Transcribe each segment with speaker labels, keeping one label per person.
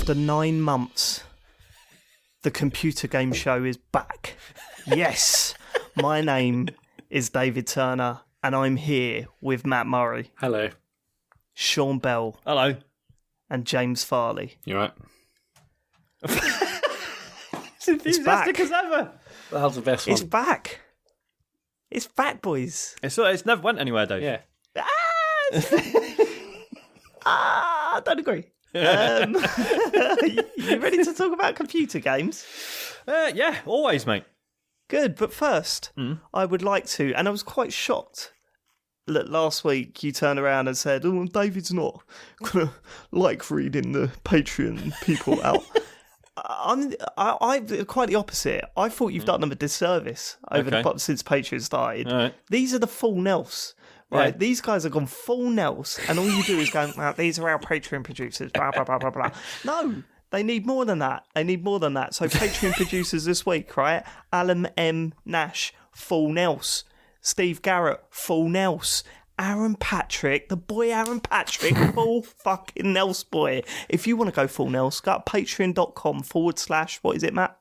Speaker 1: After 9 months, the computer game show is back. Yes, my name is David Turner, and I'm here with Matt Murray.
Speaker 2: Hello.
Speaker 1: Sean Bell.
Speaker 3: Hello.
Speaker 1: And James Farley.
Speaker 2: You right?
Speaker 3: It's enthusiastic as ever.
Speaker 2: That was the best one.
Speaker 1: It's back. It's back, boys.
Speaker 3: It's never went anywhere, Dave.
Speaker 2: Yeah.
Speaker 1: I don't agree. You ready to talk about computer games?
Speaker 3: Yeah, always, mate.
Speaker 1: Good, but first, I would like to, and I was quite shocked that last week you turned around and said, "Oh, David's not gonna like reading the Patreon people out." I'm quite the opposite. I thought you've done them a disservice since Patreon started.
Speaker 3: Right.
Speaker 1: These are the full Nels. Right,
Speaker 3: Yeah.
Speaker 1: these guys have gone full Nels, and all you do is go, these are our Patreon producers, blah, blah, blah, blah, blah. No, they need more than that. So Patreon producers this week, right? Alan M. Nash, full Nels. Steve Garrett, full Nels. Aaron Patrick, the boy Aaron Patrick, full fucking Nels boy. If you want to go full Nels, go to patreon.com/ what is it, Matt?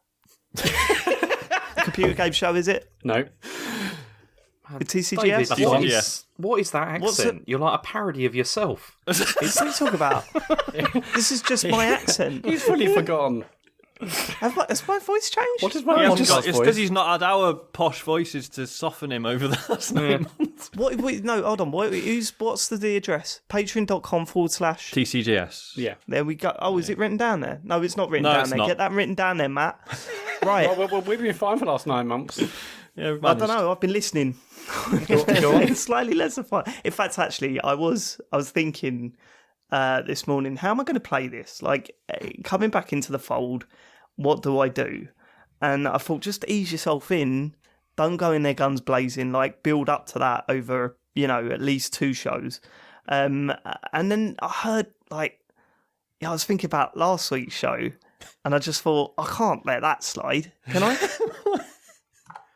Speaker 1: Computer game show, is it?
Speaker 2: No.
Speaker 1: The TCGS?
Speaker 2: David, what is that accent? You're like a parody of yourself.
Speaker 1: What are you talking about? This is just my accent.
Speaker 2: He's fully forgotten.
Speaker 1: Has my voice changed?
Speaker 2: What is my
Speaker 3: It's
Speaker 2: voice?
Speaker 3: because he's not had our posh voices to soften him over the last 9 months.
Speaker 1: No, hold on. What's the address? Patreon.com /
Speaker 3: TCGS.
Speaker 2: Yeah.
Speaker 1: There we go. Oh, is it written down there? No, it's not written
Speaker 3: No,
Speaker 1: down
Speaker 3: it's
Speaker 1: there.
Speaker 3: not.
Speaker 1: Get that written down there, Matt. Right.
Speaker 2: Well, we've been fine for the last 9 months.
Speaker 3: Yeah,
Speaker 1: I don't know. I've been listening. It's slightly less of fun. In fact, actually, I was thinking this morning, how am I going to play this? Like, coming back into the fold, what do I do? And I thought, just ease yourself in. Don't go in there guns blazing. Like, build up to that over, at least 2 shows. And then I heard, I was thinking about last week's show, and I just thought, I can't let that slide. Can I?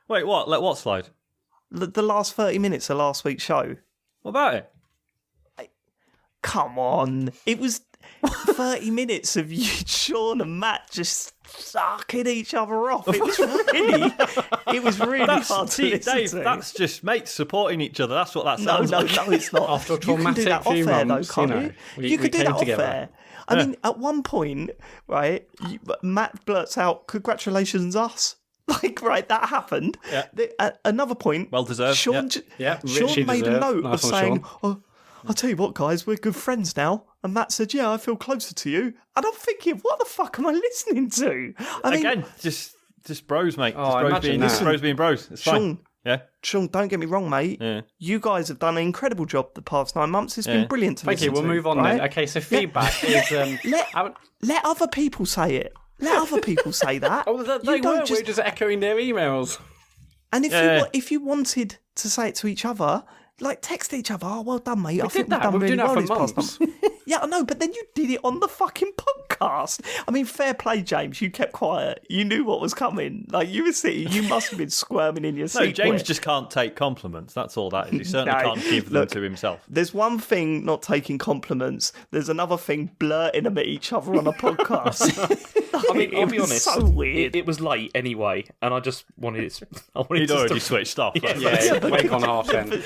Speaker 3: Wait, what? Let what slide?
Speaker 1: The last 30 minutes of last week's show.
Speaker 3: What about it?
Speaker 1: Come on. It was 30 minutes of you, Sean and Matt just sucking each other off. It was really hard to listen
Speaker 3: Dave,
Speaker 1: to.
Speaker 3: that's just mates supporting each other. That's what that
Speaker 1: No,
Speaker 3: sounds like.
Speaker 1: no, it's not.
Speaker 2: After a
Speaker 1: You can do
Speaker 2: traumatic
Speaker 1: that off
Speaker 2: few
Speaker 1: air,
Speaker 2: months,
Speaker 1: though, can't you? You
Speaker 2: we
Speaker 1: could do
Speaker 2: came
Speaker 1: that off
Speaker 2: together.
Speaker 1: air. I mean, at one point, right, Matt blurts out, "Congratulations, us." Right, that happened.
Speaker 3: Yeah.
Speaker 1: At another point,
Speaker 3: Well deserved,
Speaker 1: Sean,
Speaker 2: yeah.
Speaker 1: Sean
Speaker 2: Richie
Speaker 1: made a
Speaker 2: deserved.
Speaker 1: note
Speaker 2: Nice
Speaker 1: of
Speaker 2: one,
Speaker 1: saying,
Speaker 2: Sean.
Speaker 1: "Oh, I'll tell you what, guys, we're good friends now." And Matt said, "Yeah, I feel closer to you." And I'm thinking, what the fuck am I listening to? I mean,
Speaker 3: Again, just bros, mate.
Speaker 2: Oh,
Speaker 3: Just bros being bros. It's fine.
Speaker 1: Sean,
Speaker 3: Yeah.
Speaker 1: Sean, don't get me wrong, mate.
Speaker 3: Yeah.
Speaker 1: You guys have done an incredible job the past 9 months. It's been brilliant to
Speaker 2: Thank
Speaker 1: listen
Speaker 2: you. We'll
Speaker 1: to,
Speaker 2: move on
Speaker 1: right?
Speaker 2: then. Okay, so feedback is...
Speaker 1: Let other people say it. Let other people say that.
Speaker 2: Oh, they
Speaker 1: You don't
Speaker 2: weren't. We're just echoing their emails.
Speaker 1: And
Speaker 3: Yeah.
Speaker 1: if you wanted to say it to each other, text each other. "Oh, well done, mate. I think
Speaker 2: did that.
Speaker 1: we've done
Speaker 2: We've
Speaker 1: really
Speaker 2: been doing
Speaker 1: well
Speaker 2: that for
Speaker 1: this past
Speaker 2: months.
Speaker 1: month." Yeah, I know, but then you did it on the fucking podcast. I mean, fair play, James. You kept quiet. You knew what was coming. You were sitting. You must have been squirming in your seat.
Speaker 3: No, James
Speaker 1: boy.
Speaker 3: just can't take compliments. That's all that is. He certainly
Speaker 1: No,
Speaker 3: can't give them
Speaker 1: look,
Speaker 3: to himself.
Speaker 1: There's one thing not taking compliments. There's another thing blurting them at each other on a podcast.
Speaker 2: I mean, I'll be
Speaker 1: It's
Speaker 2: honest.
Speaker 1: so weird.
Speaker 2: It was late anyway, and I just wanted it.
Speaker 3: He'd already switched off.
Speaker 2: Yeah, wake on half 10.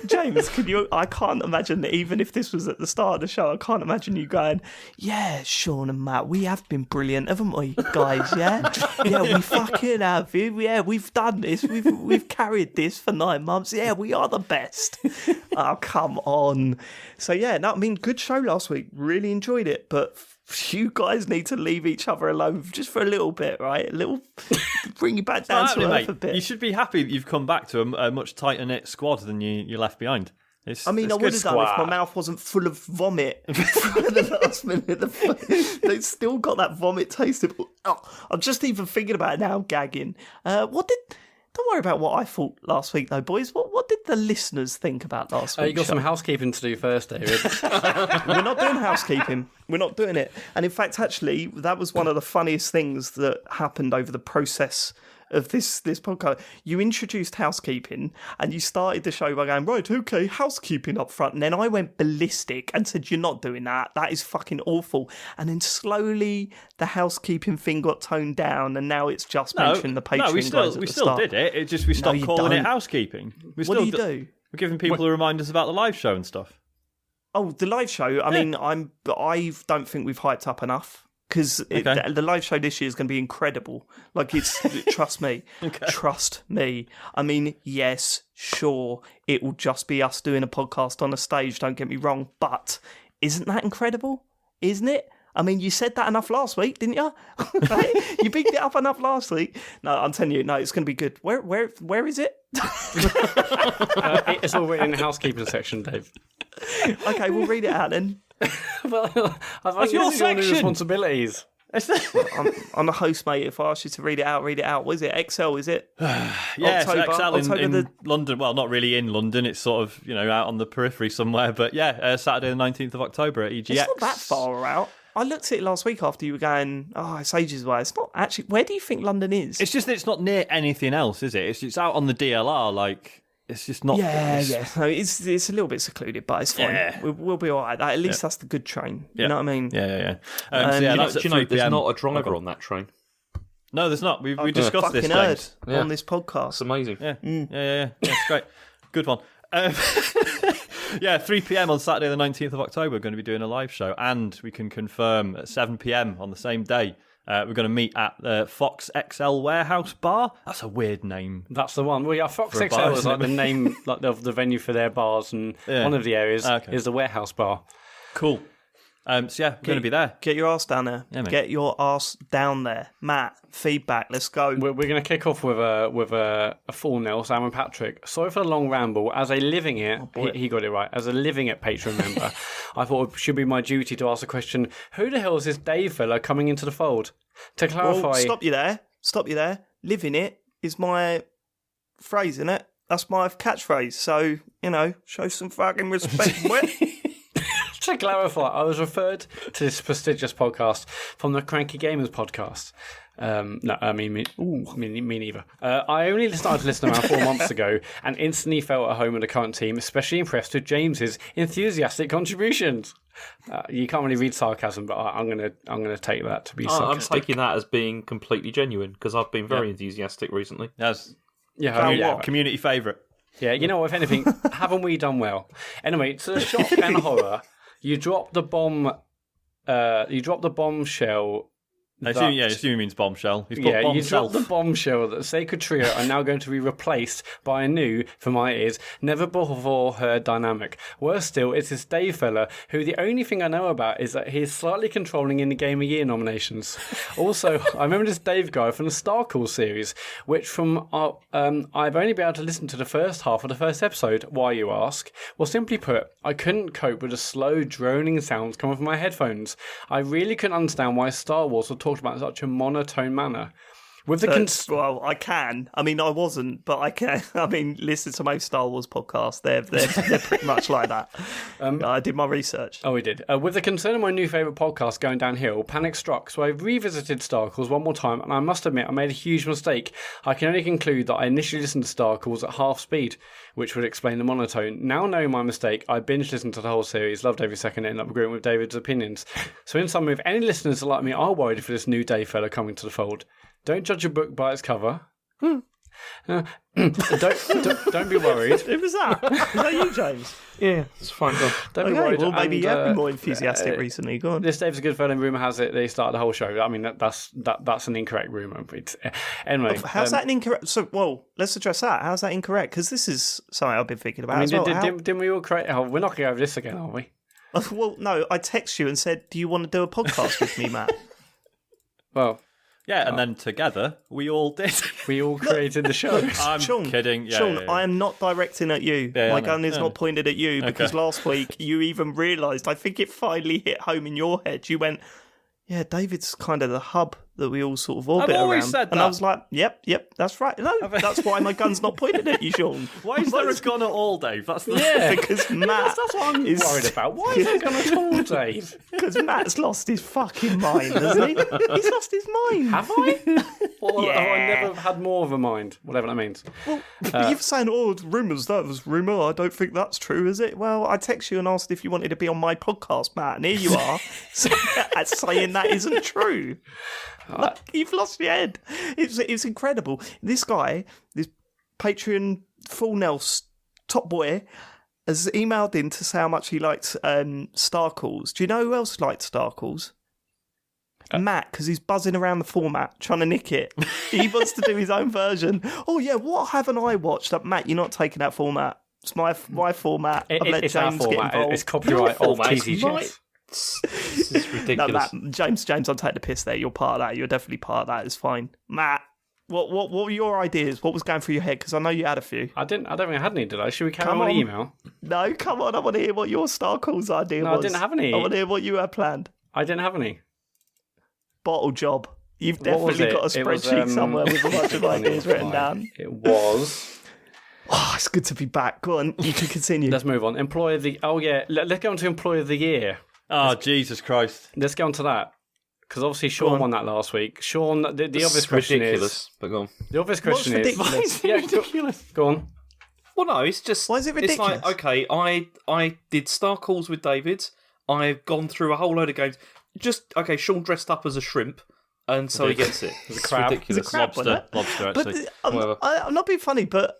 Speaker 1: James, I can't imagine that even if this was at the start of the show, I can't imagine you going, "Yeah, Sean and Matt, we have been brilliant, haven't we, guys? Yeah, yeah, we fucking have. Yeah, we've done this. We've carried this for 9 months. Yeah, we are the best." Oh, come on. So yeah, no, I mean, good show last week. Really enjoyed it, but you guys need to leave each other alone just for a little bit, right? Bring you back down to
Speaker 3: Exactly,
Speaker 1: earth a
Speaker 3: mate.
Speaker 1: bit.
Speaker 3: You should be happy that you've come back to a much tighter knit squad than you left behind.
Speaker 1: I
Speaker 3: It's
Speaker 1: would have
Speaker 3: good.
Speaker 1: done if my mouth wasn't full of vomit for the last minute. They still got that vomit taste. I'm just even thinking about it now, gagging. Don't worry about what I thought last week, though, boys. What did the listeners think about last week?
Speaker 2: You got some housekeeping to do first, David.
Speaker 1: We're not doing housekeeping. We're not doing it. And in fact, actually, that was one of the funniest things that happened over the process of this podcast. You introduced housekeeping and you started the show by going, right, okay, housekeeping up front. And then I went ballistic and said, you're not doing that. That is fucking awful. And then slowly the housekeeping thing got toned down and now it's just mentioned the Patreon.
Speaker 3: No, we still did it. It's just we stopped calling it housekeeping.
Speaker 1: What do you do?
Speaker 3: We're giving people reminders about the live show and stuff.
Speaker 1: Oh, the live show. I mean, I don't think we've hyped up enough. Because the live show this year is going to be incredible. Like, trust me.
Speaker 3: Okay.
Speaker 1: Trust me. I mean, yes, sure, it will just be us doing a podcast on a stage, don't get me wrong, but isn't that incredible? Isn't it? I mean, you said that enough last week, didn't you? You bigged it up enough last week. No, I'm telling you, no, it's going to be good. Where is it?
Speaker 4: It's all written in the housekeeping section, Dave.
Speaker 1: Okay, we'll read it out then.
Speaker 4: Well,
Speaker 3: That's your section.
Speaker 4: Responsibilities.
Speaker 1: I'm a host, mate. If I ask you to read it out, read it out. What is it? XL, is it?
Speaker 3: Yeah,
Speaker 1: October,
Speaker 3: it's XL in London. Well, not really in London. It's sort of, out on the periphery somewhere. But yeah, Saturday the 19th of October at EGX.
Speaker 1: It's not that far out. I looked at it last week after you were going, it's ages away. It's not actually... Where do you think London is?
Speaker 3: It's just that it's not near anything else, is it? It's out on the DLR, like... It's just not...
Speaker 1: Yeah. No, it's a little bit secluded, but it's fine. Yeah. We'll be all right. At least that's the good train. You know what I mean?
Speaker 3: Yeah.
Speaker 2: There's not a driver on that train?
Speaker 3: No, there's not. We discussed this
Speaker 1: on this podcast.
Speaker 2: It's amazing.
Speaker 3: Yeah. It's great. Good one. 3 p.m. on Saturday the 19th of October, we're going to be doing a live show, and we can confirm at 7 p.m. on the same day, we're going to meet at the Fox XL Warehouse Bar. That's a weird name.
Speaker 4: That's the one. Well, yeah, Fox XL is like the name, like of the venue for their bars, and one of the areas is the Warehouse Bar.
Speaker 3: Cool. We're going to be there.
Speaker 1: Get your ass down there.
Speaker 3: Yeah,
Speaker 1: get your ass down there. Matt, feedback. Let's go.
Speaker 4: We're going to kick off with a full nil, Sam and Patrick. Sorry for the long ramble. As a living it, he got it right. As a living it Patreon member, I thought it should be my duty to ask the question: who the hell is this Dave fella coming into the fold? To clarify,
Speaker 1: stop you there. Living it is my phrase, isn't it? That's my catchphrase. So show some fucking respect.
Speaker 4: To clarify, I was referred to this prestigious podcast from the Cranky Gamers podcast. Me neither. I only started to listen around 4 months ago and instantly felt at home with the current team, especially impressed with James's enthusiastic contributions. You can't really read sarcasm, but I'm gonna take that to be sarcastic.
Speaker 2: I'm taking that as being completely genuine because I've been very enthusiastic recently.
Speaker 3: Community favourite.
Speaker 4: Yeah, if anything, haven't we done well? Anyway, to the shock and horror, you dropped the bomb. You dropped the bombshell.
Speaker 3: I assume he means bombshell. He's put bomb
Speaker 4: you dropped the bombshell that the Sacred Trio are now going to be replaced by a new, for my ears, never before heard dynamic. Worse still, it's this Dave fella, who the only thing I know about is that he's slightly controlling in the Game of Year nominations. Also, I remember this Dave guy from the Star Call series, which I've only been able to listen to the first half of the first episode. Why, you ask? Well, simply put, I couldn't cope with the slow, droning sounds coming from my headphones. I really couldn't understand why Star Wars would talk about in such a monotone manner.
Speaker 1: I can. I mean, I wasn't, but I can. I mean, listen to most Star Wars podcasts. They're pretty much like that. I did my research.
Speaker 4: Oh, we did. With the concern of my new favourite podcast going downhill, panic struck, so I revisited Star Calls one more time, and I must admit I made a huge mistake. I can only conclude that I initially listened to Star Calls at half speed, which would explain the monotone. Now knowing my mistake, I binge-listened to the whole series, loved every second, and ended up agreeing with David's opinions. So in summary, if any listeners like me are worried for this new Dave fella coming to the fold, don't judge a book by its cover. Don't be worried.
Speaker 1: Who was that? Was that you, James?
Speaker 2: Yeah, it's fine.
Speaker 4: Don't be worried.
Speaker 1: Well, maybe you have been more enthusiastic recently. Go on.
Speaker 4: This Dave's a good fellow. Rumour has it they started the whole show. I mean, that's an incorrect rumour. Anyway,
Speaker 1: how's that an incorrect? So, let's address that. How's that incorrect? Because this is something I've been thinking about.
Speaker 4: Didn't we all create? Oh, we're not going to go over this again, are we?
Speaker 1: Well, no. I text you and said, "Do you want to do a podcast with me, Matt?"
Speaker 4: Well.
Speaker 3: Yeah, and then together, we all did.
Speaker 4: We all created the show.
Speaker 3: I'm kidding.
Speaker 1: Sean, I am not directing at you. My gun is not pointed at you because last week you even realised, I think it finally hit home in your head. You went, yeah, David's kind of the hub that we all sort of orbit around.
Speaker 3: I've always said that.
Speaker 1: And I was like, yep, that's right. No, that's why my gun's not pointed at you, Sean.
Speaker 3: Why is there a gun at all, Dave? That's
Speaker 1: because Matt
Speaker 4: that's what I'm worried about. Why is there a gun at all, Dave?
Speaker 1: Because Matt's lost his fucking mind, hasn't he? He's lost his mind.
Speaker 4: Have I? Or have I never had more of a mind? Whatever that means.
Speaker 1: Well, you're saying, rumours, that was rumour. I don't think that's true, is it? Well, I texted you and asked if you wanted to be on my podcast, Matt, and here you are saying that isn't true. Like, you've lost your head. It's incredible. This guy, this Patreon full Nels top boy, has emailed in to say how much he likes Star Calls. Do you know who else liked Star Calls? Matt, because he's buzzing around the format, trying to nick it. He wants to do his own version. Oh, yeah, what haven't I watched? Matt, you're not taking that format. It's my format. I've let
Speaker 4: it's
Speaker 1: James
Speaker 4: our format.
Speaker 1: get involved.
Speaker 4: It's copyright of TCGS.
Speaker 2: This is ridiculous.
Speaker 1: No, Matt, James, I'll take the piss there. You're part of that. You're definitely part of that. It's fine. Matt, what were your ideas? What was going through your head? Because I know you had a few.
Speaker 4: I don't think I had any, did I? Should we carry on the email?
Speaker 1: No, come on. I want to hear what your Star Calls idea was.
Speaker 4: I didn't have any.
Speaker 1: I want to hear what you had planned.
Speaker 4: I didn't have any.
Speaker 1: Bottle job. You've definitely got a spreadsheet somewhere with a bunch of ideas written down.
Speaker 4: It was.
Speaker 1: Oh, it's good to be back. Go on, you can continue.
Speaker 4: Let's move on. Employee of the... Oh, yeah. Let's go on to Employee of the Year.
Speaker 3: Oh, Jesus Christ.
Speaker 4: Let's go on to that. Because obviously Sean won that last week. Sean, the obvious question
Speaker 2: ridiculous, but go on.
Speaker 4: The obvious question is...
Speaker 1: Why is it ridiculous?
Speaker 4: Go on.
Speaker 2: Well, no, it's just...
Speaker 1: Why is it ridiculous?
Speaker 2: It's like, okay, I did Star Calls with David. I've gone through a whole load of games. Sean dressed up as a shrimp, and so he gets it.
Speaker 4: It's a crab.
Speaker 2: Ridiculous.
Speaker 1: It's a crab,
Speaker 3: Lobster, actually.
Speaker 1: But I'm not being funny, but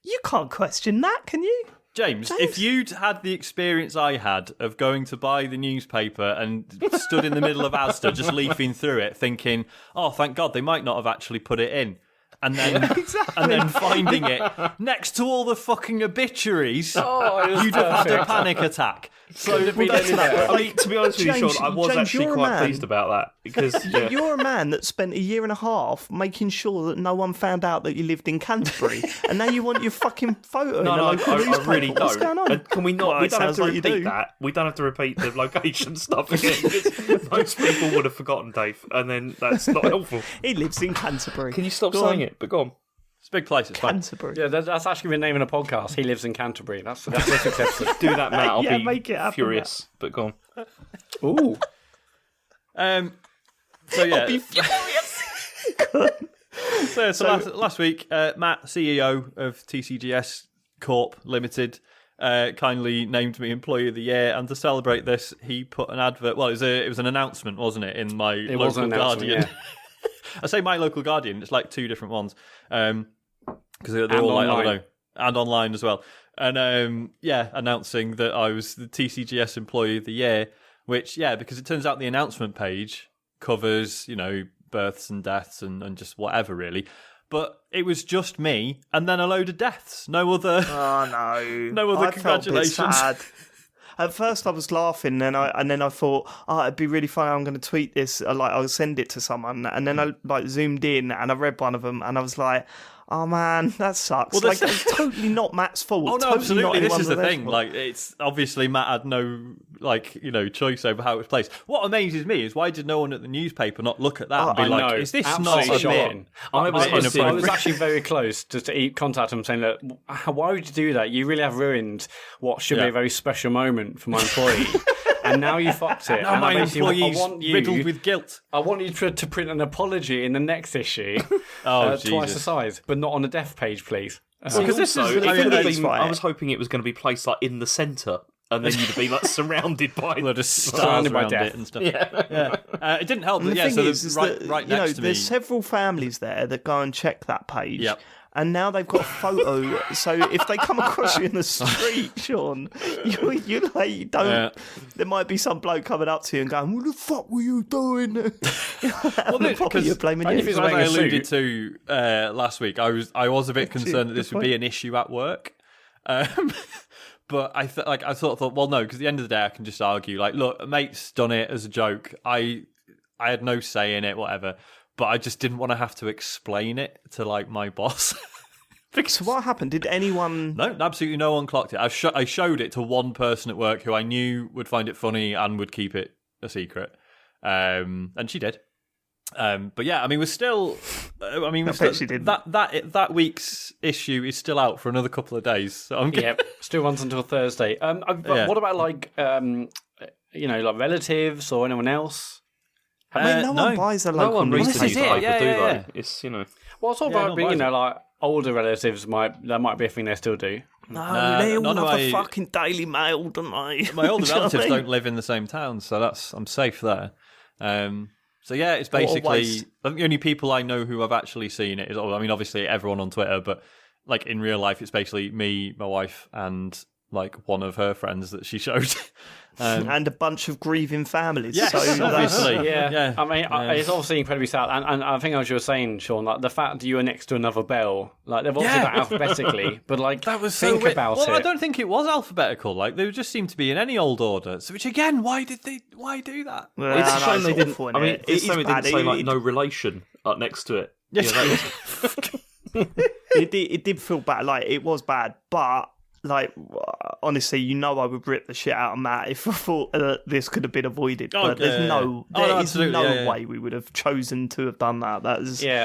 Speaker 1: you can't question that, can you?
Speaker 3: James, if you'd had the experience I had of going to buy the newspaper and stood in the middle of Asda just leafing through it thinking, oh, thank God, they might not have actually put it in. And then, and then finding it next to all the fucking obituaries, you'd have had a panic attack. So
Speaker 2: I mean, to be honest with you,
Speaker 1: James,
Speaker 2: Sean, I was
Speaker 1: James,
Speaker 2: actually
Speaker 1: you're a
Speaker 2: quite
Speaker 1: man.
Speaker 2: pleased about that because
Speaker 1: You're a man that spent a year and a half making sure that no one found out that you lived in Canterbury, and now you want your fucking photo in the local
Speaker 2: I
Speaker 1: newspaper.
Speaker 2: really don't.
Speaker 1: What's going on?
Speaker 2: And can we not?
Speaker 1: Well,
Speaker 2: we
Speaker 1: it
Speaker 2: don't have
Speaker 1: sounds
Speaker 2: to
Speaker 1: like you
Speaker 2: repeat
Speaker 1: do.
Speaker 2: that. We don't have to repeat the location stuff again because most people would have forgotten, Dave, and then that's not helpful.
Speaker 1: He lives in Canterbury.
Speaker 2: Can you stop
Speaker 1: Go
Speaker 2: saying
Speaker 1: on.
Speaker 2: it? But go on.
Speaker 3: it's a big place, it's fine.
Speaker 1: Canterbury.
Speaker 4: Yeah, that's actually the name of the podcast. He lives in Canterbury. That's this episode.
Speaker 2: Do that, Matt. I'll be
Speaker 1: make it happen,
Speaker 2: furious. But go on.
Speaker 4: Ooh.
Speaker 3: So yeah.
Speaker 1: Be furious.
Speaker 3: So last week, Matt, CEO of TCGS Corp Limited, kindly named me Employee of the Year, and to celebrate this, he put an advert. Well, it was an announcement, wasn't it, in my local Guardian? Yeah. I say my local Guardian. It's like two different ones because they're all
Speaker 4: online.
Speaker 3: like, I don't know, and online as well. And announcing that I was the TCGS Employee of the Year, which because it turns out the announcement page covers births and deaths and just whatever really. But it was just me, and then a load of deaths. No other.
Speaker 1: Oh no!
Speaker 3: No other
Speaker 1: I
Speaker 3: congratulations.
Speaker 1: Felt a bit sad. At first, I was laughing, and then I thought, it'd be really funny. I'm going to tweet this. I'll send it to someone, and then I zoomed in and I read one of them, and I was like, oh man, that sucks.
Speaker 3: Well,
Speaker 1: it's totally not Matt's fault.
Speaker 3: Oh no,
Speaker 1: totally
Speaker 3: absolutely. This is the thing.
Speaker 1: fault.
Speaker 3: Like, it's obviously Matt had no choice over how it was placed. What amazes me is why did no one at the newspaper not look at that and be like, "Is this not a bit?"
Speaker 4: I was actually very close to contact him saying, "Look, why would you do that? You really have ruined what should be a very special moment for my employee." And now you fucked it.
Speaker 3: Now
Speaker 4: and
Speaker 3: my employee's riddled with guilt.
Speaker 4: I want you to print an apology in the next issue,
Speaker 3: Jesus.
Speaker 4: twice the size, but not on the death page, please.
Speaker 2: Because this is,
Speaker 1: fine.
Speaker 2: I was hoping it was going to be placed like in the centre, and then you'd be like surrounded by
Speaker 3: a load of stars
Speaker 4: surrounded by
Speaker 3: around
Speaker 4: death.
Speaker 3: it and stuff. It didn't help.
Speaker 1: And the thing is
Speaker 3: right,
Speaker 1: that
Speaker 3: right next to me.
Speaker 1: there's several families there that go and check that page.
Speaker 3: Yep.
Speaker 1: And now they've got a photo, so if they come across you in the street, Sean, you don't.
Speaker 3: Yeah.
Speaker 1: There might be some bloke coming up to you and going, "What the fuck were you doing?"
Speaker 3: Because
Speaker 1: you're blaming
Speaker 4: if
Speaker 1: you.
Speaker 4: he's
Speaker 3: as
Speaker 4: wearing
Speaker 3: I
Speaker 4: a
Speaker 3: alluded
Speaker 4: suit.
Speaker 3: to last week, I was a bit concerned that this would be an issue at work. But I sort of thought, well, no, because at the end of the day, I can just argue, like, look, a mate's done it as a joke. I had no say in it, whatever. But I just didn't want to have to explain it to like my boss.
Speaker 1: So what happened? Did anyone?
Speaker 3: No, absolutely no one clocked it. I showed it to one person at work who I knew would find it funny and would keep it a secret, and she did. But yeah, I mean, we're still. I mean,
Speaker 1: she did.
Speaker 3: That week's issue is still out for another couple of days. So I'm
Speaker 4: still runs until Thursday. What about like relatives or anyone else?
Speaker 1: I mean, no one buys a local
Speaker 2: No one reads the
Speaker 1: newspaper.
Speaker 2: newspaper, do they? It's,
Speaker 4: Well, it's all about being, like older relatives that might be a thing they still do.
Speaker 1: No, they all have the fucking Daily Mail, don't they?
Speaker 3: My older relatives don't live in the same town, so I'm safe there. So yeah, it's basically I think the only people I know who have actually seen it is, I mean, obviously everyone on Twitter, but like in real life, it's basically me, my wife, and like one of her friends that she showed.
Speaker 1: And a bunch of grieving families.
Speaker 3: Yes,
Speaker 1: so
Speaker 3: obviously.
Speaker 4: Yeah. I mean, it's obviously incredibly sad. And I think, as you were saying, Sean, like the fact that you were next to another Bell, like they've obviously got alphabetically, but like
Speaker 3: that was
Speaker 4: think about it.
Speaker 3: Well, I don't think it was alphabetical. Like they just seemed to be in any old order. So, which again, why do that?
Speaker 1: Well,
Speaker 2: it's a shame they didn't.
Speaker 1: awful,
Speaker 2: I mean, it's shame it didn't say like
Speaker 1: It-
Speaker 2: no relation up next to it.
Speaker 3: Yes.
Speaker 1: it did feel bad. Like it was bad, but like honestly, I would rip the shit out of Matt if I thought this could have been avoided. But there's no way we would have chosen to have done that.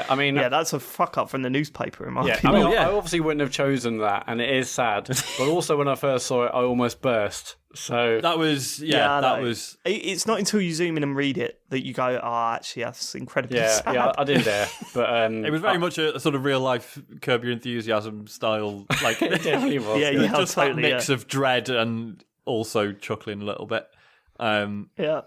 Speaker 4: I mean,
Speaker 1: that's a fuck up from the newspaper in my
Speaker 4: I
Speaker 1: opinion.
Speaker 4: mean, I obviously wouldn't have chosen that, and it is sad. But also, when I first saw it, I almost burst. So
Speaker 3: that was
Speaker 1: It's not until you zoom in and read it that you go, "Oh, actually, that's incredibly sad."
Speaker 4: Yeah, I didn't dare. But
Speaker 3: it was very much a sort of real life Curb Your Enthusiasm style, like
Speaker 4: it definitely was.
Speaker 3: Just that mix of dread and also chuckling a little bit. But yeah.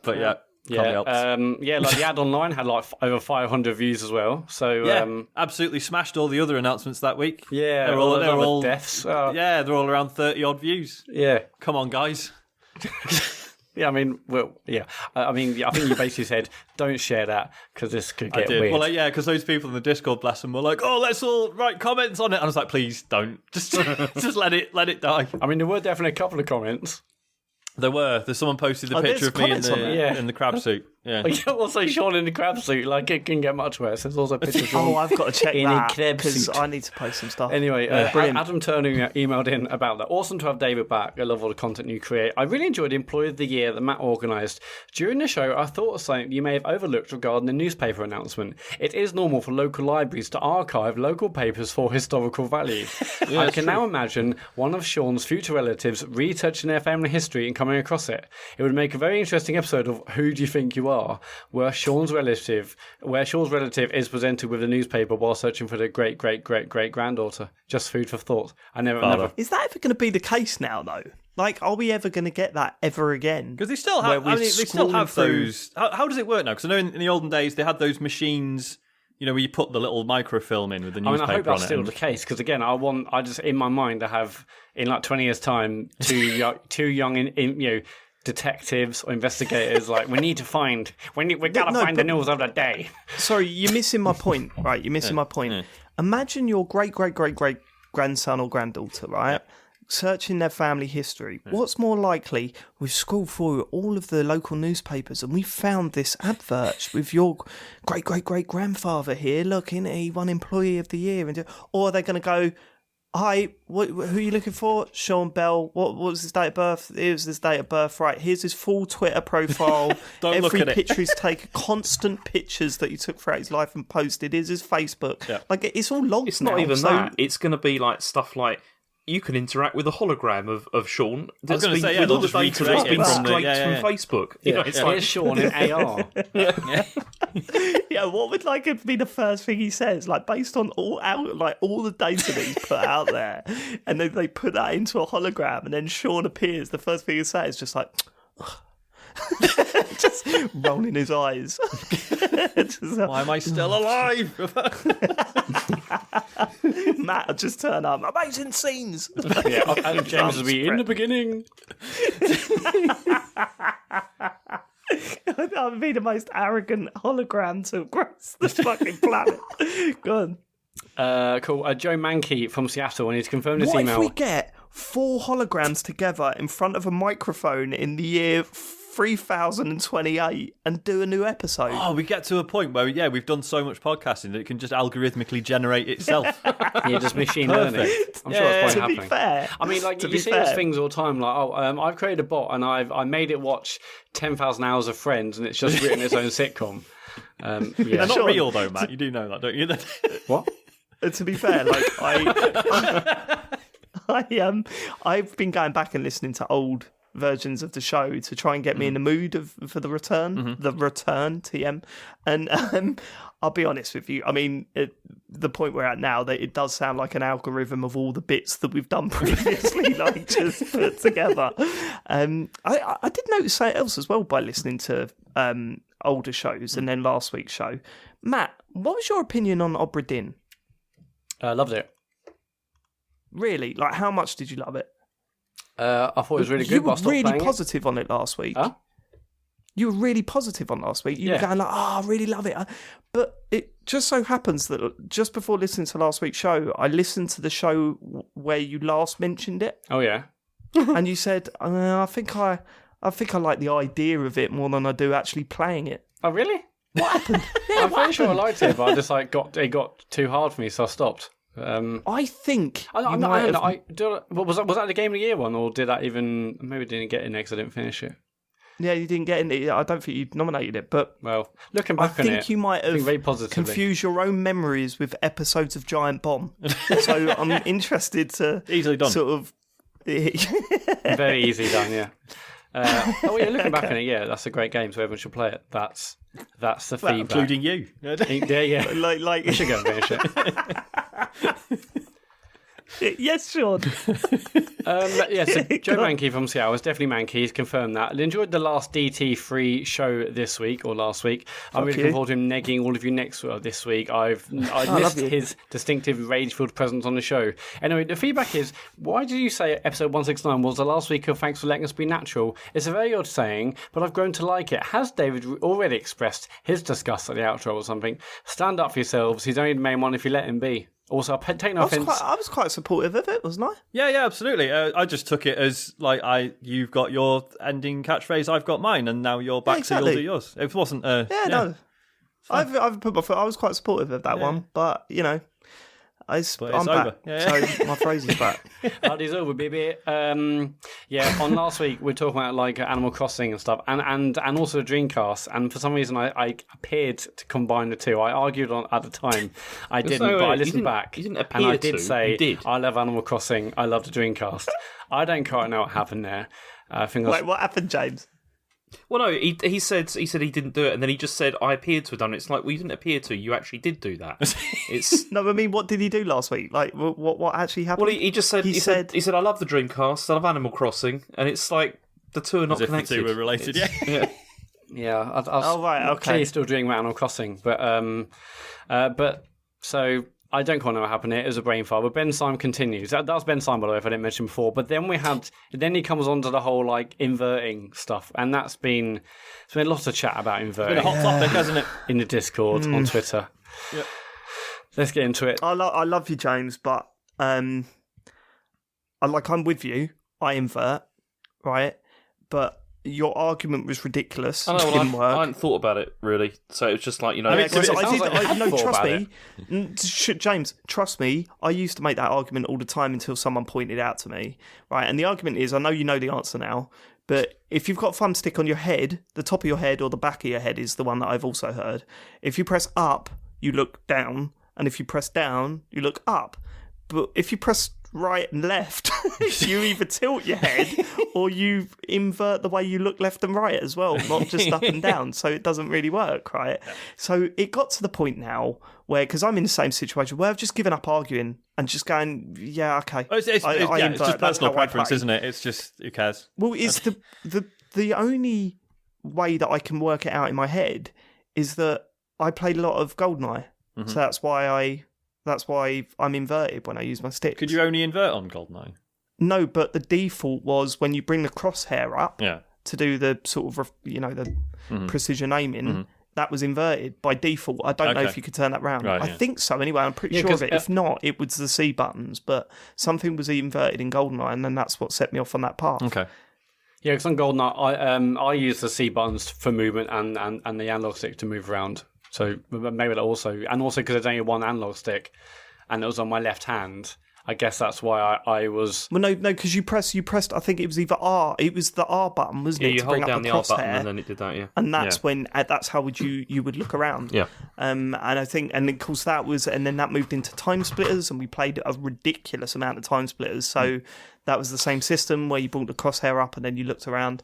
Speaker 4: Like the ad online had like over 500 views as well. So
Speaker 3: absolutely smashed all the other announcements that week.
Speaker 4: Yeah,
Speaker 3: they're all
Speaker 4: deaths.
Speaker 3: Yeah, they're all around 30 odd views.
Speaker 4: Yeah,
Speaker 3: come on, guys.
Speaker 4: Yeah, I mean, I think you basically said don't share that because this could get weird.
Speaker 3: Well, because those people in the Discord, bless them, were like, "Oh, let's all write comments on it." And I was like, "Please don't, just let it die."
Speaker 4: I mean, there were definitely a couple of comments.
Speaker 3: There's someone posted the picture of me in the crab suit. Yeah.
Speaker 4: Also Sean in the crab suit. Like it can get much worse. There's also a picture of Sean.
Speaker 1: I've got to check
Speaker 4: in
Speaker 1: that
Speaker 4: a crab
Speaker 1: because
Speaker 4: suit.
Speaker 1: I need to post some stuff.
Speaker 4: Anyway, Adam Turner emailed in about that. Awesome to have David back. I love all the content you create. I really enjoyed Employee of the Year that Matt organised. During the show, I thought of something you may have overlooked regarding the newspaper announcement. It is normal for local libraries to archive local papers for historical value. I can now imagine one of Sean's future relatives researching their family history and coming across it. It would make a very interesting episode of Who Do You Think You Are, where Sean's relative is presented with a newspaper while searching for their great-great-great-great-granddaughter. Just food for thought. Never.
Speaker 1: Is that ever going to be the case now, though? Like, are we ever going to get that ever again?
Speaker 3: Because they still have. They still have those. How does it work now? Because I know in the olden days they had those machines. Where you put the little microfilm in with the newspaper on it.
Speaker 4: I hope that's still the case because again, I just in my mind to have in like 20 years' time two young detectives or investigators like we gotta find the news of the day.
Speaker 1: Sorry, you're missing my point, right? You're missing my point. Yeah. Imagine your great grandson or granddaughter, right? Searching their family history. Yeah. What's more likely? We've scrolled through all of the local newspapers and we found this advert with your great grandfather here. Look, he won Employee of the Year, or are they going to go? Hi, who are you looking for? Sean Bell. What was his date of birth? Here's his date of birth. Right, here's his full Twitter profile.
Speaker 3: Don't look at
Speaker 1: Every picture he's taken, constant pictures that he took throughout his life and posted. Here's his Facebook. Yeah. Like, it's all logs
Speaker 2: It's
Speaker 1: now.
Speaker 2: not even that. It's going to be like stuff like you can interact with a hologram of Sean.
Speaker 3: I was going to say,
Speaker 2: all the data that's been scraped from Facebook.
Speaker 4: It's Sean in AR.
Speaker 1: Yeah, what would be the first thing he says? Like based on all the data that he's put out there, and then they put that into a hologram, and then Sean appears. The first thing he says is just like. Just rolling his eyes.
Speaker 3: Why am I still alive?
Speaker 1: Matt will just turn up. Amazing scenes.
Speaker 4: Adam James will be in the beginning.
Speaker 1: That would be the most arrogant hologram to grace this fucking planet. Go
Speaker 4: on. Cool. Joe Mankey from Seattle, and he's confirmed this email.
Speaker 1: What if we get 4 holograms together in front of a microphone in the year 3028 and do a new episode?
Speaker 3: Oh, we get to a point where, we've done so much podcasting that it can just algorithmically generate itself.
Speaker 4: Just machine learning. I'm sure that's probably happening.
Speaker 1: To be fair.
Speaker 4: I mean, like, you see those things all the time, like, I've created a bot and I made it watch 10,000 hours of Friends and it's just written its own sitcom.
Speaker 3: They're not real, though, Matt. You do know that, don't you?
Speaker 4: What?
Speaker 1: To be fair, like, I've been going back and listening to old versions of the show to try and get me in the mood for the return, TM. And I'll be honest with you. I mean, the point we're at now, that it does sound like an algorithm of all the bits that we've done previously, like just put together. I did notice something else as well by listening to older shows and then last week's show. Matt, what was your opinion on Obra Dinn?
Speaker 4: Loved it.
Speaker 1: Really? Like, how much did you love it?
Speaker 4: I thought it was really good.
Speaker 1: You were really positive on it last week.
Speaker 4: Huh?
Speaker 1: You were really positive on last week. You were going like, I really love it. But it just so happens that just before listening to last week's show, I listened to the show where you last mentioned it.
Speaker 4: Oh, yeah.
Speaker 1: And you said, I think I like the idea of it more than I do actually playing it.
Speaker 4: Oh, really?
Speaker 1: What happened?
Speaker 4: I'm pretty sure I liked it, but I just it got too hard for me, so I stopped.
Speaker 1: I think
Speaker 4: was that the Game of the Year one, or did that even maybe didn't get in there because I didn't finish it?
Speaker 1: Yeah, you didn't get in it. I don't think you nominated it, but
Speaker 4: looking back on it,
Speaker 1: I think you might have
Speaker 4: very positively
Speaker 1: confused your own memories with episodes of Giant Bomb. So I'm interested to
Speaker 3: easily done.
Speaker 1: Sort of
Speaker 4: very easy done, yeah. Looking back on it, that's a great game, so everyone should play it. That's the feedback,
Speaker 3: including you.
Speaker 4: Yeah.
Speaker 1: like
Speaker 4: we should go and finish it.
Speaker 1: Yes, Sean.
Speaker 4: So Joe Mankey from Seattle is definitely Mankey. He's confirmed that. I enjoyed the last DT3 show this week or last week. I'm really looking forward to him negging all of you this week. I missed his distinctive rage-filled presence on the show. Anyway, the feedback is, why did you say episode 169 was the last week of Thanks for Letting Us Be Natural? It's a very odd saying, but I've grown to like it. Has David already expressed his disgust at the outro or something? Stand up for yourselves. He's only the main one if you let him be. Also, I'll take no offence.
Speaker 1: I was quite supportive of it, wasn't I?
Speaker 3: Yeah, absolutely. I just took it as like you've got your ending catchphrase, I've got mine, and now you're back, so you'll do yours. It wasn't.
Speaker 1: No. I've put my foot. I was quite supportive of that one, but I'm back.
Speaker 3: Yeah.
Speaker 1: So my phrase is back.
Speaker 4: Party's over, baby. On last week we were talking about like Animal Crossing and stuff, and also the Dreamcast. And for some reason, I appeared to combine the two. I argued at the time. I didn't, but I listened back,
Speaker 2: and
Speaker 4: I did say I love Animal Crossing. I love the Dreamcast. I don't quite know what happened there. I think.
Speaker 1: Wait, what happened, James?
Speaker 2: Well, no, he said he didn't do it, and then he just said I appeared to have done it. It's like, well, you didn't appear to. You actually did do that. It's
Speaker 1: no, I mean, what did he do last week? Like, what actually happened?
Speaker 2: Well, he just said he said I love the Dreamcast, I love Animal Crossing, and it's like the two are not connected.
Speaker 3: The two were related,
Speaker 4: Yeah. I was clearly still doing Animal Crossing, but so. I don't quite know what happened here. It was a brain fart. But Ben Syme continues. That's Ben Syme, by the way, if I didn't mention before. But then he comes on to the whole like inverting stuff, and it's been a lot of chat about inverting.
Speaker 3: It's been a hot topic, hasn't it?
Speaker 4: In the Discord on Twitter.
Speaker 3: Yep.
Speaker 4: Let's get into it.
Speaker 1: I love you, James, but I'm with you. I invert, right? But your argument was ridiculous.
Speaker 2: I know,
Speaker 1: it didn't work.
Speaker 2: I hadn't thought about it really, so it was just like
Speaker 1: James, trust me. I used to make that argument all the time until someone pointed out to me, right? And the argument is, I know you know the answer now, but if you've got a thumbstick on your head, the top of your head or the back of your head is the one that I've also heard. If you press up, you look down, and if you press down, you look up. But if you press right and left, you either tilt your head or you invert the way you look left and right as well, not just up and down. So it doesn't really work, right? So it got to the point now where, because I'm in the same situation, where I've just given up arguing and just going, yeah, okay.
Speaker 3: It's just personal preference, isn't it? It's just, who cares?
Speaker 1: Well, it's the only way that I can work it out in my head is that I played a lot of GoldenEye. Mm-hmm. So that's why I'm inverted when I use my stick.
Speaker 3: Could you only invert on GoldenEye?
Speaker 1: No, but the default was when you bring the crosshair up to do the sort of, the precision aiming, that was inverted by default. I don't know if you could turn that round.
Speaker 3: Right,
Speaker 1: I think so anyway. I'm pretty sure of it. If not, it was the C buttons, but something was inverted in GoldenEye, and then that's what set me off on that path.
Speaker 3: Okay.
Speaker 4: Yeah, because on GoldenEye, I use the C buttons for movement and the analog stick to move around. So maybe that also, and also because there's only one analog stick, and it was on my left hand, I guess that's why I was.
Speaker 1: Well, no, because you pressed. I think it was either R. It was the R button, wasn't it?
Speaker 2: you
Speaker 1: to
Speaker 2: hold
Speaker 1: bring
Speaker 2: down
Speaker 1: up
Speaker 2: the
Speaker 1: the
Speaker 2: R
Speaker 1: crosshair,
Speaker 2: button and then it did that, yeah.
Speaker 1: and that's when that's how you would look around.
Speaker 2: Yeah.
Speaker 1: And I think, and of course that was, and then that moved into Time Splitters, and we played a ridiculous amount of Time Splitters. So that was the same system where you brought the crosshair up and then you looked around.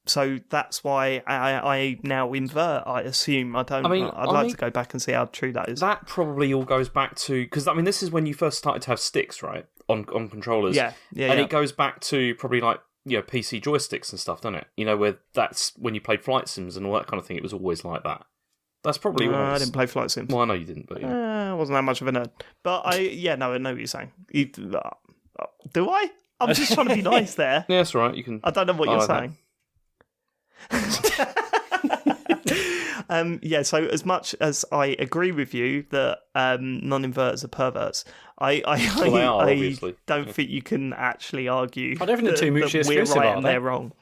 Speaker 1: So that's why I now invert. I assume I'd like to go back and see how true that is.
Speaker 2: That probably all goes back to because this is when you first started to have sticks, right, on controllers.
Speaker 1: Yeah.
Speaker 2: It goes back to probably like PC joysticks and stuff, doesn't it? Where that's when you played flight sims and all that kind of thing. It was always like that. That's probably why.
Speaker 1: I didn't play flight sims.
Speaker 2: Well, I know you didn't, but
Speaker 1: I wasn't that much of a nerd. But I know what you're saying. Do I? I'm just trying to be nice there.
Speaker 2: Yeah, that's right. You can.
Speaker 1: I don't know what you're saying. So as much as I agree with you that non-inverters are perverts, I don't think you can actually argue.
Speaker 4: I don't think the two mutually
Speaker 1: we're
Speaker 4: exclusive
Speaker 1: right
Speaker 4: are
Speaker 1: and
Speaker 4: they?
Speaker 1: they're wrong.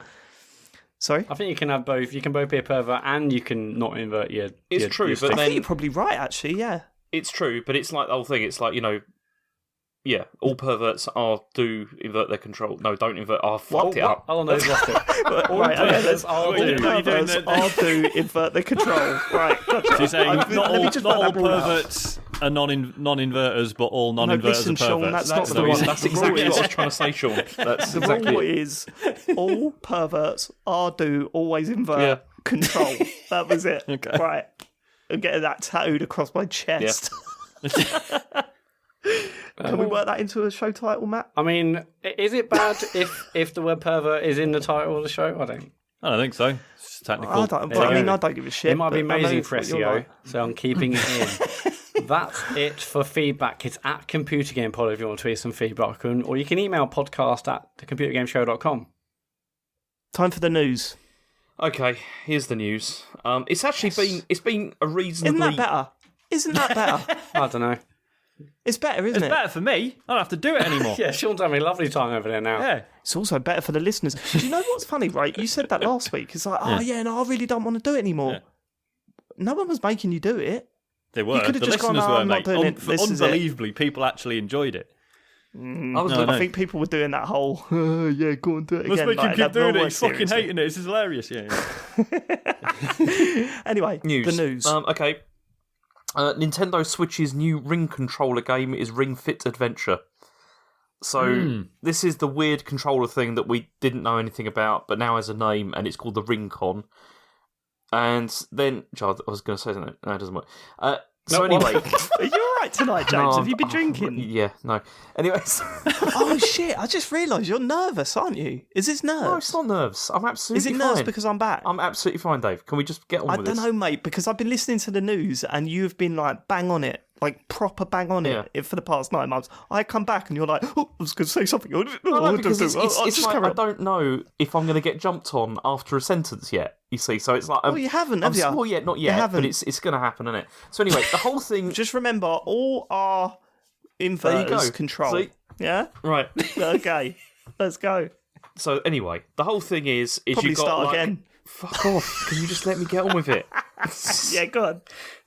Speaker 1: Sorry,
Speaker 4: I think you can have both. You can both be a pervert and you can not invert your.
Speaker 2: It's true,
Speaker 4: your
Speaker 2: but
Speaker 1: I
Speaker 2: then
Speaker 1: think you're probably right. Actually, yeah,
Speaker 2: it's true, but it's like the whole thing. It's like yeah, all perverts do invert their control. No, don't invert. I fucked it up.
Speaker 4: Oh no, lost it.
Speaker 1: All
Speaker 4: perverts
Speaker 1: do invert the control. Right, gotcha.
Speaker 3: So you're saying not all
Speaker 1: perverts
Speaker 3: perverts are non-inverters, but all non-inverters
Speaker 1: listen,
Speaker 3: are
Speaker 1: Sean,
Speaker 3: perverts.
Speaker 1: that's not the
Speaker 2: That's
Speaker 1: one.
Speaker 2: exactly what I was trying to say, Sean. That's
Speaker 1: The
Speaker 2: exactly
Speaker 1: rule
Speaker 2: it.
Speaker 1: is all perverts do always invert control. That was it.
Speaker 3: Okay.
Speaker 1: Right. I'm getting that tattooed across my chest. Can we work that into a show title, Matt?
Speaker 4: I mean, is it bad if the word pervert is in the title of the show? I don't
Speaker 3: think so. It's just technical.
Speaker 1: I don't give a shit.
Speaker 4: It might be
Speaker 1: but I know
Speaker 4: amazing
Speaker 1: it's
Speaker 4: for
Speaker 1: what you're
Speaker 4: SEO,
Speaker 1: like.
Speaker 4: so I'm keeping it in. That's it for feedback. It's at Computer Game Pod if you want to tweet some feedback, or you can email podcast@thecomputergameshow.com.
Speaker 1: Time for the news.
Speaker 2: Okay, here's the news. It's actually been a reasonably.
Speaker 1: Isn't that better?
Speaker 4: I don't know.
Speaker 1: It's better, isn't
Speaker 3: It's
Speaker 1: it?
Speaker 3: better for me. I don't have to do it anymore.
Speaker 4: Yeah, Sean's having a lovely time over there now.
Speaker 3: Yeah.
Speaker 1: It's also better for the listeners. Do you know what's funny, right? You said that last week. It's like, no, I really don't want to do it anymore.
Speaker 3: Yeah.
Speaker 1: No one was making you do it.
Speaker 3: They were.
Speaker 1: You could have
Speaker 3: The
Speaker 1: just gone,
Speaker 3: listeners
Speaker 1: "Oh,
Speaker 3: were,
Speaker 1: I'm not
Speaker 3: mate.
Speaker 1: doing it. This is it."
Speaker 3: Unbelievably, people actually enjoyed it.
Speaker 1: I think people were doing that whole, yeah, go and do it
Speaker 3: Let's
Speaker 1: again.
Speaker 3: make him
Speaker 1: like,
Speaker 3: keep
Speaker 1: no
Speaker 3: doing it.
Speaker 1: one
Speaker 3: He's fucking
Speaker 1: seriously.
Speaker 3: hating it. This is hilarious. Yeah.
Speaker 1: Anyway,
Speaker 2: News.
Speaker 1: the news.
Speaker 2: Okay. Nintendo Switch's new Ring controller game is Ring Fit Adventure. So this is the weird controller thing that we didn't know anything about, but now has a name, and it's called the Ring Con. And then, I was going to say something. No, it doesn't work. Anyway,
Speaker 1: Are you all right tonight, James?
Speaker 2: No,
Speaker 1: Have you been drinking?
Speaker 2: Yeah, no. Anyways,
Speaker 1: Oh shit! I just realised you're nervous, aren't you? Is this nerves?
Speaker 2: no, it's not nerves. I'm absolutely
Speaker 1: Is it
Speaker 2: fine.
Speaker 1: nerves because I'm back?
Speaker 2: I'm absolutely fine, Dave. Can we just get on
Speaker 1: I
Speaker 2: with
Speaker 1: don't
Speaker 2: this?
Speaker 1: know, mate, because I've been listening to the news and you've been like bang on it, like proper bang on it for the past 9 months. I come back and you're like, oh, I was going to say something.
Speaker 2: No, because it's
Speaker 1: just
Speaker 2: like,
Speaker 1: carry
Speaker 2: I
Speaker 1: on.
Speaker 2: don't know if I'm going to get jumped on after a sentence yet. You see, so it's like,
Speaker 1: Oh, you haven't, have you?
Speaker 2: Well, yeah, not yet,
Speaker 1: haven't.
Speaker 2: but it's going to happen, isn't it? So anyway, the whole thing.
Speaker 1: Just remember, all our inverters control.
Speaker 2: See?
Speaker 1: Yeah?
Speaker 2: Right.
Speaker 1: Okay, let's go.
Speaker 2: So anyway, the whole thing is
Speaker 1: Probably
Speaker 2: you got
Speaker 1: start
Speaker 2: like,
Speaker 1: again.
Speaker 2: Fuck off! Can you just let me get on with it?
Speaker 1: Yeah, go on.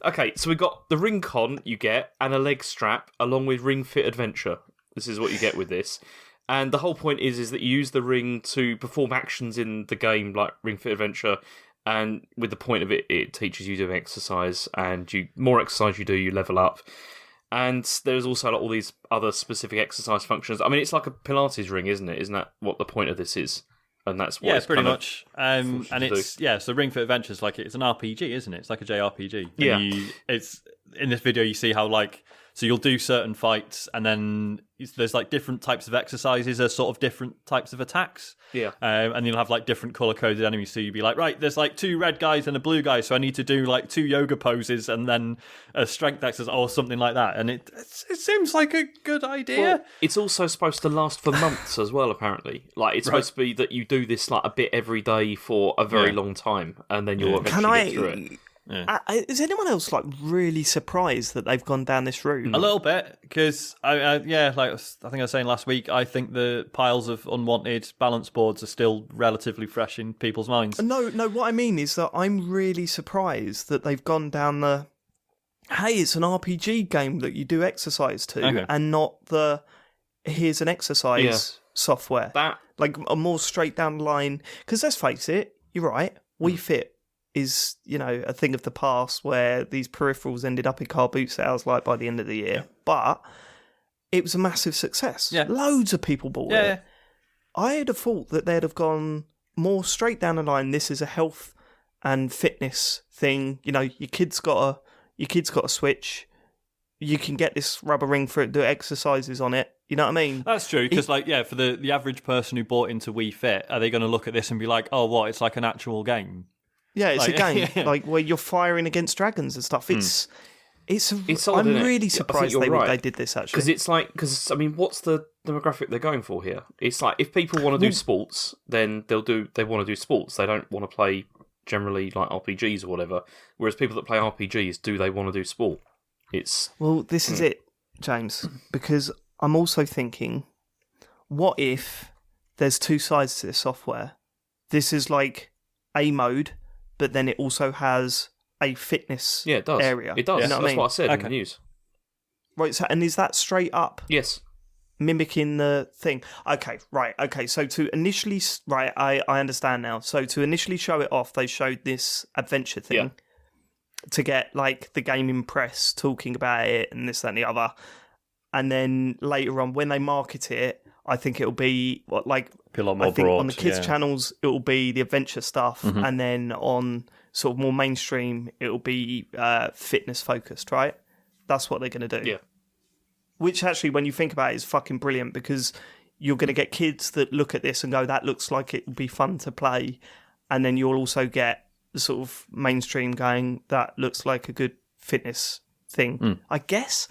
Speaker 2: Okay, so we got the Ring Con you get and a leg strap along with Ring Fit Adventure. This is what you get with this. And the whole point is that you use the ring to perform actions in the game like Ring Fit Adventure, and with the point of it, it teaches you to exercise, and more exercise you do, you level up. And there's also like all these other specific exercise functions. I mean, it's like a Pilates ring, isn't it? Isn't that what the point of this is? And that's what it's
Speaker 3: pretty
Speaker 2: kind of
Speaker 3: much. And it's so Ring Fit Adventure is like it's an RPG, isn't it? It's like a JRPG.
Speaker 2: Yeah.
Speaker 3: It's in this video you see how so you'll do certain fights and then there's like different types of exercises as sort of different types of attacks.
Speaker 2: Yeah.
Speaker 3: And you'll have like different color coded enemies. So you'll be like, right, there's like 2 red guys and a blue guy, so I need to do like 2 yoga poses and then a strength exercise or something like that. And it seems like a good idea.
Speaker 2: Well, it's also supposed to last for months as well, apparently. Like it's supposed to be that you do this like a bit every day for a very long time, and then you'll eventually get through it.
Speaker 3: Yeah.
Speaker 1: Is anyone else like really surprised that they've gone down this route?
Speaker 3: A little bit, because I think I was saying last week, I think the piles of unwanted balance boards are still relatively fresh in people's minds.
Speaker 1: No. What I mean is that I'm really surprised that they've gone down the hey, it's an RPG game that you do exercise to,
Speaker 3: Okay.
Speaker 1: and not the here's an exercise software.
Speaker 2: That
Speaker 1: Like a more straight down the line. Because let's face it, you're right. Wii Fit is, a thing of the past where these peripherals ended up in car boot sales like by the end of the year. But it was a massive success.
Speaker 3: Yeah.
Speaker 1: Loads of people bought
Speaker 3: Yeah.
Speaker 1: it. I'd have thought that they'd have gone more straight down the line. This is a health and fitness thing. Your kid's got a Switch. You can get this rubber ring for it, do exercises on it. You know what I mean?
Speaker 3: That's true, because for the average person who bought into Wii Fit, are they going to look at this and be like, oh, what, it's like an actual game?
Speaker 1: Yeah, it's a game
Speaker 3: Yeah.
Speaker 1: like where you're firing against dragons and stuff. It's
Speaker 2: odd,
Speaker 1: I'm
Speaker 2: isn't it?
Speaker 1: really
Speaker 2: I think
Speaker 1: surprised
Speaker 2: you're right.
Speaker 1: they did this actually.
Speaker 2: because what's the demographic they're going for here? It's like if people want to do sports, then they want to do sports. They don't want to play generally like RPGs or whatever. Whereas people that play RPGs, do they want to do sport?
Speaker 1: Well, this is it, James, because I'm also thinking, what if there's two sides to this software? This is like a mode, but then it also has a fitness
Speaker 2: it does.
Speaker 1: area.
Speaker 2: It does.
Speaker 1: You know
Speaker 2: That's
Speaker 1: what I mean?
Speaker 2: what I said in the
Speaker 3: Okay.
Speaker 2: news.
Speaker 1: Right, so, and is that straight up
Speaker 2: Yes.
Speaker 1: mimicking the thing? Okay, right, okay. So to initially, I understand now. So to initially show it off, they showed this adventure thing.
Speaker 2: Yeah.
Speaker 1: To get like the gaming press talking about it and this, that, and the other. And then later on, when they market it, I think it'll be
Speaker 3: Be a lot
Speaker 1: I
Speaker 3: more
Speaker 1: think
Speaker 3: broad.
Speaker 1: on the kids'
Speaker 3: yeah.
Speaker 1: channels, it will be the adventure stuff. And then on sort of more mainstream, it will be fitness focused, right? That's what they're going to do.
Speaker 2: Yeah.
Speaker 1: Which actually, when you think about it, is fucking brilliant because you're going to get kids that look at this and go, that looks like it would be fun to play. And then you'll also get the sort of mainstream going, that looks like a good fitness thing. I guess.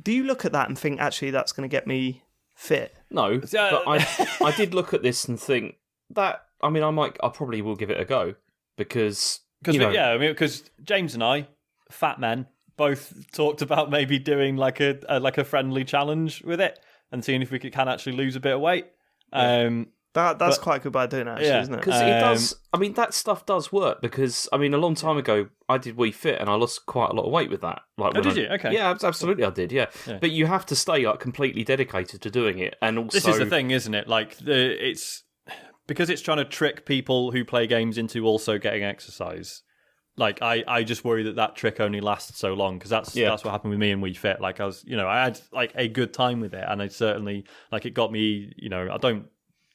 Speaker 1: Do you look at that and think, actually, that's going to get me fit?
Speaker 2: No, but I did look at this and think that. I mean, I probably will give it a go because
Speaker 3: because James and I, fat men, both talked about maybe doing like a friendly challenge with it and seeing if we can actually lose a bit of weight.
Speaker 1: That's quite a good way of doing it, actually, isn't it?
Speaker 2: Because it does. I mean, that stuff does work. Because a long time ago, I did Wii Fit and I lost quite a lot of weight with that. Like,
Speaker 3: did you? Okay.
Speaker 2: Yeah, absolutely, I did. Yeah. But you have to stay like completely dedicated to doing it, and also
Speaker 3: This is the thing, isn't it? Like it's because it's trying to trick people who play games into also getting exercise. Like I just worry that trick only lasts so long because that's what happened with me and Wii Fit. Like I was, I had like a good time with it, and I certainly it got me. I don't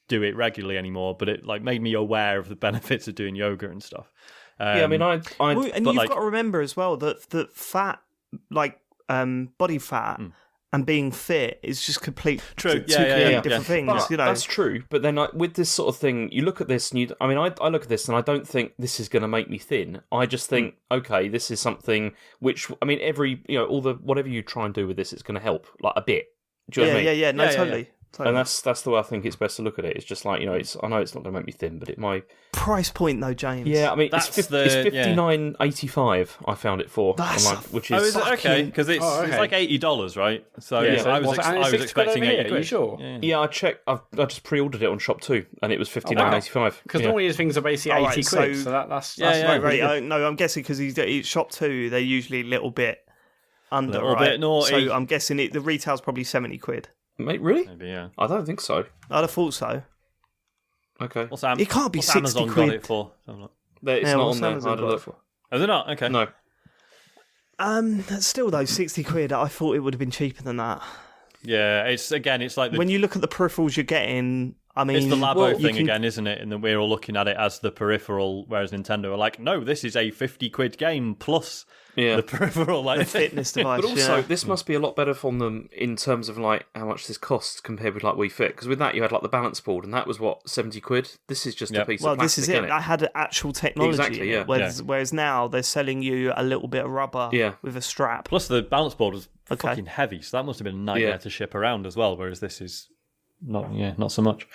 Speaker 3: do it regularly anymore, but it like made me aware of the benefits of doing yoga and stuff.
Speaker 1: And you've got to remember as well that fat, body fat, and being fit is just complete
Speaker 3: True.
Speaker 1: two completely different things.
Speaker 2: But that's true. But then, with this sort of thing, you look at this, and I look at this, and I don't think this is going to make me thin. I just think, okay, this is something which, every all the whatever you try and do with this, it's going to help like a bit. Do you know what I mean?
Speaker 1: Totally.
Speaker 2: And that's the way I think it's best to look at it. It's just like I know it's not going to make me thin, but it might.
Speaker 1: Price point though, James.
Speaker 2: Yeah,
Speaker 3: That's
Speaker 2: it's $59.85. I found it for online, which is
Speaker 3: okay because it's like $80, right? So I was expecting $80.
Speaker 4: Are you sure?
Speaker 2: Yeah, I checked. I just pre-ordered it on Shop 2, and it was $59.85.
Speaker 4: Because normally these things are basically 80 quid. So that's
Speaker 1: right. No, I'm guessing because he's Shop 2, they're usually a little bit under,
Speaker 3: a bit naughty.
Speaker 1: So I'm guessing the retail's probably 70 quid.
Speaker 2: Mate, really?
Speaker 3: Maybe, yeah.
Speaker 2: I don't think so.
Speaker 1: I'd have thought so.
Speaker 2: Okay.
Speaker 1: It can't be 60
Speaker 3: Amazon
Speaker 1: quid.
Speaker 3: got it for?
Speaker 2: It's not on there. I had a look.
Speaker 3: Is it not? Okay.
Speaker 2: No.
Speaker 1: Still though, 60 quid. I thought it would have been cheaper than that.
Speaker 3: Yeah, it's like
Speaker 1: when you look at the peripherals you're getting.
Speaker 3: It's the Labo thing again, isn't it? And then we're all looking at it as the peripheral, whereas Nintendo are like, no, this is a 50 quid game plus the peripheral, like
Speaker 1: the fitness device.
Speaker 2: But also, this must be a lot better for them in terms of like how much this costs compared with like Wii Fit. Because with that, you had like the balance board, and that was what 70 quid. This is just a piece of plastic.
Speaker 1: Well, this is it. I had actual technology.
Speaker 2: Exactly. Yeah.
Speaker 1: Whereas now they're selling you a little bit of rubber with a strap.
Speaker 3: Plus, the balance board was fucking heavy, so that must have been a nightmare to ship around as well. Whereas this is not so much.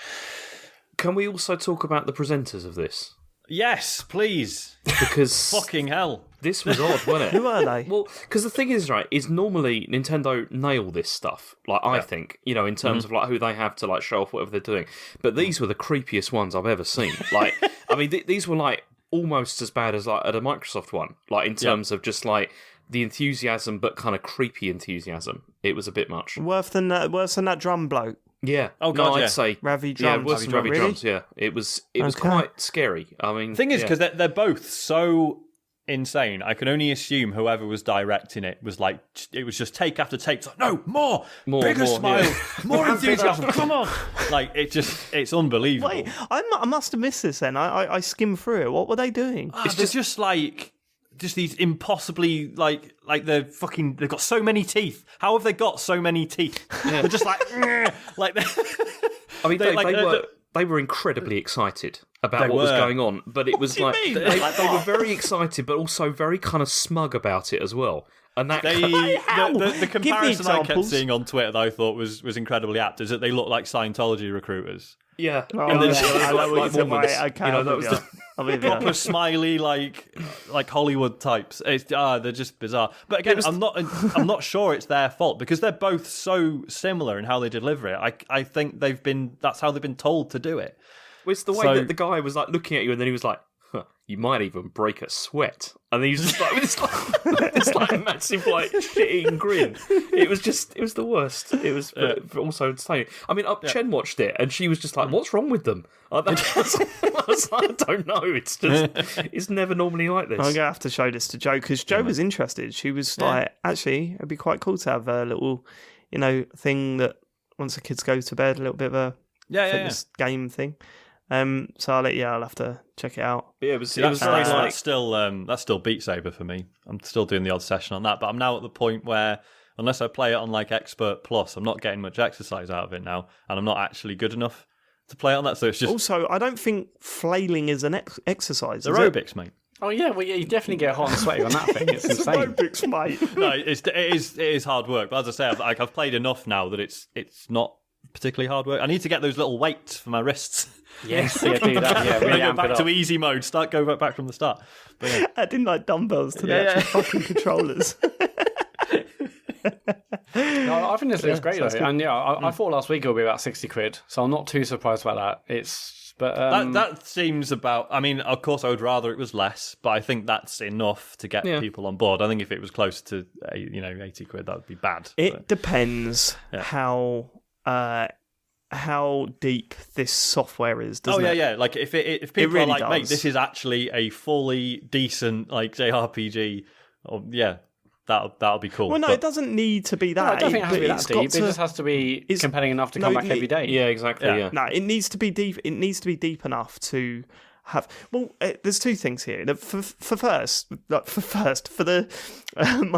Speaker 2: Can we also talk about the presenters of this?
Speaker 3: Yes, please.
Speaker 2: Because
Speaker 3: fucking hell,
Speaker 2: this was odd, wasn't it?
Speaker 1: Who are they?
Speaker 2: Well, because the thing is, right, is normally Nintendo nail this stuff. Like I think, in terms of like who they have to like show off whatever they're doing. But these were the creepiest ones I've ever seen. Like, I mean, these were like almost as bad as like at a Microsoft one. Like in terms of just like the enthusiasm, but kind of creepy enthusiasm. It was a bit much.
Speaker 1: Worse than that drum bloke.
Speaker 2: Yeah.
Speaker 3: Oh, God,
Speaker 2: I'd say
Speaker 1: Ravi
Speaker 2: yeah,
Speaker 1: drums.
Speaker 2: worse than Ravi
Speaker 1: Really?
Speaker 2: drums. Yeah, it was
Speaker 1: Okay.
Speaker 2: quite scary. I mean,
Speaker 3: The thing is, because they're both so insane, I can only assume whoever was directing it was like, it was just take after take. It's like, no, more, bigger
Speaker 2: more,
Speaker 3: smile,
Speaker 2: yeah.
Speaker 3: more enthusiasm, come on. Like, it's unbelievable.
Speaker 1: Wait, I must have missed this then. I skimmed through it. What were they doing?
Speaker 3: It's just like these impossibly like they've got so many teeth. How have they got so many teeth? They're just like like
Speaker 2: I mean, they were incredibly excited about what was going on, but it was like
Speaker 1: mean?
Speaker 2: they were very excited, but also very kind of smug about it as well. And that
Speaker 3: the comparison I kept
Speaker 1: examples.
Speaker 3: seeing on Twitter that I thought was incredibly apt is that they look like Scientology recruiters.
Speaker 2: yeah,
Speaker 1: Oh,
Speaker 2: and then
Speaker 1: yeah,
Speaker 2: she was
Speaker 1: I know what
Speaker 2: like
Speaker 1: you're
Speaker 2: Mormons.
Speaker 1: talking about. Okay,
Speaker 2: You know,
Speaker 1: I'm
Speaker 2: that
Speaker 1: with
Speaker 2: was
Speaker 1: you. I'm with you.
Speaker 3: Proper smiley like Hollywood types. They're just bizarre. But again, I'm not sure it's their fault because they're both so similar in how they deliver it. I think that's how they've been told to do it.
Speaker 2: It's the way that the guy was like looking at you, and then he was like, huh, "You might even break a sweat," and then he was just like with this like massive like shit-eating grin. It was the worst. It was but also entertaining. I mean, Chen watched it, and she was just like, "What's wrong with them?" I was like, "I don't know. It's just it's never normally like this."
Speaker 1: I'm going to have to show this to Joe because Joe was interested. She was like, actually, it'd be quite cool to have a little, thing that once the kids go to bed, a little bit of a fitness game thing. So I'll have to check it out.
Speaker 2: But yeah, it was
Speaker 3: That's
Speaker 2: very like
Speaker 3: that's still Beat Saber for me. I'm still doing the odd session on that, but I'm now at the point where unless I play it on like Expert Plus, I'm not getting much exercise out of it now, and I'm not actually good enough to play it on that. So it's just
Speaker 1: Also, I don't think flailing is an exercise.
Speaker 3: aerobics, mate.
Speaker 4: Oh yeah, well yeah, you definitely get hot and sweaty on that thing. It's insane.
Speaker 1: Aerobics, mate.
Speaker 3: No, it is hard work. But as I say, I've played enough now that it's not particularly hard work. I need to get those little weights for my wrists.
Speaker 4: Yes, yeah, do that. Yeah, really
Speaker 3: Go
Speaker 4: amp it
Speaker 3: back
Speaker 4: up.
Speaker 3: to easy mode. Go back from the start. But yeah.
Speaker 1: Adding like dumbbells to the actual fucking controllers.
Speaker 4: No, I think this looks great though,
Speaker 1: sounds good.
Speaker 4: and I thought last week it would be about 60 quid, so I'm not too surprised about that.
Speaker 3: That seems about. I mean, of course, I would rather it was less, but I think that's enough to get people on board. I think if it was close to 80 quid, that would be bad.
Speaker 1: It depends how deep this software is, doesn't it?
Speaker 3: Yeah. Like if people
Speaker 1: really
Speaker 3: are like, mate,
Speaker 1: does.
Speaker 3: this is actually a fully decent like JRPG. That'll be cool.
Speaker 1: Well, no,
Speaker 3: But
Speaker 1: it doesn't need to be that.
Speaker 4: I don't think it has to be that
Speaker 1: it's got
Speaker 4: deep. It just has to be compelling enough to come back every day.
Speaker 2: yeah, exactly. Yeah.
Speaker 1: No, it needs to be deep. It needs to be deep enough to have. Well, there's two things here. My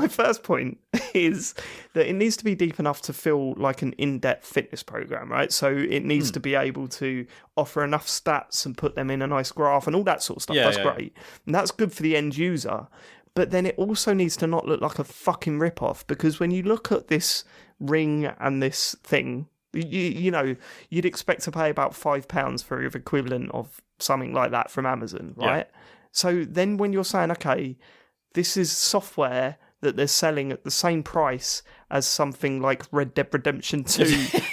Speaker 1: first point is that it needs to be deep enough to feel like an in-depth fitness program, right? So it needs to be able to offer enough stats and put them in a nice graph and all that sort of stuff. That's great, and that's good for the end user. But then it also needs to not look like a fucking rip-off, because when you look at this ring and this thing, you'd expect to pay about £5 for the equivalent of something like that from Amazon, right? Yeah. So then when you're saying, okay, this is software that they're selling at the same price as something like Red Dead Redemption 2.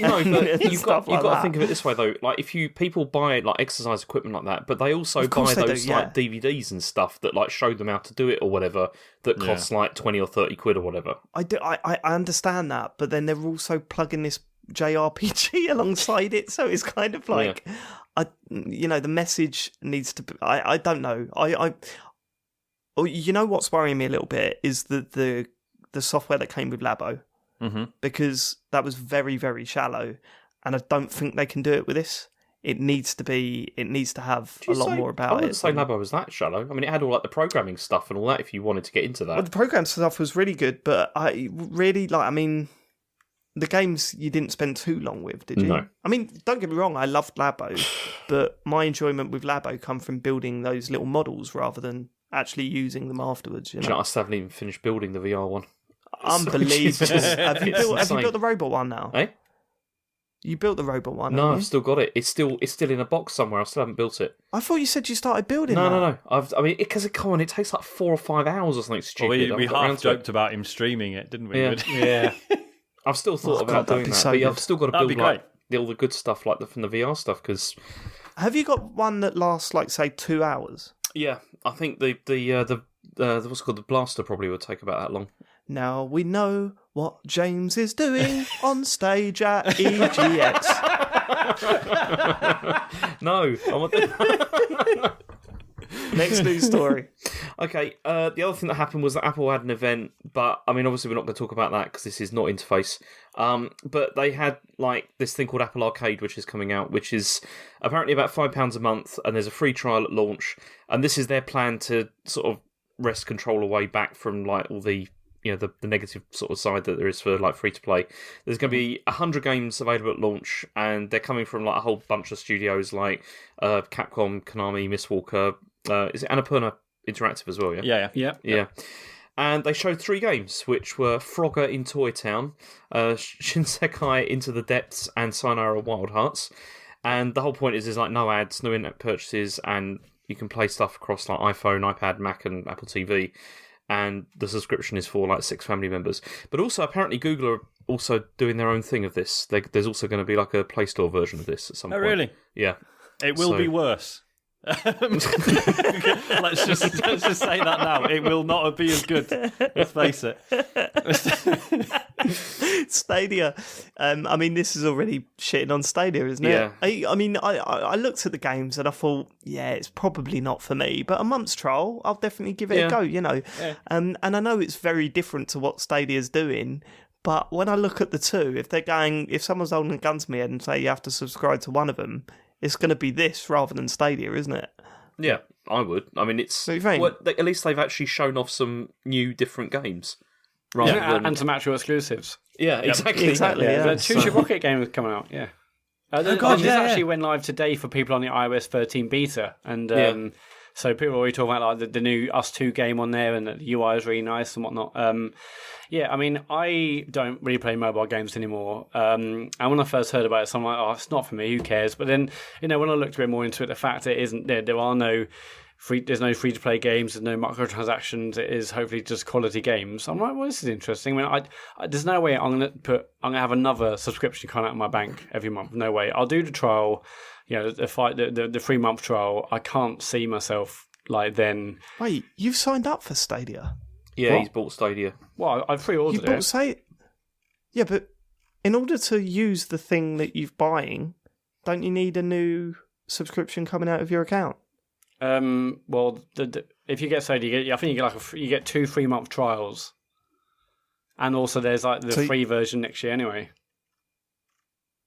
Speaker 2: No, but you've got
Speaker 1: like
Speaker 2: to think of it this way though. Like if people buy like exercise equipment like that, but they also buy those like DVDs and stuff that like show them how to do it or whatever that costs like 20 or 30 quid or whatever.
Speaker 1: I understand that, but then they're also plugging this JRPG alongside it, so it's kind of like the message needs to be, I don't know. What's worrying me a little bit is the software that came with Labo, because that was very, very shallow, and I don't think they can do it with this. It needs to have a lot more about it.
Speaker 2: I wouldn't say Labo was that shallow. I mean, it had all like the programming stuff and all that. If you wanted to get into that,
Speaker 1: well, the program stuff was really good, but I really the games you didn't spend too long with, did you?
Speaker 2: No.
Speaker 1: I mean, don't get me wrong, I loved Labo, but my enjoyment with Labo come from building those little models rather than actually using them afterwards.
Speaker 2: Do you know, I still haven't even finished building the VR one.
Speaker 1: Unbelievable. Have you built the robot one now?
Speaker 2: Eh?
Speaker 1: You built the robot one?
Speaker 2: No,
Speaker 1: haven't
Speaker 2: I've still got it. It's still in a box somewhere. I still haven't built it.
Speaker 1: I thought you said you started building that.
Speaker 2: No. Because it takes like 4 or 5 hours or something stupid.
Speaker 3: Well, we half joked about him streaming it, didn't we?
Speaker 2: Yeah. I've still thought about doing that, but I've still got to build like all the good stuff, like from the VR stuff. Because
Speaker 1: have you got one that lasts like say 2 hours?
Speaker 2: yeah, I think the what's it called, the blaster probably would take about that long.
Speaker 1: Now we know what James is doing on stage at EGX.
Speaker 2: No, I want the...
Speaker 1: Next news story.
Speaker 2: Okay, the other thing that happened was that Apple had an event, but I mean, obviously, we're not going to talk about that because this is not interface. But they had like this thing called Apple Arcade, which is coming out, which is apparently about £5 a month, and there's a free trial at launch. And this is their plan to sort of wrest control away back from like all the the negative sort of side that there is for like free to play. There's going to be 100 games available at launch, and they're coming from like a whole bunch of studios like Capcom, Konami, Mistwalker. Is it Annapurna Interactive as well?
Speaker 3: Yeah.
Speaker 2: Yeah. And they showed 3 games, which were Frogger in Toy Town, Shinsekai Into the Depths, and Sayonara Wild Hearts. And the whole point is like no ads, no internet purchases, and you can play stuff across like iPhone, iPad, Mac, and Apple TV. And the subscription is for like 6 family members. But also, apparently, Google are also doing their own thing of this. There's also going to be like a Play Store version of this at some point.
Speaker 3: Oh, really?
Speaker 2: Yeah.
Speaker 3: It will be worse. let's just say that now. It will not be as good. Let's face it.
Speaker 1: Stadia. I mean, this is already shitting on Stadia, isn't it?
Speaker 2: Yeah.
Speaker 1: I mean, I looked at the games and I thought, yeah, it's probably not for me. But a month's trial, I'll definitely give it a go. Yeah. And I know it's very different to what Stadia's doing. But when I look at the two, if someone's holding a gun to me and say you have to subscribe to one of them, it's going to be this rather than Stadia, isn't it?
Speaker 2: Yeah, I would. I mean, it's...
Speaker 1: What do you think?
Speaker 2: Well, at least they've actually shown off some new, different games. Rather than...
Speaker 4: And some actual exclusives.
Speaker 2: Yeah, exactly.
Speaker 1: Exactly, yeah.
Speaker 4: The Two Ship Rocket game is coming out, yeah. This actually went live today for people on the iOS 13 beta. And so people are already talking about like the new Us 2 game on there, and the UI is really nice and whatnot. Yeah, I mean, I don't really play mobile games anymore. And when I first heard about it, so I'm like, oh, it's not for me, who cares? But then, when I looked a bit more into it, the fact that it isn't there are no there's no free-to-play games, there's no microtransactions, it is hopefully just quality games. I'm like, well, this is interesting. I mean, there's no way I'm going to have another subscription coming out of my bank every month. No way. I'll do the trial, the 3-month trial. I can't see myself like then.
Speaker 1: Wait, you've signed up for Stadia?
Speaker 2: Yeah,
Speaker 1: What?
Speaker 2: he's bought Stadia.
Speaker 1: Well,
Speaker 4: I've pre-ordered it.
Speaker 1: Yeah, but in order to use the thing that you're buying, don't you need a new subscription coming out of your account?
Speaker 4: Well, if you get Stadia, I think you get 2 3-month trials, and also there's like the free version next year anyway.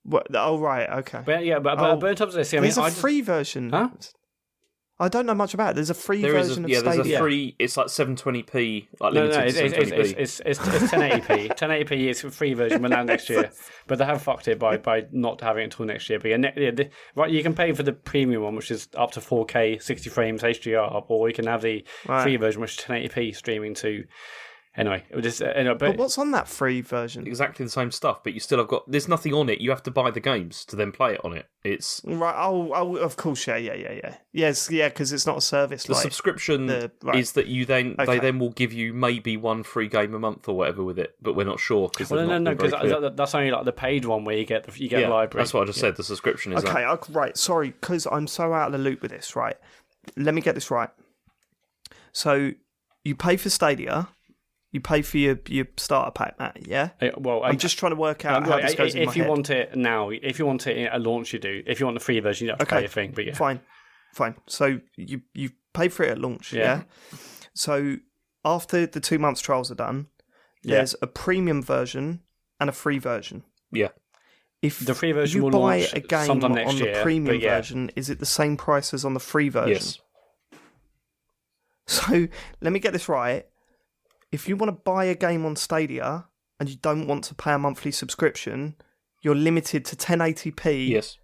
Speaker 1: What? Oh, right, okay.
Speaker 4: But in terms of this,
Speaker 1: there's a free version.
Speaker 4: Huh?
Speaker 1: I don't know much about it. There's a free version of Stadia.
Speaker 2: There's a free. It's like 720p, like
Speaker 4: No,
Speaker 2: limited to 720p.
Speaker 4: it's 1080p. 1080p is a free version, will land next year. But they have fucked it by not having it until next year. But right, you can pay for the premium one, which is up to 4K, 60 frames HDR, or you can have the free version, which is 1080p streaming to. Anyway, it was just,
Speaker 1: but what's on that free version?
Speaker 2: Exactly the same stuff, but you still have got. There's nothing on it. You have to buy the games to then play it on it. It's
Speaker 1: right. Oh, of course, yeah. Yes, yeah, because it's not a service.
Speaker 2: The subscription is that you then they then will give you maybe 1 free game a month or whatever with it, but we're not sure.
Speaker 4: No, because that's only like the paid one where you get the library.
Speaker 2: That's what I just said. The subscription is
Speaker 1: okay. Right, sorry, because I'm so out of the loop with this. Right, let me get this right. So you pay for Stadia. You pay for your starter pack, Matt, yeah? I'm just trying to work out how this goes in my head.
Speaker 4: If you want it now, if you want it at launch, you do. If you want the free version, you have to pay a thing. But yeah.
Speaker 1: Fine. So you pay for it at launch, yeah? So after the 2 months trials are done, there's a premium version and a free version.
Speaker 2: Yeah.
Speaker 4: If the free version
Speaker 1: you
Speaker 4: will
Speaker 1: buy
Speaker 4: launch
Speaker 1: a game
Speaker 4: sometime
Speaker 1: on
Speaker 4: next
Speaker 1: the
Speaker 4: year,
Speaker 1: premium version, is it the same price as on the free version?
Speaker 2: Yes.
Speaker 1: So let me get this right. If you want to buy a game on Stadia and you don't want to pay a monthly subscription, you're limited to 1080p.
Speaker 2: Yes.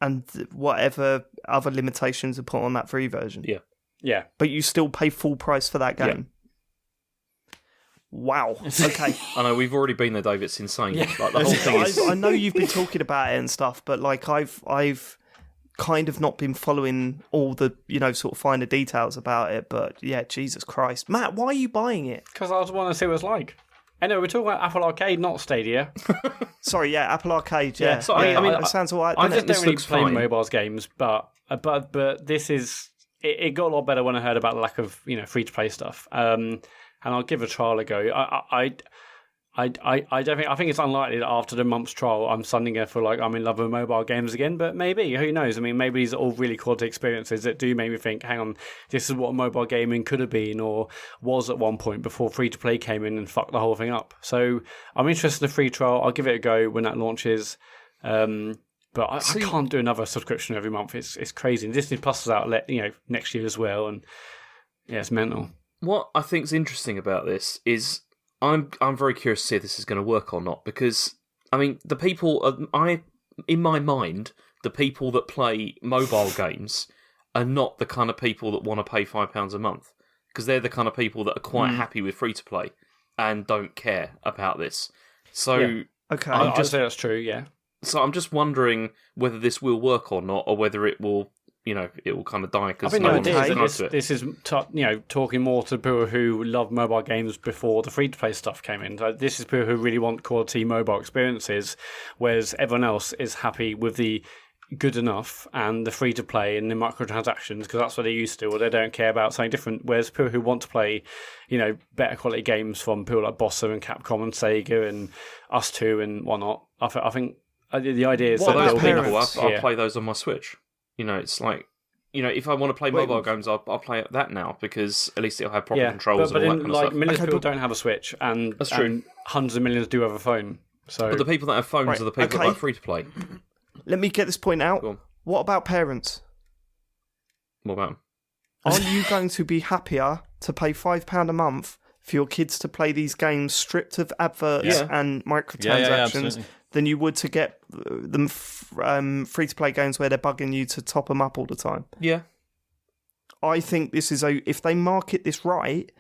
Speaker 1: And whatever other limitations are put on that free version.
Speaker 2: Yeah.
Speaker 4: Yeah.
Speaker 1: But you still pay full price for that game. Yeah. Wow. Okay.
Speaker 2: I know, we've already been there, Dave. It's insane. Yeah. Like, the whole thing is...
Speaker 1: I know you've been talking about it and stuff, but like I've kind of not been following all the, sort of finer details about it, but yeah, Jesus Christ. Matt, why are you buying it?
Speaker 4: Because I just want to see what it's like. Anyway, we're talking about Apple Arcade, not Stadia.
Speaker 1: Sorry, yeah, Apple Arcade, yeah.
Speaker 2: So, I mean,
Speaker 1: it sounds all right.
Speaker 4: I just don't really play mobiles games, but this is it got a lot better when I heard about the lack of free to play stuff. And I'll give a trial a go. I don't think. I think it's unlikely that after the month's trial, I'm suddenly going to feel like I'm in love with mobile games again. But maybe, who knows? I mean, maybe these are all really quality experiences that do make me think, hang on, this is what mobile gaming could have been or was at one point before free to play came in and fucked the whole thing up. So I'm interested in the free trial. I'll give it a go when that launches. But I can't do another subscription every month. It's crazy. And Disney Plus is out next year as well, and it's mental.
Speaker 2: What I think's interesting about this is. I'm very curious to see if this is going to work or not, because I mean the people in my mind, the people that play mobile games are not the kind of people that want to pay £5 a month, because they're the kind of people that are quite happy with free to play and don't care about this. So
Speaker 1: okay,
Speaker 4: I'd say that's true. Yeah.
Speaker 2: So I'm just wondering whether this will work or not, or whether it will. It will kind of die because
Speaker 4: I think
Speaker 2: no
Speaker 4: the
Speaker 2: one
Speaker 4: idea
Speaker 2: wants
Speaker 4: is
Speaker 2: to
Speaker 4: that this is talking more to people who love mobile games before the free-to-play stuff came in. Like, this is people who really want quality mobile experiences, whereas everyone else is happy with the good enough and the free-to-play and the microtransactions because that's what they used to, or they don't care about something different. Whereas people who want to play, better quality games from people like Bossa and Capcom and Sega and Us Two and whatnot, I think the idea is
Speaker 2: that
Speaker 4: I'll
Speaker 2: play those on my Switch. It's like, if I want to play mobile games, I'll play that now because at least it'll have proper controls and all that kind of stuff.
Speaker 4: Millions of people don't have a Switch, and
Speaker 2: that's true.
Speaker 4: And hundreds of millions do have a phone. So,
Speaker 2: but the people that have phones are the people that like free to play.
Speaker 1: Let me get this point out. What about parents?
Speaker 2: What about them?
Speaker 1: Are you going to be happier to pay £5 a month for your kids to play these games stripped of adverts and microtransactions than you would to get them free-to-play games where they're bugging you to top them up all the time?
Speaker 2: Yeah.
Speaker 1: I think this is if they market this right,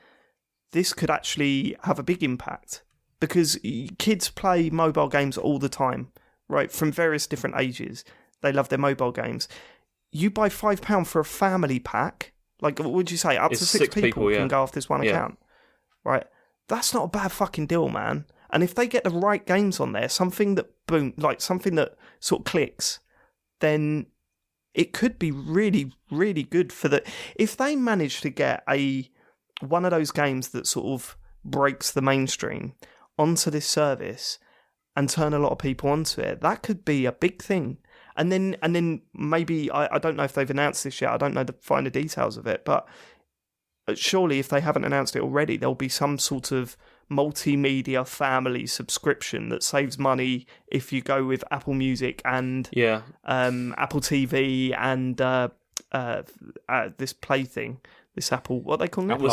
Speaker 1: this could actually have a big impact because kids play mobile games all the time, right? From various different ages. They love their mobile games. You buy £5 for a family pack, like what would you say? Up to six people can go off this one account, right? That's not a bad fucking deal, man. And if they get the right games on there, something that something that sort of clicks, then it could be really, really good for the. If they manage to get one of those games that sort of breaks the mainstream onto this service and turn a lot of people onto it, that could be a big thing. And then maybe I don't know if they've announced this yet. I don't know the finer details of it, but surely if they haven't announced it already, there'll be some sort of multimedia family subscription that saves money if you go with Apple Music and Apple TV and this Play thing. This Apple, what are they calling it?
Speaker 2: Apple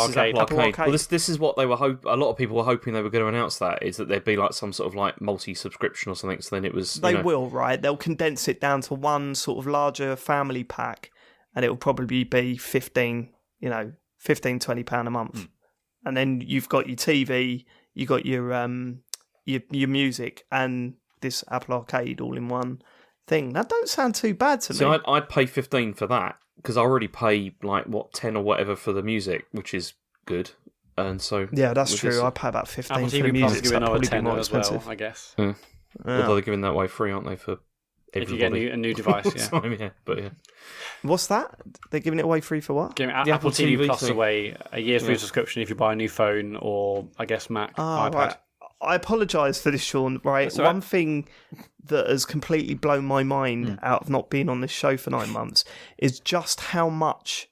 Speaker 2: Arcade. Well, this is what they were a lot of people were hoping they were going to announce. That is that there'd be like some sort of like multi-subscription or something. So then it was.
Speaker 1: They will, right? They'll condense it down to one sort of larger family pack, and it will probably be £15, £20 a month. And then you've got your TV, you got your music, and this Apple Arcade all in one thing. That don't sound too bad to me.
Speaker 2: So I'd pay $15 for that because I already pay like $10 or whatever for the music, which is good. And so
Speaker 1: that's true. I pay about $15
Speaker 4: Apple
Speaker 1: for the
Speaker 4: TV
Speaker 1: music.
Speaker 4: Plus
Speaker 1: So
Speaker 4: probably
Speaker 1: be more
Speaker 4: expensive
Speaker 1: expensive,
Speaker 4: I guess.
Speaker 2: Yeah. Although they're giving that away free, aren't they? For everybody.
Speaker 4: If you get a new device,
Speaker 1: What's that? They're giving it away free for what?
Speaker 4: Giving Apple TV Plus away a year's free subscription if you buy a new phone or, I guess, Mac, iPad.
Speaker 1: Right. I apologise for this, Sean. Right, one thing that has completely blown my mind out of not being on this show for 9 months is just how much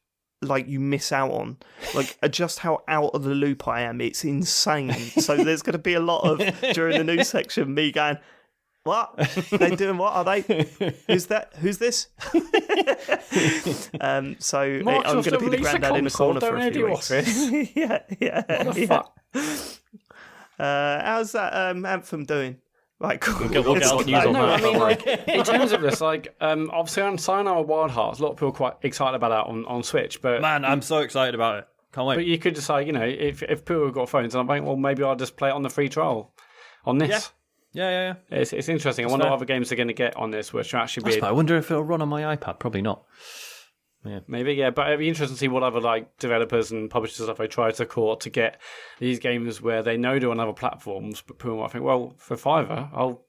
Speaker 1: you miss out on, just how out of the loop I am. It's insane. So there's going to be a lot of during the news section me going, what? They doing what? Are they? Who's that? Who's this? So
Speaker 4: Mark,
Speaker 1: I'm going to be the granddad in the corner for a few weeks. yeah.
Speaker 4: What the fuck?
Speaker 1: How's that Anthem doing? Right, cool.
Speaker 2: We'll get on news on that.
Speaker 4: In terms of this, obviously on Sayonara Wild Hearts, a lot of people are quite excited about that on Switch. But
Speaker 3: man, I'm so excited about it. Can't wait.
Speaker 4: But you could decide, if people have got phones, and I'm like, well, maybe I'll just play it on the free trial on this.
Speaker 3: Yeah.
Speaker 4: It's interesting. I wonder what other games they're going to get on this, which will actually be.
Speaker 3: I wonder if it'll run on my iPad. Probably not.
Speaker 4: Yeah. Maybe, but it'd be interesting to see what other developers and publishers and stuff they try to court to get these games where they know they're on other platforms, but people might think, well, for £5, I'll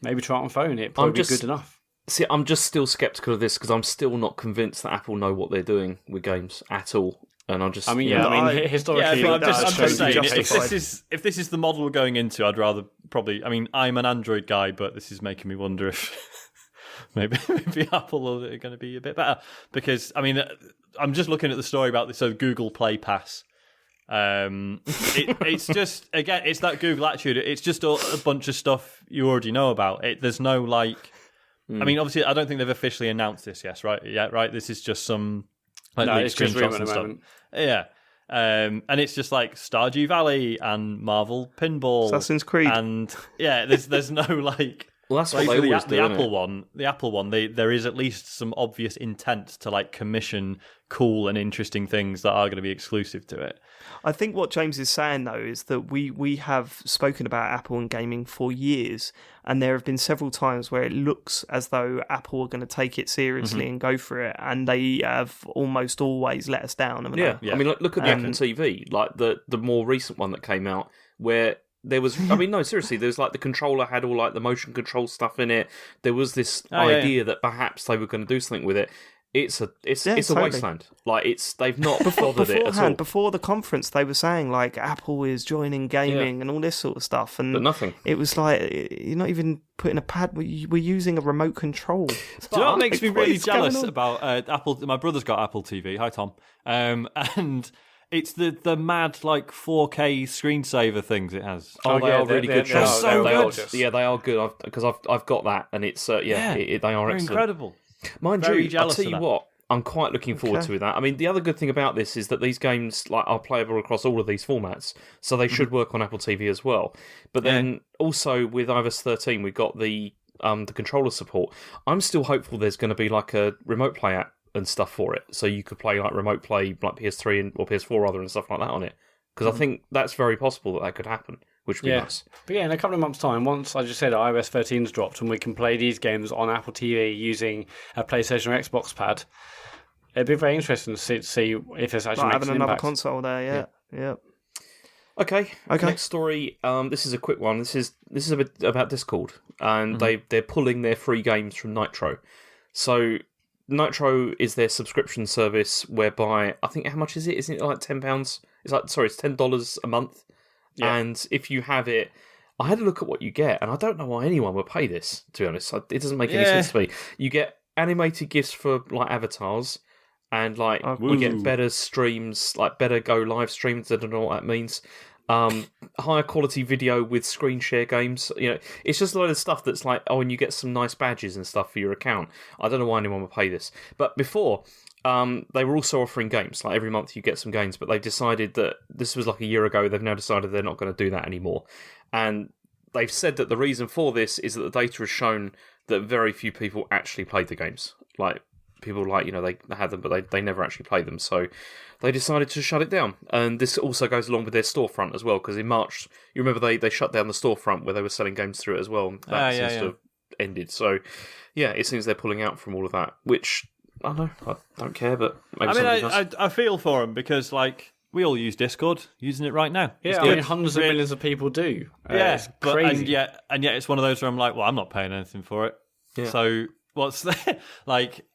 Speaker 4: maybe try it on phone. It'd probably be good enough.
Speaker 2: See, I'm just still sceptical of this because I'm still not convinced that Apple know what they're doing with games at all. And I'm just,
Speaker 4: historically,
Speaker 3: I'm just saying,
Speaker 1: justified.
Speaker 3: if this is the model we're going into, I'd rather probably. I mean, I'm an Android guy, but this is making me wonder if maybe Apple are going to be a bit better. Because I mean, I'm just looking at the story about this. So Google Play Pass. It's just again, it's that Google attitude. It's just a bunch of stuff you already know about. There's no like. I mean, obviously, I don't think they've officially announced this yet, right? This is just some
Speaker 4: it's just
Speaker 3: screenshots
Speaker 4: rumor
Speaker 3: and
Speaker 4: at the
Speaker 3: stuff.
Speaker 4: moment.
Speaker 3: Yeah, and it's just like Stardew Valley and Marvel Pinball,
Speaker 1: Assassin's Creed,
Speaker 3: and there's no like.
Speaker 2: well, that's what
Speaker 3: Like,
Speaker 2: they always do.
Speaker 3: The Apple one, there is at least some obvious intent to like commission cool and interesting things that are going to be exclusive to it.
Speaker 1: I think what James is saying, though, is that we have spoken about Apple and gaming for years, and there have been several times where it looks as though Apple are going to take it seriously and go for it, and they have almost always let us down. Haven't they?
Speaker 2: Yeah. I mean, look at the Apple TV, like the more recent one that came out, where there was, I mean, no, seriously, there's like the controller had all like the motion control stuff in it. There was this idea that perhaps they were going to do something with it. It's a wasteland. Like they've not bothered it at all.
Speaker 1: Before the conference, they were saying like Apple is joining gaming and all this sort of stuff, and
Speaker 2: but nothing.
Speaker 1: It was like you're not even putting a pad. We're using a remote control.
Speaker 3: Do you know what makes me really jealous
Speaker 1: on?
Speaker 3: about Apple? My brother's got Apple TV. Hi, Tom. And it's the mad like 4K screensaver things it has.
Speaker 2: Oh, they are really good.
Speaker 3: They're so good.
Speaker 2: Yeah, they are good. Because I've got that, and it's they are excellent.
Speaker 3: Incredible.
Speaker 2: Mind
Speaker 3: Very
Speaker 2: you, I'll
Speaker 3: jealous
Speaker 2: tell
Speaker 3: of
Speaker 2: you
Speaker 3: that.
Speaker 2: what, I'm quite looking forward to that. I mean, the other good thing about this is that these games are playable across all of these formats, so they should work on Apple TV as well. But then also with iOS 13, we've got the controller support. I'm still hopeful there's going to be like a remote play app and stuff for it, so you could play like remote play like PS3 or PS4 rather and stuff like that on it. Because I think that's very possible that could happen, which would be nice.
Speaker 4: But in a couple of months' time, once I just said iOS 13's dropped and we can play these games on Apple TV using a PlayStation or Xbox pad, it'd be very interesting to see if this actually makes
Speaker 1: having
Speaker 4: an
Speaker 1: another
Speaker 4: impact.
Speaker 1: console there. Yeah.
Speaker 2: Okay. Next story. This is a quick one. This is a bit about Discord, and they're pulling their free games from Nitro. So Nitro is their subscription service, whereby I think how much is it? Isn't it like £10? It's $10 a month. Yeah. And if you have it, I had a look at what you get, and I don't know why anyone would pay this, to be honest. It doesn't make any sense to me. You get animated GIFs for like avatars, and like you get better streams, like better go live streams. I don't know what that means. Higher quality video with screen share games. You know, it's just a load of stuff that's like, and you get some nice badges and stuff for your account. I don't know why anyone would pay this. But before, they were also offering games. Like every month you get some games, but they've decided that this was like a year ago. They've now decided they're not going to do that anymore. And they've said that the reason for this is that the data has shown that very few people actually played the games. Like people they had them, but they never actually played them. So they decided to shut it down. And this also goes along with their storefront as well, because in March, you remember they shut down the storefront where they were selling games through it as well. That seems to have ended. So yeah, it seems they're pulling out from all of that, which I don't know. I don't care, but maybe
Speaker 3: I feel for them because like we all use Discord, using it right now.
Speaker 4: Yeah, I mean, hundreds of millions of people do. It's crazy.
Speaker 3: And yet it's one of those where I'm like, well, I'm not paying anything for it. Yeah. So what's the like?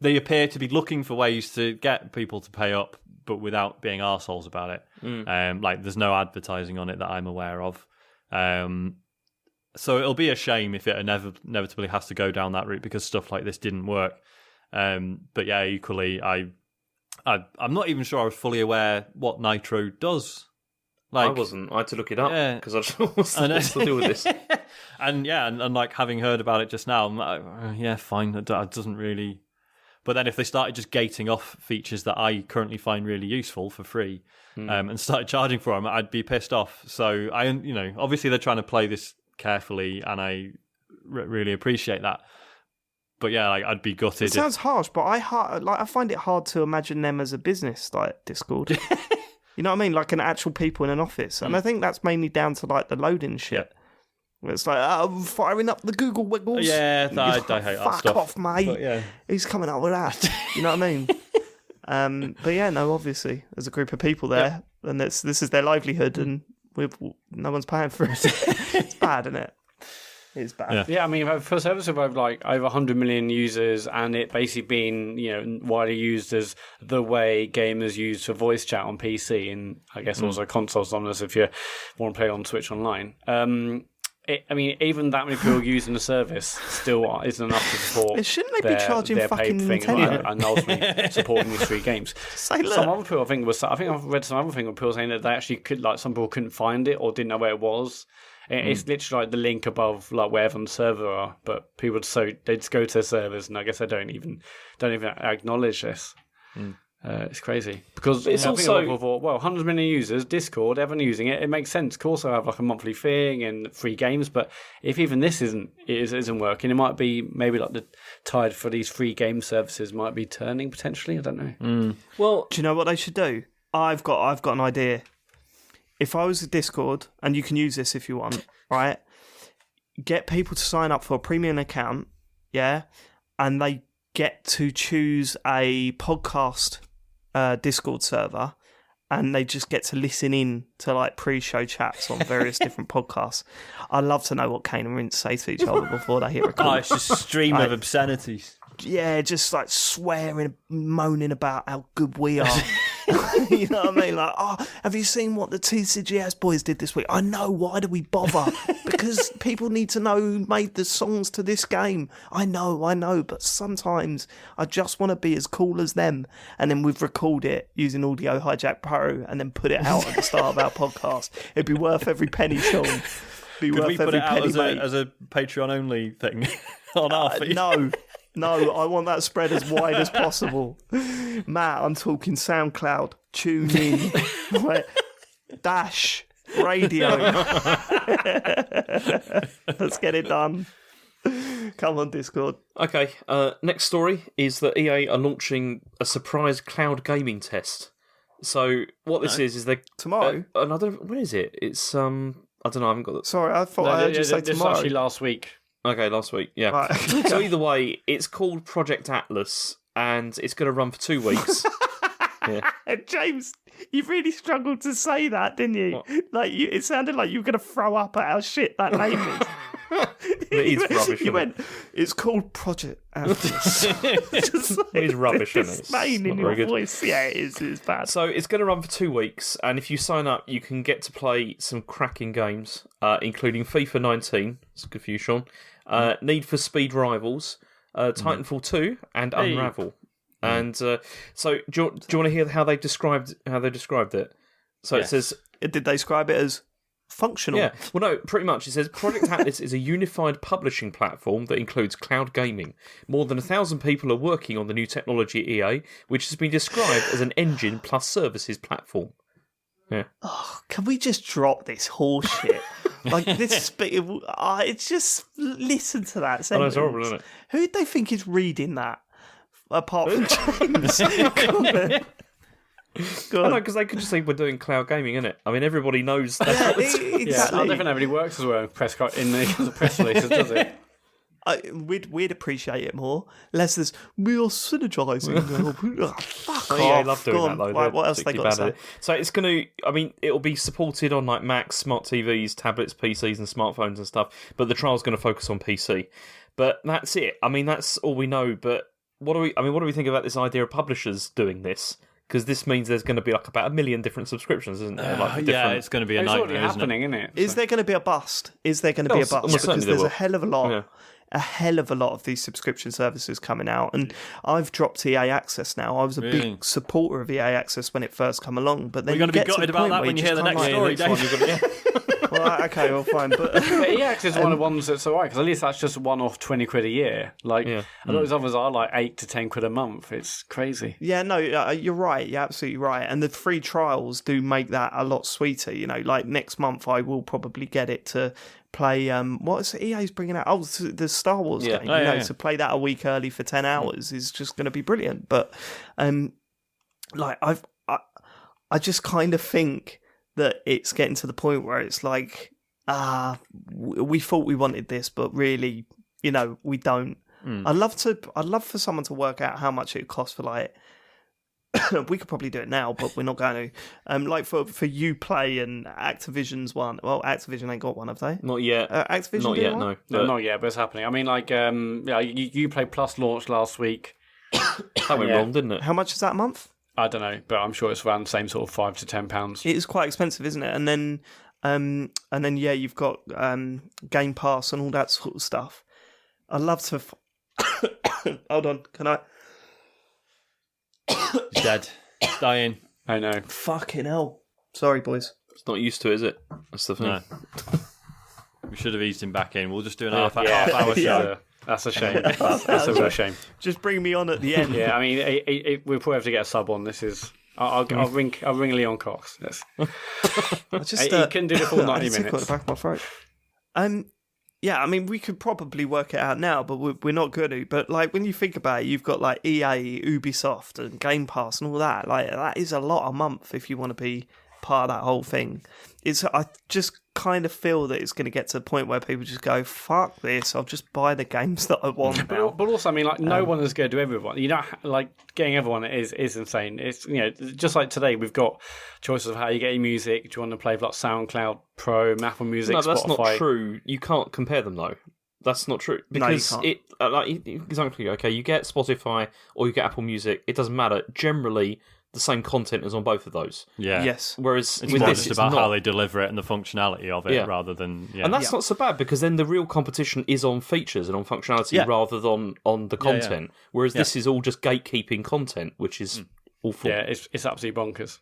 Speaker 3: They appear to be looking for ways to get people to pay up, but without being arseholes about it. Like there's no advertising on it that I'm aware of. So it'll be a shame if it inevitably has to go down that route because stuff like this didn't work. But yeah, equally, I'm not even sure I was fully aware what Nitro does. Like,
Speaker 2: I wasn't. I had to look it up because I just what's to do with this.
Speaker 3: and like having heard about it just now, I'm like, fine. It doesn't really. But then if they started just gating off features that I currently find really useful for free, and started charging for them, I'd be pissed off. So obviously they're trying to play this carefully, and I really appreciate that. But yeah, like, I'd be gutted.
Speaker 1: It sounds harsh, but I find it hard to imagine them as a business like Discord. You know what I mean? Like an actual people in an office. And I think that's mainly down to like the loading shit. Yeah. It's like, firing up the Google Wiggles.
Speaker 3: Yeah, I hate that stuff.
Speaker 1: Fuck off, mate.
Speaker 3: But, yeah.
Speaker 1: Who's coming up with that? You know what I mean? But yeah, no, obviously, there's a group of people there, and this is their livelihood, and no one's paying for it. It's bad, isn't it? is bad.
Speaker 4: Yeah, I mean, for a service of like over 100 million users, and it basically being widely used as the way gamers use for voice chat on PC, and I guess also consoles, unless if you want to play on Switch Online. I mean, even that many people using the service still isn't enough to support.
Speaker 1: Shouldn't they be charging fucking Nintendo?
Speaker 4: And ultimately supporting these free games.
Speaker 1: Say, look.
Speaker 4: Some other people, I think I've read some other thing where people saying that they actually could, like, some people couldn't find it or didn't know where it was. It's literally like the link above, like wherever on the server are, but people they just go to their servers, and I guess they don't even acknowledge this. It's crazy because
Speaker 2: it's also
Speaker 4: I think people thought, well, 100 million users, Discord, everyone using it. It makes sense. Of course, I have like a monthly thing and free games, but if even this isn't working, it might be maybe like the tide for these free game services might be turning potentially. I don't know.
Speaker 2: Well,
Speaker 1: do you know what they should do? I've got an idea. If I was a Discord, and you can use this if you want, right? Get people to sign up for a premium account, yeah, and they get to choose a podcast Discord server, and they just get to listen in to like pre-show chats on various different podcasts. I'd love to know what Kane and Rince say to each other before they hit record.
Speaker 3: Oh, it's just a stream of obscenities.
Speaker 1: Yeah, just like swearing, moaning about how good we are. You know what I mean? Like, oh, have you seen what the TCGS boys did this week? I know. Why do we bother? Because people need to know who made the songs to this game. I know. But sometimes I just want to be as cool as them. And then we've recorded it using Audio Hijack Pro and then put it out at the start of our podcast. It'd be worth every penny, Sean.
Speaker 3: Could we put it out as a Patreon only thing on our feed?
Speaker 1: No, I want that spread as wide as possible. Matt, I'm talking SoundCloud, tune in, Dash, radio. Let's get it done. Come on, Discord.
Speaker 2: Okay, next story is that EA are launching a surprise cloud gaming test. So what this is they...
Speaker 1: Tomorrow?
Speaker 2: When is it? It's, I don't know, I haven't got that.
Speaker 1: Sorry, I thought I heard you say tomorrow.
Speaker 4: It's actually last week.
Speaker 2: Okay, last week, yeah.
Speaker 1: Right.
Speaker 2: So either way, it's called Project Atlas, and it's going to run for 2 weeks. Yeah.
Speaker 1: James, you really struggled to say that, didn't you?
Speaker 2: What?
Speaker 1: Like, it sounded like you were going to throw up at how shit that name is.
Speaker 2: It is rubbish.
Speaker 1: You went, it's called Project Atlas.
Speaker 2: It is rubbish, isn't it?
Speaker 1: It's disdain in your voice. Yeah, it is. It's bad.
Speaker 2: So it's going to run for 2 weeks, and if you sign up, you can get to play some cracking games, including FIFA 19. It's good for you, Sean. Need for Speed Rivals, Titanfall 2, and Unravel. And so, do you want to hear how they described it? So It says,
Speaker 1: did they describe it as functional?
Speaker 2: Yeah. Well, no, pretty much. It says Project Atlas is a unified publishing platform that includes cloud gaming. More than 1,000 people are working on the new technology at EA, which has been described as an engine plus services platform. Yeah.
Speaker 1: Oh, can we just drop this horse shit? Like this, it's just listen to that sentence.
Speaker 2: Oh, that's horrible, isn't it?
Speaker 1: Who do they think is reading that? Apart from James. Go on.
Speaker 2: I know, because they could just say we're doing cloud gaming, innit? I mean, everybody knows that's what it's doing.
Speaker 4: Yeah, I don't think it really works as well in the press releases, does it?
Speaker 1: We'd appreciate it more. Less this, we are synergising. Fuck off.
Speaker 2: Yeah, I love doing that, though.
Speaker 1: Right, what else they got to say?
Speaker 2: So it's going to, I mean, it'll be supported on like Macs, smart TVs, tablets, PCs, and smartphones and stuff, but the trial's going to focus on PC. But that's it. I mean, that's all we know, but what do we think about this idea of publishers doing this? Because this means there's going to be like about 1 million different subscriptions, isn't there?
Speaker 3: Yeah, it's going to be a nightmare.
Speaker 4: It's already happening, isn't it?
Speaker 1: Is there going to be a bust? Is there going to be a bust? Because there's a hell of a lot.
Speaker 2: Yeah.
Speaker 1: A hell of a lot of these subscription services coming out, and I've dropped EA Access now. I was a big supporter of EA Access when it first came along, but then
Speaker 3: you're going to be gutted about that when you hear the next story.
Speaker 1: Well, okay, well, fine, but
Speaker 4: EA Access is one of the ones that's alright, because at least that's just one off £20 a year. Like a lot of those others are like £8 to £10 a month. It's crazy.
Speaker 1: Yeah, no, you're right. You're absolutely right, and the free trials do make that a lot sweeter. You know, like next month I will probably get it to play what is EA's bringing out? Oh, the Star Wars game. To play that a week early for 10 hours is just going to be brilliant. But like I just kind of think that it's getting to the point where it's like we thought we wanted this, but really, you know, we don't. I'd love for someone to work out how much it would cost for like we could probably do it now, but we're not going to. Like for Uplay and Activision's one. Well, Activision ain't got one, have they?
Speaker 2: Not yet.
Speaker 1: Activision
Speaker 2: Not
Speaker 1: do
Speaker 2: yet,
Speaker 1: one?
Speaker 2: no.
Speaker 4: No, not yet, but it's happening. I mean, like, Uplay Plus launched last week.
Speaker 2: That went wrong, didn't it?
Speaker 1: How much is that a month?
Speaker 4: I don't know, but I'm sure it's around the same sort of £5 to £10.
Speaker 1: It is quite expensive, isn't it? And then yeah, you've got Game Pass and all that sort of stuff. I'd love to. Hold on, can I?
Speaker 3: He's dead. Dying.
Speaker 4: I know.
Speaker 1: Fucking hell! Sorry, boys.
Speaker 2: It's not used to, is it? That's the thing.
Speaker 3: No. We should have eased him back in. We'll just do an
Speaker 4: Yeah.
Speaker 3: half-hour show.
Speaker 4: Yeah. That's a shame. That's a real shame.
Speaker 1: Just bring me on at the end.
Speaker 4: Yeah, I mean, we'll probably have to get a sub on. This is. I'll ring Leon Cox. Yes.
Speaker 1: I just,
Speaker 4: He can do the full 90
Speaker 1: I had a tickle at
Speaker 4: minutes.
Speaker 1: the back of my throat. Yeah, I mean, we could probably work it out now, but we're not going to. But like, when you think about it, you've got like EA, Ubisoft, and Game Pass, and all that. Like, that is a lot a month if you want to be part of that whole thing. I just kind of feel that it's going to get to the point where people just go, "Fuck this! I'll just buy the games that I want now."
Speaker 4: But also, I mean, like, no one is going to do everyone. You know, like, getting everyone is insane. It's, you know, just like today, we've got choices of how you get your music. Do you want to play like SoundCloud Pro, Apple Music,
Speaker 2: No,
Speaker 4: Spotify?
Speaker 2: that's not true. You can't compare them though. That's not true because
Speaker 1: can't.
Speaker 2: it exactly okay. You get Spotify or you get Apple Music. It doesn't matter. Generally, the same content is on both of those.
Speaker 3: Yeah.
Speaker 1: Yes.
Speaker 2: Whereas
Speaker 3: It's
Speaker 2: with
Speaker 3: more
Speaker 2: this,
Speaker 3: just
Speaker 2: it's
Speaker 3: about
Speaker 2: not.
Speaker 3: how they deliver it and the functionality of it rather than... Yeah.
Speaker 2: And that's not so bad because then the real competition is on features and on functionality rather than on the content. Whereas this is all just gatekeeping content, which is awful.
Speaker 4: Yeah, it's absolutely bonkers.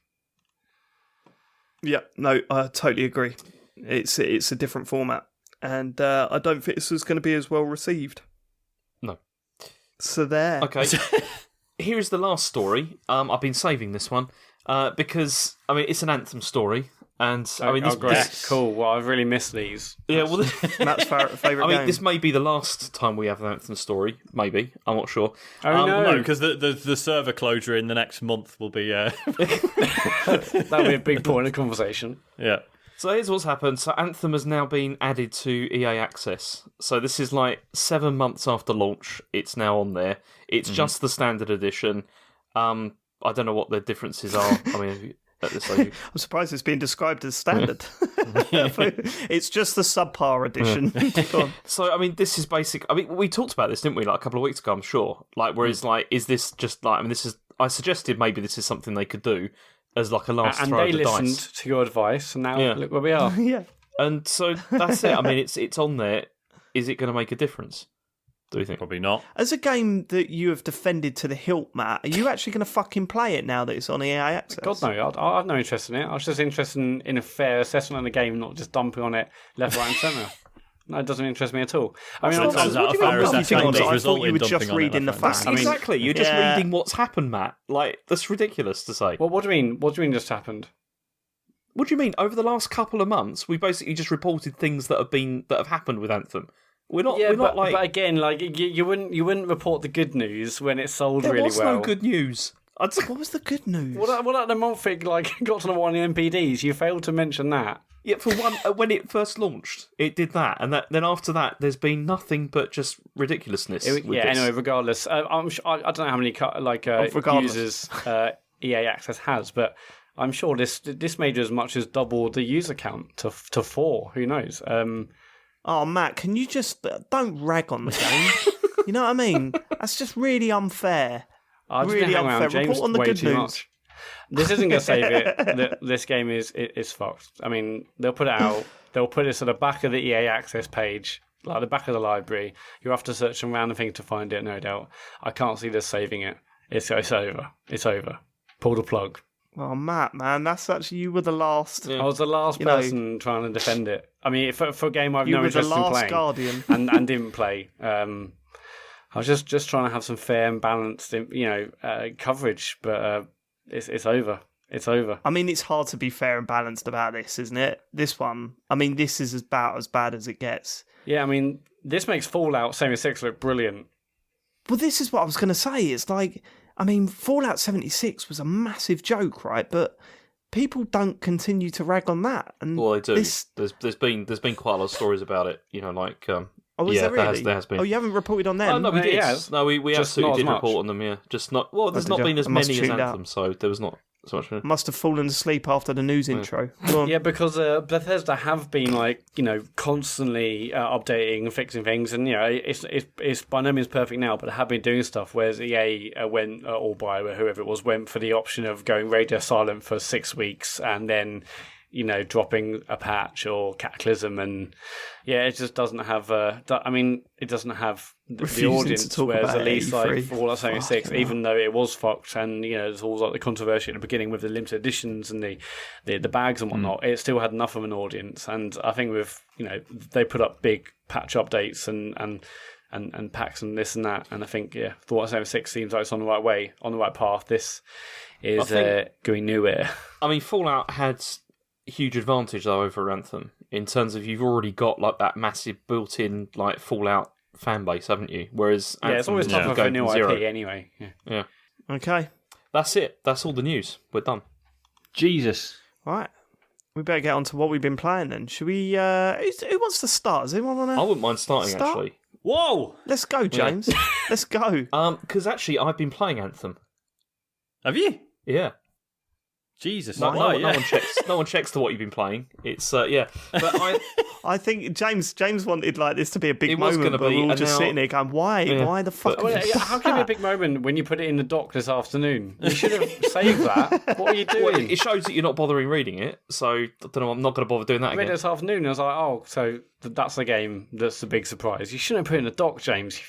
Speaker 1: Yeah, no, I totally agree. It's a different format, and I don't think this is going to be as well received.
Speaker 2: No.
Speaker 1: So there.
Speaker 2: Okay. Here is the last story. I've been saving this one because I mean it's an Anthem story, and I mean this
Speaker 4: Cool. Well, I've really missed these.
Speaker 2: Yeah, well,
Speaker 1: Matt's favourite
Speaker 2: I mean
Speaker 1: game.
Speaker 2: this may be the last time we have an Anthem story. Maybe I'm not sure.
Speaker 4: Oh no,
Speaker 3: because the server closure in the next month will be...
Speaker 4: that'll be a big point of conversation.
Speaker 3: yeah.
Speaker 2: So here's what's happened. So Anthem has now been added to EA Access. So this is like 7 months after launch. It's now on there. It's just the standard edition. I don't know what the differences are. I mean, at this stage.
Speaker 1: I'm surprised it's being described as standard. It's just the subpar edition. Go on.
Speaker 2: So I mean, this is basic. I mean, we talked about this, didn't we? Like a couple of weeks ago, I'm sure. Like, whereas, like, is this just like? I mean, this is. I suggested maybe this is something they could do as like a last
Speaker 4: And
Speaker 2: throw
Speaker 4: they
Speaker 2: of the
Speaker 4: listened
Speaker 2: dice.
Speaker 4: to your advice, and now look where we are.
Speaker 1: Yeah.
Speaker 2: And so that's it. I mean, it's on there. Is it going to make a difference? Do you think?
Speaker 3: Probably not.
Speaker 1: As a game that you have defended to the hilt, Matt, are you actually going to fucking play it now that it's on EA Access?
Speaker 4: God no, I have no interest in it. I was just interested in a fair assessment of the game, not just dumping on it left, right, and centre. No, it doesn't interest me at all. I mean,
Speaker 3: What do you mean,
Speaker 1: I
Speaker 3: result
Speaker 1: thought you
Speaker 3: in
Speaker 1: were
Speaker 3: dumping
Speaker 1: just
Speaker 3: on it
Speaker 1: reading the
Speaker 3: left, right,
Speaker 1: facts.
Speaker 3: and centre?
Speaker 2: Exactly. You're just
Speaker 1: Yeah.
Speaker 2: reading what's happened, Matt. Like that's ridiculous to say.
Speaker 4: What do you mean? What do you mean just happened?
Speaker 2: What do you mean? Over the last couple of months, we basically just reported things that have happened with Anthem. We're not.
Speaker 4: Yeah,
Speaker 2: we're
Speaker 4: but,
Speaker 2: not like.
Speaker 4: but again, like you wouldn't report the good news when it's sold
Speaker 2: there
Speaker 4: really
Speaker 2: was
Speaker 4: well.
Speaker 2: no good news.
Speaker 1: What was the good news?
Speaker 4: What at the month it like got to number one in MPDs? You failed to mention that.
Speaker 2: Yeah, for one, when it first launched, it did that, and then after that, there's been nothing but just ridiculousness. with this.
Speaker 4: Anyway, regardless, I don't know how many users EA Access has, but I'm sure this may do as much as double the user count to 4. Who knows?
Speaker 1: Oh, Matt, can you just don't rag on the game? You know what I mean? That's just really unfair.
Speaker 4: I'm just
Speaker 1: Really
Speaker 4: gonna hang around
Speaker 1: unfair.
Speaker 4: James
Speaker 1: Report on the
Speaker 4: way
Speaker 1: good
Speaker 4: too
Speaker 1: news.
Speaker 4: much. This isn't going to save it. This game is fucked. I mean, they'll put it out. They'll put it at the back of the EA Access page, like the back of the library. You have to search some random thing to find it, no doubt. I can't see this saving it. It's over. It's over. Pull the plug.
Speaker 1: Oh, Matt, man, that's actually you were the last.
Speaker 4: I was the last person trying to defend it. I mean, for a game I've
Speaker 1: You
Speaker 4: no
Speaker 1: were the
Speaker 4: interest in
Speaker 1: last
Speaker 4: playing
Speaker 1: guardian.
Speaker 4: and didn't play. I was just trying to have some fair and balanced, coverage, but it's over. It's over.
Speaker 1: I mean, it's hard to be fair and balanced about this, isn't it? This one, I mean, this is about as bad as it gets.
Speaker 4: Yeah, I mean, this makes Fallout 76 look brilliant.
Speaker 1: Well, this is what I was going to say. It's like, I mean, Fallout 76 was a massive joke, right? But people don't continue to rag on that. And
Speaker 2: Well, they do.
Speaker 1: This,
Speaker 2: There's been quite a lot of stories about it. You know, like
Speaker 1: Oh, is
Speaker 2: Yeah,
Speaker 1: there really?
Speaker 2: there has been.
Speaker 1: Oh, you haven't reported on them?
Speaker 2: Oh, no, we did.
Speaker 4: Yeah.
Speaker 2: No, we
Speaker 4: Just
Speaker 2: absolutely
Speaker 4: not as
Speaker 2: did report
Speaker 4: much.
Speaker 2: on them, yeah. Just not... Well, there's
Speaker 1: did
Speaker 2: not
Speaker 1: you?
Speaker 2: been as
Speaker 1: I must
Speaker 2: many as
Speaker 1: tune out.
Speaker 2: Anthem, so there was not so much...
Speaker 1: Must have fallen asleep after the news intro. Go on.
Speaker 4: Yeah, because Bethesda have been constantly updating and fixing things, and it's by no means perfect now, but have been doing stuff. Whereas EA went, or BioWare, whoever it was, went for the option of going radio silent for 6 weeks and then dropping a patch or Cataclysm, and it just doesn't have. It doesn't have the
Speaker 1: Refusing
Speaker 4: audience.
Speaker 1: to talk
Speaker 4: Whereas
Speaker 1: about
Speaker 4: at least
Speaker 1: E3.
Speaker 4: for Fallout 76,
Speaker 1: Fucking
Speaker 4: even though it was fucked, and there's all the controversy at the beginning with the limited editions and the bags and whatnot, it still had enough of an audience. And I think with they put up big patch updates and packs and this and that, and I think Fallout 76 seems like it's on the right way, on the right path. This is going nowhere.
Speaker 2: I mean, Fallout had huge advantage though over Anthem in terms of you've already got like that massive built-in like Fallout fan base, haven't you? Whereas Anthem,
Speaker 4: it's always tougher for a new
Speaker 2: zero.
Speaker 4: IP anyway.
Speaker 2: Yeah,
Speaker 1: Okay.
Speaker 2: that's it. That's all the news. We're done.
Speaker 3: Jesus.
Speaker 1: Right. We better get on to what we've been playing then. Should we... who wants to start? Does anyone want
Speaker 2: I
Speaker 1: to...
Speaker 2: wouldn't mind starting
Speaker 1: Start?
Speaker 2: actually.
Speaker 3: Whoa!
Speaker 1: Let's go, James. Let's go.
Speaker 2: Because actually I've been playing Anthem.
Speaker 3: Have you?
Speaker 2: Yeah.
Speaker 3: Jesus.
Speaker 2: No,
Speaker 3: Why,
Speaker 2: no one checks. No one checks to what you've been playing. It's But I
Speaker 1: I think James wanted like this to be a big
Speaker 2: It was
Speaker 1: moment,
Speaker 2: gonna
Speaker 1: but
Speaker 2: be,
Speaker 1: we're all
Speaker 2: and
Speaker 1: just
Speaker 2: now-
Speaker 1: sitting there going, why?
Speaker 2: Yeah.
Speaker 1: Why the fuck?
Speaker 2: But-
Speaker 1: have you
Speaker 4: How can it be a big moment when you put it in the dock this afternoon? You should have saved that. What are you
Speaker 2: well,
Speaker 4: doing?
Speaker 2: it shows that you're not bothering reading it. So I don't know. I'm not going to bother doing that
Speaker 4: I read it
Speaker 2: again.
Speaker 4: this afternoon and I was like, oh, so that's the game that's the big surprise. You shouldn't have put it in the dock, James.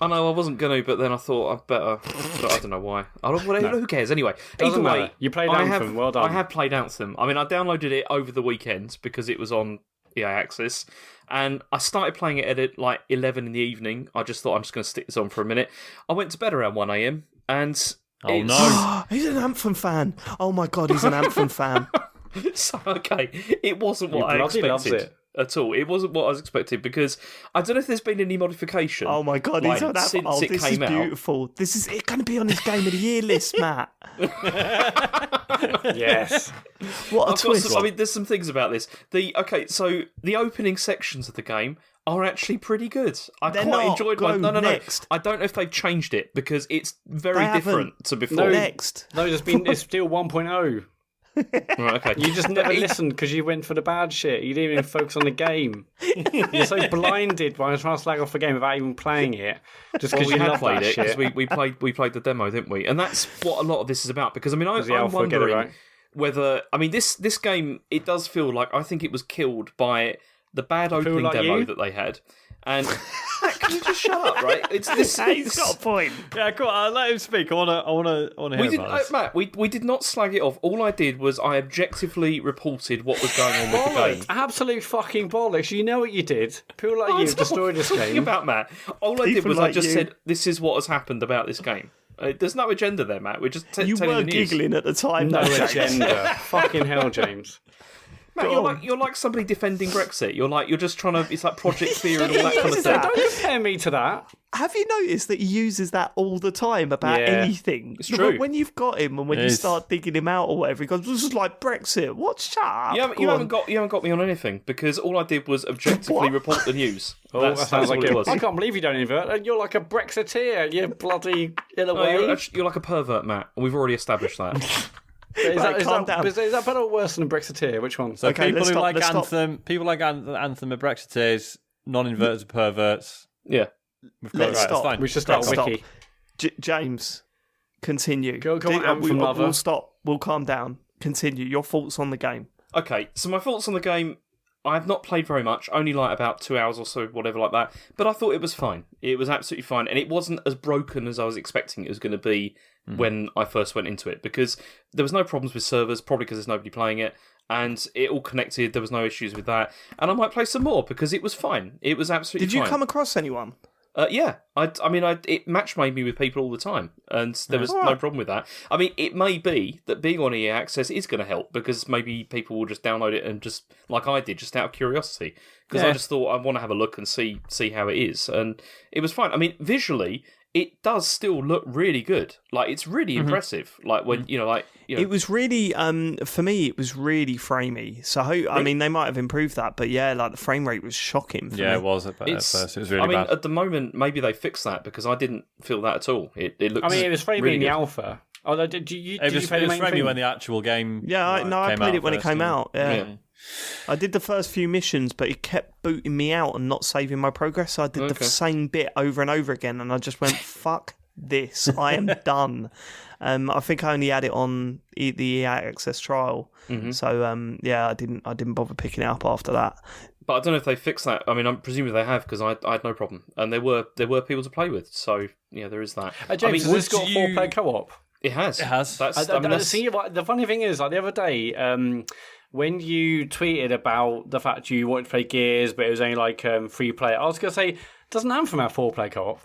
Speaker 2: I know I wasn't going to, but then I thought I'd better. But I don't know why. I don't. Who cares anyway?
Speaker 4: Doesn't
Speaker 2: Either way,
Speaker 4: matter. You played
Speaker 2: I
Speaker 4: Anthem.
Speaker 2: have-
Speaker 4: Well done.
Speaker 2: I have played Anthem. I mean, I downloaded it over the weekend because it was on EA Access, and I started playing it at like 11 in the evening. I just thought I'm just going to stick this on for a minute. I went to bed around 1 a.m. and
Speaker 3: Oh,
Speaker 2: it's-
Speaker 3: no.
Speaker 1: He's an Anthem fan. Oh my god, he's an Anthem fan.
Speaker 2: So okay, it wasn't what
Speaker 4: He
Speaker 2: I
Speaker 4: bloody loves
Speaker 2: expected
Speaker 4: it.
Speaker 2: at all. It wasn't what I was expecting because I don't know if there's been any modification.
Speaker 1: Oh my god,
Speaker 2: like,
Speaker 1: he's on Anthem.
Speaker 2: since
Speaker 1: Oh,
Speaker 2: it
Speaker 1: this is
Speaker 2: came out.
Speaker 1: beautiful. This is it. Going to be on his Game of the Year list, Matt.
Speaker 4: Yes.
Speaker 1: What a
Speaker 2: I've got
Speaker 1: twist!
Speaker 2: some, I mean, there's some things about this. So the opening sections of the game are actually pretty good. I
Speaker 1: They're
Speaker 2: quite
Speaker 1: not.
Speaker 2: enjoyed
Speaker 1: Go
Speaker 2: one. No.
Speaker 1: next.
Speaker 2: I don't know if they've changed it because it's very
Speaker 1: They haven't.
Speaker 2: different to before.
Speaker 4: No.
Speaker 1: Next,
Speaker 4: No, it's still 1.0.
Speaker 2: Right, okay.
Speaker 4: You just never listened because you went for the bad shit. You didn't even focus on the game. You're so blinded by trying to slag off a game without even playing it, just
Speaker 2: Well,
Speaker 4: because
Speaker 2: we
Speaker 4: you
Speaker 2: had
Speaker 4: love
Speaker 2: played
Speaker 4: that
Speaker 2: it because
Speaker 4: shit.
Speaker 2: we played the demo, didn't we? And that's what a lot of this is about. Because I mean, I'm
Speaker 4: the alpha, get it
Speaker 2: wondering
Speaker 4: right.
Speaker 2: whether this game, it does feel like I think it was killed by the bad opening
Speaker 4: like
Speaker 2: demo
Speaker 4: you?
Speaker 2: that they had. And can you just shut up, right? It's this.
Speaker 1: he's got a point.
Speaker 3: Yeah, cool. Let him speak. I want to hear
Speaker 2: We didn't,
Speaker 3: about this.
Speaker 2: Matt. We did not slag it off. All I did was I objectively reported what was going on with the game.
Speaker 4: Absolute fucking bollocks. You know what you did. People like you
Speaker 2: I'm
Speaker 4: destroyed this
Speaker 2: talking
Speaker 4: game.
Speaker 2: about Matt. All I did
Speaker 1: People
Speaker 2: was
Speaker 1: like
Speaker 2: I just
Speaker 1: you.
Speaker 2: said this is what has happened about this game. There's no agenda there, Matt. We're just
Speaker 1: You
Speaker 2: telling
Speaker 1: were
Speaker 2: the news.
Speaker 1: giggling at the time,
Speaker 4: No
Speaker 1: though, James.
Speaker 4: agenda. Fucking hell, James.
Speaker 2: Matt, you're like somebody defending Brexit. You're just trying to. It's like Project Fear and all that kind of stuff.
Speaker 4: Don't compare me to that.
Speaker 1: Have you noticed that he uses that all the time about
Speaker 4: Yeah.
Speaker 1: anything?
Speaker 2: It's true.
Speaker 1: When you've got him and when you
Speaker 3: It's-
Speaker 1: start digging him out or whatever, he goes, "This is like Brexit." What? Shut up.
Speaker 2: You
Speaker 1: Go
Speaker 2: haven't
Speaker 1: on.
Speaker 2: got me on anything because all I did was objectively
Speaker 1: What?
Speaker 2: report the news.
Speaker 4: Oh,
Speaker 2: that's
Speaker 4: that sounds like
Speaker 2: all it was.
Speaker 4: I can't believe you don't invert. You're like a Brexiteer. You bloody in a
Speaker 2: No,
Speaker 4: way.
Speaker 2: you're like a pervert, Matt. And we've already established that.
Speaker 4: Is
Speaker 1: calm down.
Speaker 4: is that better or worse than a Brexiteer? Which one?
Speaker 3: So
Speaker 1: Okay,
Speaker 3: people
Speaker 1: let's
Speaker 3: who
Speaker 1: stop,
Speaker 3: like
Speaker 1: let's stop.
Speaker 3: Anthem, people like Anthem are Brexiteers, non-inverters are perverts.
Speaker 2: Yeah.
Speaker 3: We've got
Speaker 1: Let's
Speaker 3: it right.
Speaker 1: stop.
Speaker 3: That's fine.
Speaker 4: We should start
Speaker 1: Let's
Speaker 4: a
Speaker 1: stop.
Speaker 4: wiki.
Speaker 1: James, continue.
Speaker 4: Go on, Anthem
Speaker 1: we'll
Speaker 4: lover.
Speaker 1: stop. We'll calm down. Continue. Your thoughts on the game.
Speaker 2: Okay, so my thoughts on the game. I have not played very much, only like about 2 hours or so, whatever like that. But I thought it was fine. It was absolutely fine, and it wasn't as broken as I was expecting it was going to be when I first went into it. Because there was no problems with servers, probably because there's nobody playing it, and it all connected. There was no issues with that, and I might play some more because it was fine. It was absolutely.
Speaker 1: Did you
Speaker 2: fine.
Speaker 1: come across anyone?
Speaker 2: Yeah, it match made me with people all the time, and there was no problem with that. I mean, it may be that being on EA Access is going to help because maybe people will just download it and just like I did, just out of curiosity, because I just thought I want to have a look and see how it is, and it was fine. I mean, visually, it does still look really good. Like, it's really impressive. Like, when,
Speaker 1: It was really, for me, it was really framey. So, I mean, they might have improved that, but yeah, like the frame rate was shocking for me.
Speaker 3: it was at first. It was really bad.
Speaker 2: At the moment, maybe they fixed that because I didn't feel that at all. It looks.
Speaker 4: I mean, it was framey
Speaker 2: really
Speaker 4: in the
Speaker 2: good.
Speaker 4: alpha. Oh, did you
Speaker 3: It was
Speaker 4: play the main
Speaker 3: framey
Speaker 4: thing?
Speaker 3: when the actual game.
Speaker 1: I played it when it came out. Yeah.
Speaker 2: Yeah.
Speaker 1: I did the first few missions, but it kept booting me out and not saving my progress. So I did the same bit over and over again, and I just went, "Fuck this! I am done." I think I only had it on the EA Access trial, so I didn't bother picking it up after that.
Speaker 2: But I don't know if they fixed that. I mean, I'm presuming they have because I had no problem, and there were people to play with. So yeah, there is that.
Speaker 4: James, has this got 4-player co-op?
Speaker 2: It has.
Speaker 3: It has.
Speaker 4: See, the funny thing is, like the other day, when you tweeted about the fact you wanted to play Gears, but it was only like 3-player, I was going to say, doesn't Anthem have 4-player co-op?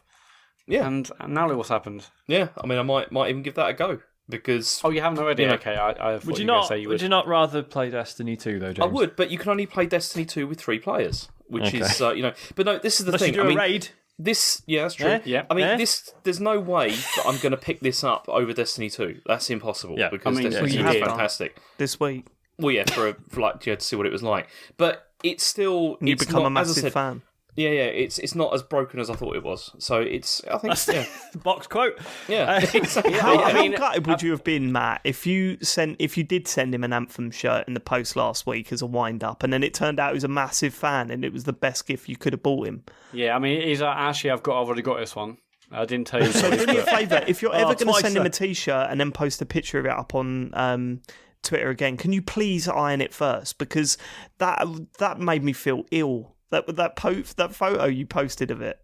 Speaker 2: Yeah.
Speaker 4: And now look what's happened.
Speaker 2: Yeah, I mean, I might even give that a go because.
Speaker 4: Oh, you haven't already?
Speaker 2: Yeah.
Speaker 4: Okay, I thought
Speaker 3: Would you
Speaker 4: were gonna
Speaker 3: not?
Speaker 4: say you
Speaker 3: Would you not rather play Destiny 2 though, James?
Speaker 2: I would, but you can only play Destiny 2 with 3 players, which is But no, this is the
Speaker 3: Unless
Speaker 2: thing.
Speaker 3: you do a raid.
Speaker 2: That's true.
Speaker 4: Yeah.
Speaker 2: I mean, there's no way that I'm going to pick this up over Destiny 2. That's impossible because Destiny 2 is fantastic.
Speaker 1: This week,
Speaker 2: Well, yeah, for like to see what it was like, but it's still
Speaker 1: you become
Speaker 2: not,
Speaker 1: a massive
Speaker 2: as I said,
Speaker 1: fan.
Speaker 2: Yeah, it's not as broken as I thought it was. So I think,
Speaker 3: Box quote.
Speaker 2: yeah, exactly.
Speaker 1: How gutted would you have been, Matt, if you did send him an Anthem shirt in the post last week as a wind up, and then it turned out he was a massive fan, and it was the best gift you could have bought him?
Speaker 4: Yeah, I mean, he's like, actually, I've already got this one. I didn't tell you.
Speaker 1: So do me a favour, if you're ever going to send him
Speaker 3: then.
Speaker 1: a T-shirt and then post a picture of it up on Twitter again, can you please iron it first? Because that made me feel ill. That photo you posted of it.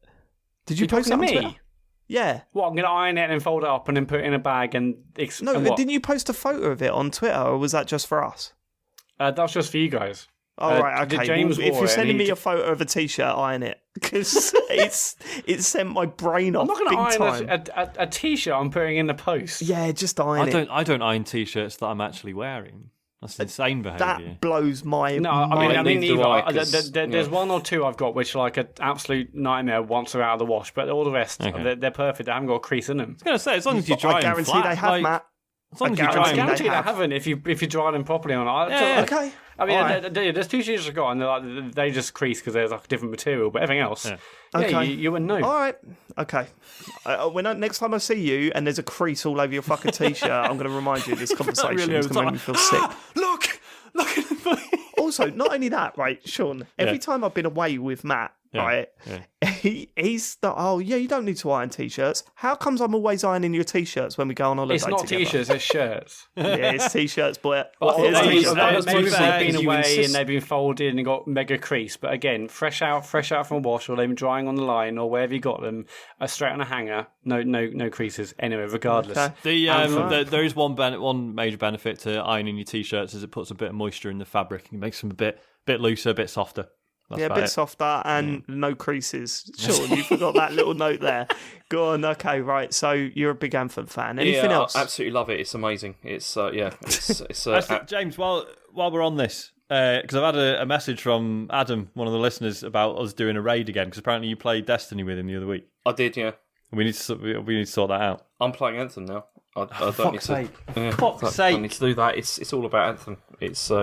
Speaker 1: Did you post it on
Speaker 4: me?
Speaker 1: Twitter? Yeah.
Speaker 4: What, I'm going to iron it and then fold it up and then put it in a bag and...
Speaker 1: No,
Speaker 4: and
Speaker 1: but
Speaker 4: what?
Speaker 1: didn't you post a photo of it on Twitter, or was that just for us?
Speaker 4: That's just for you guys.
Speaker 1: Oh, right, okay.
Speaker 4: James
Speaker 1: Well, if
Speaker 4: wore
Speaker 1: you're
Speaker 4: it and
Speaker 1: sending
Speaker 4: he
Speaker 1: me a photo of a T-shirt, iron it. Because it sent my brain off
Speaker 4: I'm not
Speaker 1: big
Speaker 4: going to
Speaker 1: time.
Speaker 4: iron a T-shirt I'm putting in the post.
Speaker 1: Yeah, just iron it.
Speaker 3: I don't iron T-shirts that I'm actually wearing. That's insane behaviour.
Speaker 1: That blows my
Speaker 4: No,
Speaker 1: mind.
Speaker 4: I mean
Speaker 2: neither
Speaker 4: either.
Speaker 2: do I,
Speaker 4: There's one or two I've got which are like an absolute nightmare once they're out of the wash, but all the rest, they're perfect. They haven't got a crease in them.
Speaker 3: I was going to say, as long as you dry
Speaker 1: I
Speaker 3: them
Speaker 1: guarantee
Speaker 3: flat,
Speaker 1: they have,
Speaker 3: like,
Speaker 1: Matt.
Speaker 3: as long as you
Speaker 1: I
Speaker 3: dry
Speaker 4: I
Speaker 3: them
Speaker 4: guarantee they
Speaker 1: have.
Speaker 4: haven't if you dry them properly or not.
Speaker 3: Yeah.
Speaker 1: Okay.
Speaker 4: I mean,
Speaker 1: Alright.
Speaker 4: there's two shoes I've got, and they just crease because there's like a different material, but everything else,
Speaker 1: Okay.
Speaker 4: you wouldn't know.
Speaker 1: All right. Okay. Next time I see you and there's a crease all over your fucking T-shirt, I'm going to remind you of this conversation.
Speaker 3: really
Speaker 1: It's going to make me feel sick.
Speaker 3: Look at the
Speaker 1: Also, not only that, right, Sean, every time I've been away with Matt, right, he's the, you don't need to iron T-shirts. How comes I'm always ironing your T-shirts when we go on holiday
Speaker 4: It's not
Speaker 1: together?
Speaker 4: T-shirts, it's shirts.
Speaker 1: Yeah, it's T-shirts, boy.
Speaker 4: Maybe
Speaker 2: that's
Speaker 4: maybe
Speaker 2: because
Speaker 4: they've been
Speaker 2: you
Speaker 4: away
Speaker 2: insist-
Speaker 4: and they've been folded and got mega crease. But again, fresh out from a wash, or they've been drying on the line, or wherever you got them, straight on a hanger. No creases. Anyway, regardless.
Speaker 1: Okay.
Speaker 3: There is one major benefit to ironing your T-shirts is it puts a bit of moisture in the fabric and makes them a bit looser, a bit softer. That's
Speaker 1: Yeah, a
Speaker 3: about
Speaker 1: bit
Speaker 3: it.
Speaker 1: softer and no creases. Sure, you forgot that little note there. Go on, okay, right. So you're a big Anthem fan. Anything else?
Speaker 2: I absolutely love it. It's amazing. It's
Speaker 3: Actually, James, while we're on this, because I've had a message from Adam, one of the listeners, about us doing a raid again. Because apparently you played Destiny with him the other week.
Speaker 2: I did, yeah.
Speaker 3: We need to sort that out.
Speaker 2: I'm playing Anthem now. I don't need to.
Speaker 3: sake.
Speaker 2: Yeah,
Speaker 3: Fuck's
Speaker 2: I don't
Speaker 3: sake.
Speaker 2: need to do that. It's all about Anthem. It's yeah.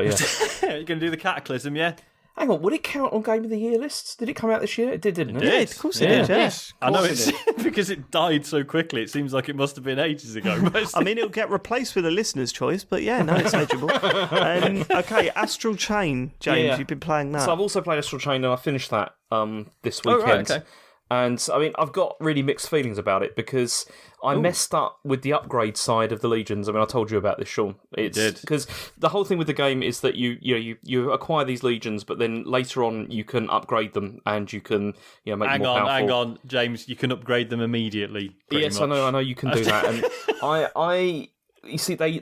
Speaker 3: You're going to do the Cataclysm, yeah?
Speaker 2: Hang on, would it count on Game of the Year lists? Did it come out this year? It did, didn't it?
Speaker 1: Yeah, of course it did, yeah.
Speaker 4: Yes,
Speaker 3: I know it's because it died so quickly. It seems like it must have been ages ago.
Speaker 1: I mean, it'll get replaced with a listener's choice, but yeah, no, it's eligible. Okay, Astral Chain, James,
Speaker 2: Yeah.
Speaker 1: you've been playing that.
Speaker 2: So I've also played Astral Chain and I finished that this
Speaker 3: Oh,
Speaker 2: weekend.
Speaker 3: right, okay.
Speaker 2: And I mean, I've got really mixed feelings about it because I messed up with the upgrade side of the Legions. I mean, I told you about this, Sean. It's
Speaker 3: did.
Speaker 2: because the whole thing with the game is that you acquire these Legions, but then later on you can upgrade them and you can make them more powerful.
Speaker 3: Hang on, James. You can upgrade them immediately.
Speaker 2: Yes,
Speaker 3: much.
Speaker 2: I know you can do that. And you see, they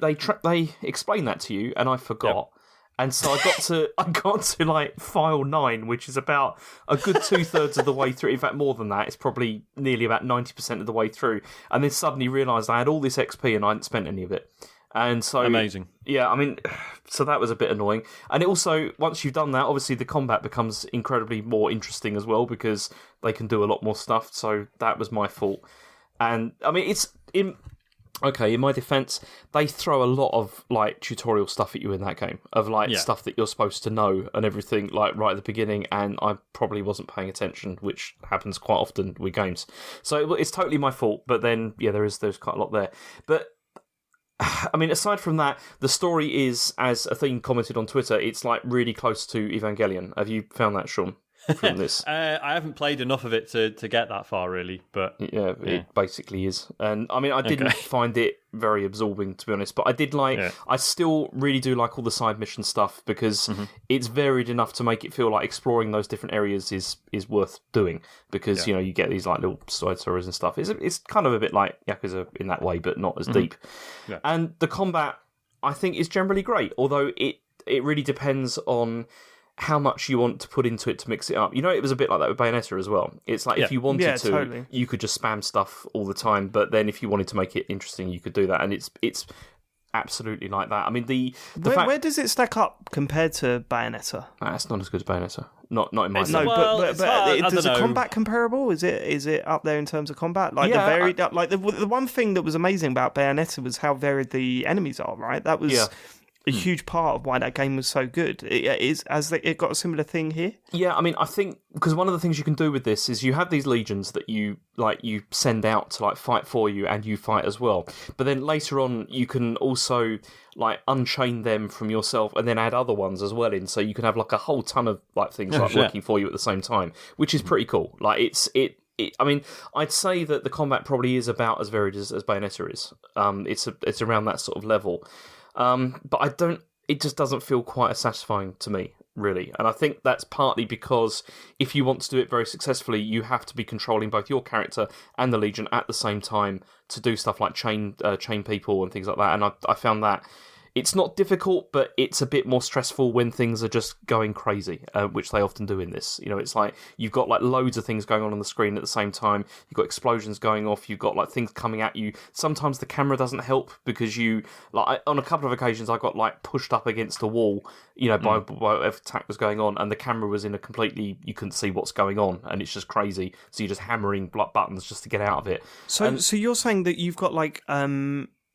Speaker 2: explain that to you, and I forgot.
Speaker 3: Yep.
Speaker 2: And so I got to like file 9, which is about a good 2/3 of the way through. In fact, more than that. It's probably nearly about 90% of the way through. And then suddenly realised I had all this XP and I hadn't spent any of it. And so
Speaker 3: Amazing.
Speaker 2: Yeah, I mean, so that was a bit annoying. And it also, once you've done that, obviously the combat becomes incredibly more interesting as well because they can do a lot more stuff. So that was my fault. And I mean, in my defense, they throw a lot of like tutorial stuff at you in that game of like stuff that you're supposed to know and everything like right at the beginning, and I probably wasn't paying attention, which happens quite often with games. So it's totally my fault. But then there's quite a lot there. But I mean, aside from that, the story is, as Athene commented on Twitter, it's like really close to Evangelion. Have you found that, Sean? From this,
Speaker 3: I haven't played enough of it to get that far, really. But
Speaker 2: it basically is. And I mean, I didn't find it very absorbing, to be honest. But I did like. Yeah. I still really do like all the side mission stuff because it's varied enough to make it feel like exploring those different areas is worth doing. Because you get these like little side stories and stuff. It's kind of a bit like Yakuza in that way, but not as deep. Yeah. And the combat, I think, is generally great. Although it really depends on how much you want to put into it to mix it up. It was a bit like that with Bayonetta as well. It's like if you wanted to, totally. You could just spam stuff all the time, but then if you wanted to make it interesting, you could do that, and it's absolutely like that. I mean,
Speaker 1: where does it stack up compared to Bayonetta?
Speaker 2: It's not as good as Bayonetta. Not in my
Speaker 1: opinion. No, but does the combat comparable? Is it up there in terms of combat? Like the one thing that was amazing about Bayonetta was how varied the enemies are. Right, that was. A huge part of why that game was so good. It got a similar thing here?
Speaker 2: Yeah, I mean, I think because one of the things you can do with this is you have these legions that you send out to like fight for you, and you fight as well. But then later on, you can also like unchain them from yourself, and then add other ones as well in. So you can have like a whole ton of like things working for you at the same time, which is pretty cool. Like I mean, I'd say that the combat probably is about as varied as Bayonetta is. It's around that sort of level. But it just doesn't feel quite as satisfying to me, really. And I think that's partly because if you want to do it very successfully, you have to be controlling both your character and the Legion at the same time to do stuff like chain people and things like that. And I found that it's not difficult, but it's a bit more stressful when things are just going crazy, which they often do in this. It's like you've got like loads of things going on the screen at the same time. You've got explosions going off. You've got like things coming at you. Sometimes the camera doesn't help because on a couple of occasions I got like pushed up against a wall, by whatever attack was going on, and the camera was in a completely, you couldn't see what's going on, and it's just crazy. So you're just hammering buttons just to get out of it.
Speaker 1: So you're saying that you've got like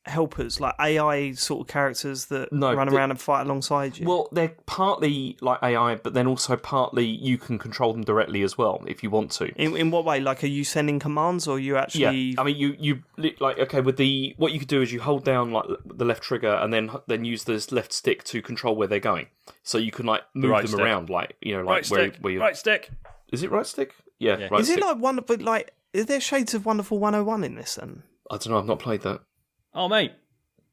Speaker 1: helpers, like AI sort of characters that run around and fight alongside you?
Speaker 2: Well, they're partly like AI, but then also partly you can control them directly as well if you want to.
Speaker 1: In what way? Like, are you sending commands, or are you actually?
Speaker 2: Yeah, I mean, you like with what you could do is you hold down like the left trigger and then use the left stick to control where they're going. So you can like move them around, like like
Speaker 3: right stick,
Speaker 2: where you
Speaker 3: right stick.
Speaker 2: Is it right stick? Yeah. Right
Speaker 1: is
Speaker 2: stick.
Speaker 1: It like one? But like, is there shades of Wonderful 101 in this? Then
Speaker 2: I don't know. I've not played that.
Speaker 3: Oh, mate,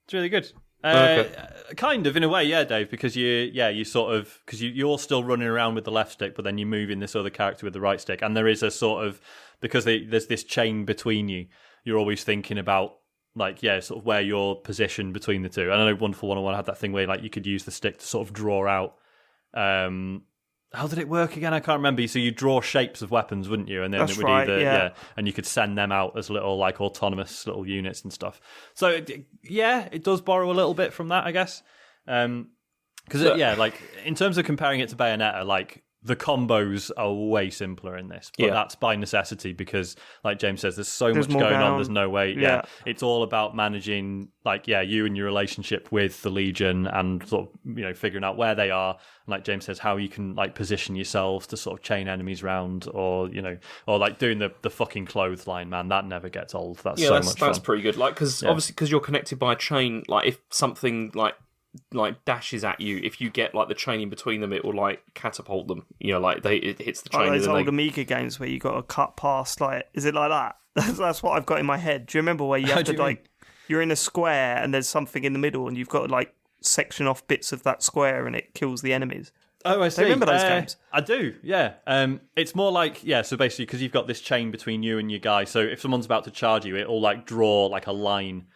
Speaker 3: it's really good. Kind of, in a way, yeah, Dave, because you sort of, because you're still running around with the left stick, but then you move in this other character with the right stick, and there is a sort of, because there's this chain between you, you're always thinking about, like, sort of where you're positioned between the two. And I know Wonderful 101 had that thing where, like, you could use the stick to sort of draw out, how did it work again? I can't remember. So you draw shapes of weapons, wouldn't you? And then
Speaker 1: That's
Speaker 3: it would
Speaker 1: right,
Speaker 3: and you could send them out as little like autonomous little units and stuff. So it does borrow a little bit from that, I guess. Because like in terms of comparing it to Bayonetta, like the combos are way simpler in this, but that's by necessity because, like James says, there's so much going on. There's no way. Yeah, it's all about managing, like, you and your relationship with the Legion, and sort of figuring out where they are. And like James says, how you can like position yourselves to sort of chain enemies round, or or like doing the fucking clothesline, man. That never gets old. That's so much fun.
Speaker 2: That's pretty good. Like, because obviously, because you're connected by a chain. Like, if something like dashes at you, if you get like the chain in between them, it will like catapult them. Like it hits the chain.
Speaker 1: Like those old Amiga games where you got to cut past. Like, is it like that? That's what I've got in my head. Do you remember where you have to you're in a square and there's something in the middle, and you've got to like section off bits of that square, and it kills the enemies.
Speaker 3: Oh, I see.
Speaker 1: Do you remember those games?
Speaker 3: I do, yeah. It's more like, so basically, because you've got this chain between you and your guy, so if someone's about to charge you, it'll like draw like a line.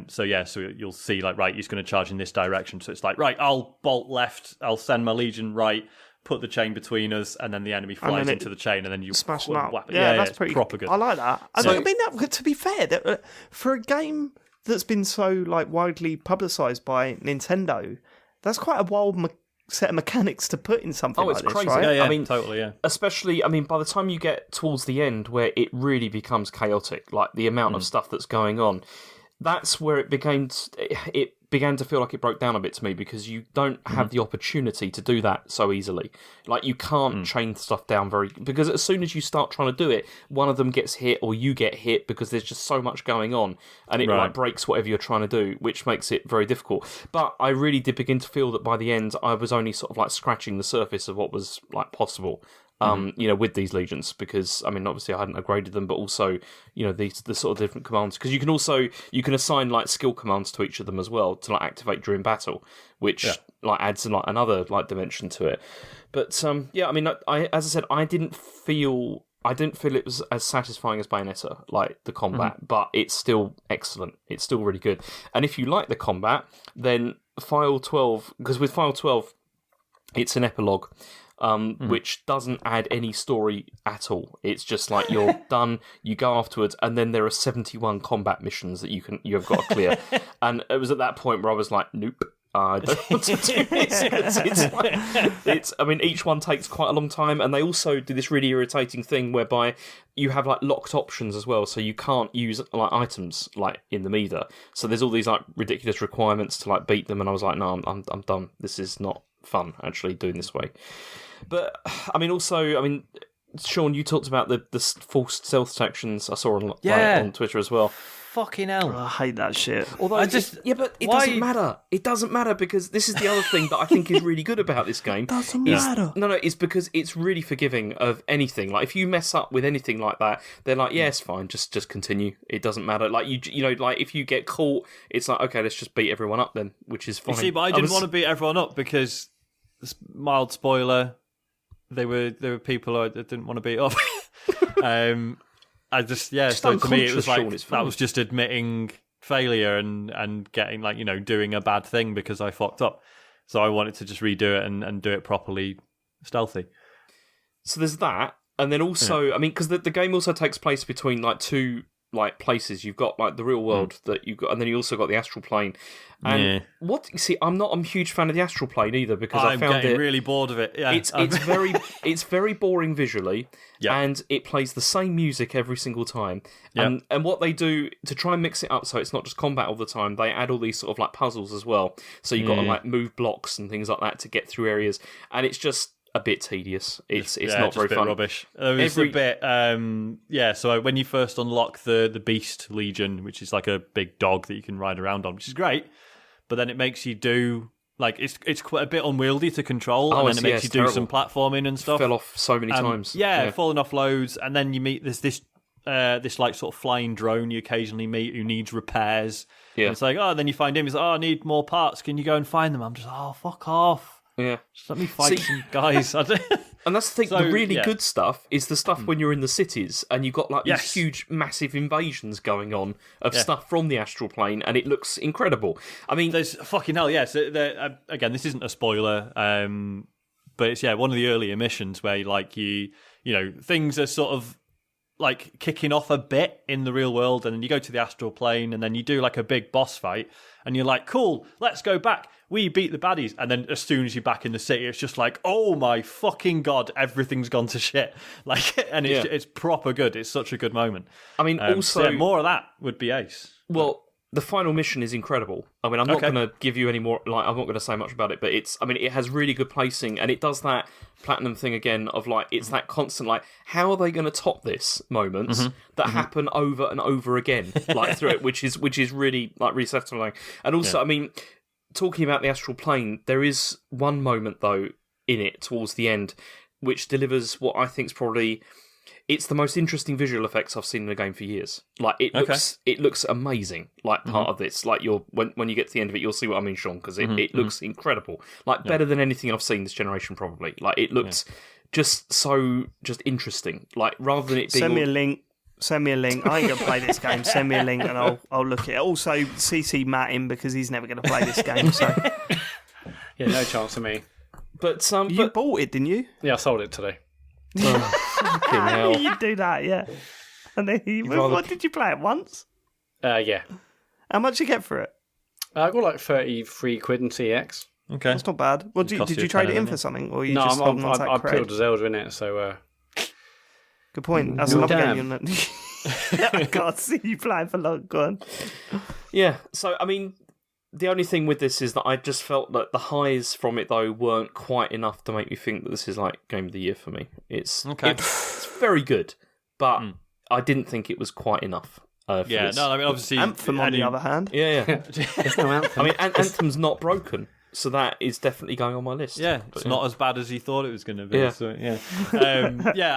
Speaker 3: So you'll see like, right, he's going to charge in this direction. So it's like, right, I'll bolt left, I'll send my Legion right, put the chain between us, and then the enemy flies into the chain, and then you
Speaker 1: smash them out.
Speaker 3: Yeah,
Speaker 1: that's pretty
Speaker 3: proper good.
Speaker 1: I like that. I mean, to be fair, for a game that's been so like widely publicised by Nintendo, that's quite a wild set of mechanics to put in something like
Speaker 2: it's
Speaker 1: this,
Speaker 2: crazy.
Speaker 1: right?
Speaker 3: Yeah,
Speaker 2: I mean,
Speaker 3: totally, yeah.
Speaker 2: Especially, I mean, by the time you get towards the end where it really becomes chaotic, like the amount of stuff that's going on, that's where it began to feel like it broke down a bit to me, because you don't have the opportunity to do that so easily. Like, you can't chain stuff down because as soon as you start trying to do it, one of them gets hit or you get hit, because there's just so much going on, and it like breaks whatever you're trying to do, which makes it very difficult. But I really did begin to feel that by the end I was only sort of like scratching the surface of what was like possible. With these legions, because I mean, obviously I hadn't upgraded them, but also, the sort of different commands, because you can assign like skill commands to each of them as well to like activate during battle, which like adds like another like dimension to it. But I mean, as I said, I didn't feel it was as satisfying as Bayonetta, like the combat, but it's still excellent. It's still really good. And if you like the combat, then File 12, because with File 12, it's an epilogue. Which doesn't add any story at all. It's just like you're done, you go afterwards, and then there are 71 combat missions that you have got to clear. And it was at that point where I was like, nope, I don't want to do this. I mean, each one takes quite a long time, and they also do this really irritating thing whereby you have like locked options as well, so you can't use like items like in them either. So there's all these like ridiculous requirements to like beat them, and I was like, no, I'm done. This is not fun actually doing this way. But I mean, Sean, you talked about the forced stealth sections. I saw on Twitter as well.
Speaker 3: Fucking hell.
Speaker 1: I hate that shit.
Speaker 2: Although but it doesn't matter. It doesn't matter, because this is the other thing that I think is really good about this game.
Speaker 1: Doesn't matter.
Speaker 2: No, it's because it's really forgiving of anything. Like, if you mess up with anything like that, they're like, yeah, it's fine, just continue. It doesn't matter. Like, like if you get caught, it's like, okay, let's just beat everyone up then, which is fine.
Speaker 3: You see, but I didn't want to beat everyone up because, mild spoiler, there were people I didn't want to beat up. So to me it was like that was just admitting failure and getting like, doing a bad thing because I fucked up. So I wanted to just redo it and do it properly stealthy.
Speaker 2: So there's that, and then also, I mean, because the game also takes place between like two like places. You've got like the real world that you've got, and then you also got the astral plane. And I'm not a huge fan of the astral plane either, because I found it
Speaker 3: really bored of it. Yeah,
Speaker 2: it's very boring visually, and it plays the same music every single time. And what they do to try and mix it up so it's not just combat all the time, they add all these sort of like puzzles as well. So you've got to like move blocks and things like that to get through areas, and it's just a bit tedious. It's not very fun.
Speaker 3: Rubbish. There was a bit. So when you first unlock the Beast Legion, which is like a big dog that you can ride around on, which is great, but then it makes you do like it's quite a bit unwieldy to control, and then it makes you do some platforming and stuff.
Speaker 2: Fell off so many times.
Speaker 3: Falling off loads, and then you meet this like sort of flying drone you occasionally meet who needs repairs. Yeah, and it's like, then you find him. He's like, I need more parts. Can you go and find them? I'm just, fuck off.
Speaker 2: Yeah,
Speaker 3: just let me fight some guys.
Speaker 2: And that's the thing. The really good stuff is the stuff when you're in the cities and you've got like these huge, massive invasions going on of stuff from the astral plane, and it looks incredible. I mean,
Speaker 3: there's fucking hell. Yes, again, this isn't a spoiler, but it's one of the earlier missions where like you things are sort of like kicking off a bit in the real world, and then you go to the astral plane, and then you do like a big boss fight, and you're like, cool, let's go back. We beat the baddies, and then as soon as you're back in the city, it's just like, oh my fucking god, everything's gone to shit. Like, and it's proper good. It's such a good moment.
Speaker 2: I mean, also
Speaker 3: more of that would be ace.
Speaker 2: Well, the final mission is incredible. I mean, I'm not going to give you any more. Like, I'm not going to say much about it, but it has really good pacing, and it does that platinum thing again of like, it's that constant like, how are they going to top this moments that happen over and over again, like through it, which is really like really satisfying. And also, I mean, talking about the astral plane, there is one moment though in it towards the end which delivers what I think is probably it's the most interesting visual effects I've seen in a game for years. Like it looks amazing. Like part of this, like when you get to the end of it, you'll see what I mean, Sean, because it looks incredible. Like better than anything I've seen this generation probably. Like it looks just interesting. Like rather than it being
Speaker 1: Send me a link. I ain't going to play this game. Send me a link and I'll look at it. Also, CC Matt in because he's never going to play this game. So
Speaker 4: no chance for me.
Speaker 2: But
Speaker 1: you bought it, didn't you?
Speaker 4: Yeah, I sold it today.
Speaker 2: Fucking hell.
Speaker 1: You do that, yeah. And then what did you play it once?
Speaker 4: Yeah.
Speaker 1: How much did you get for it?
Speaker 4: I got like 33 quid in CX.
Speaker 3: Okay.
Speaker 1: That's not bad. Well,
Speaker 3: Cost
Speaker 1: did
Speaker 3: you
Speaker 1: you
Speaker 3: a
Speaker 1: trade
Speaker 3: tenner,
Speaker 1: it in
Speaker 3: didn't
Speaker 1: for
Speaker 3: it?
Speaker 1: something, or you
Speaker 4: No,
Speaker 1: just holding on to
Speaker 4: I
Speaker 1: that
Speaker 4: put
Speaker 1: cred?
Speaker 4: Zelda in it, so...
Speaker 1: Good point. That's another
Speaker 4: Damn.
Speaker 1: game you're not... I can't see you playing for long. Go on.
Speaker 2: Yeah, so, I mean, the only thing with this is that I just felt that the highs from it, though, weren't quite enough to make me think that this is, like, Game of the Year for me. It's very good, but I didn't think it was quite enough. For this.
Speaker 3: No, I mean, obviously...
Speaker 1: Anthem, on the other hand.
Speaker 2: Yeah.
Speaker 4: There's no Anthem.
Speaker 2: I mean, Anthem's not broken, so that is definitely going on my list.
Speaker 3: Yeah, it's not as bad as you thought it was going to be.
Speaker 2: Yeah.
Speaker 3: So, yeah.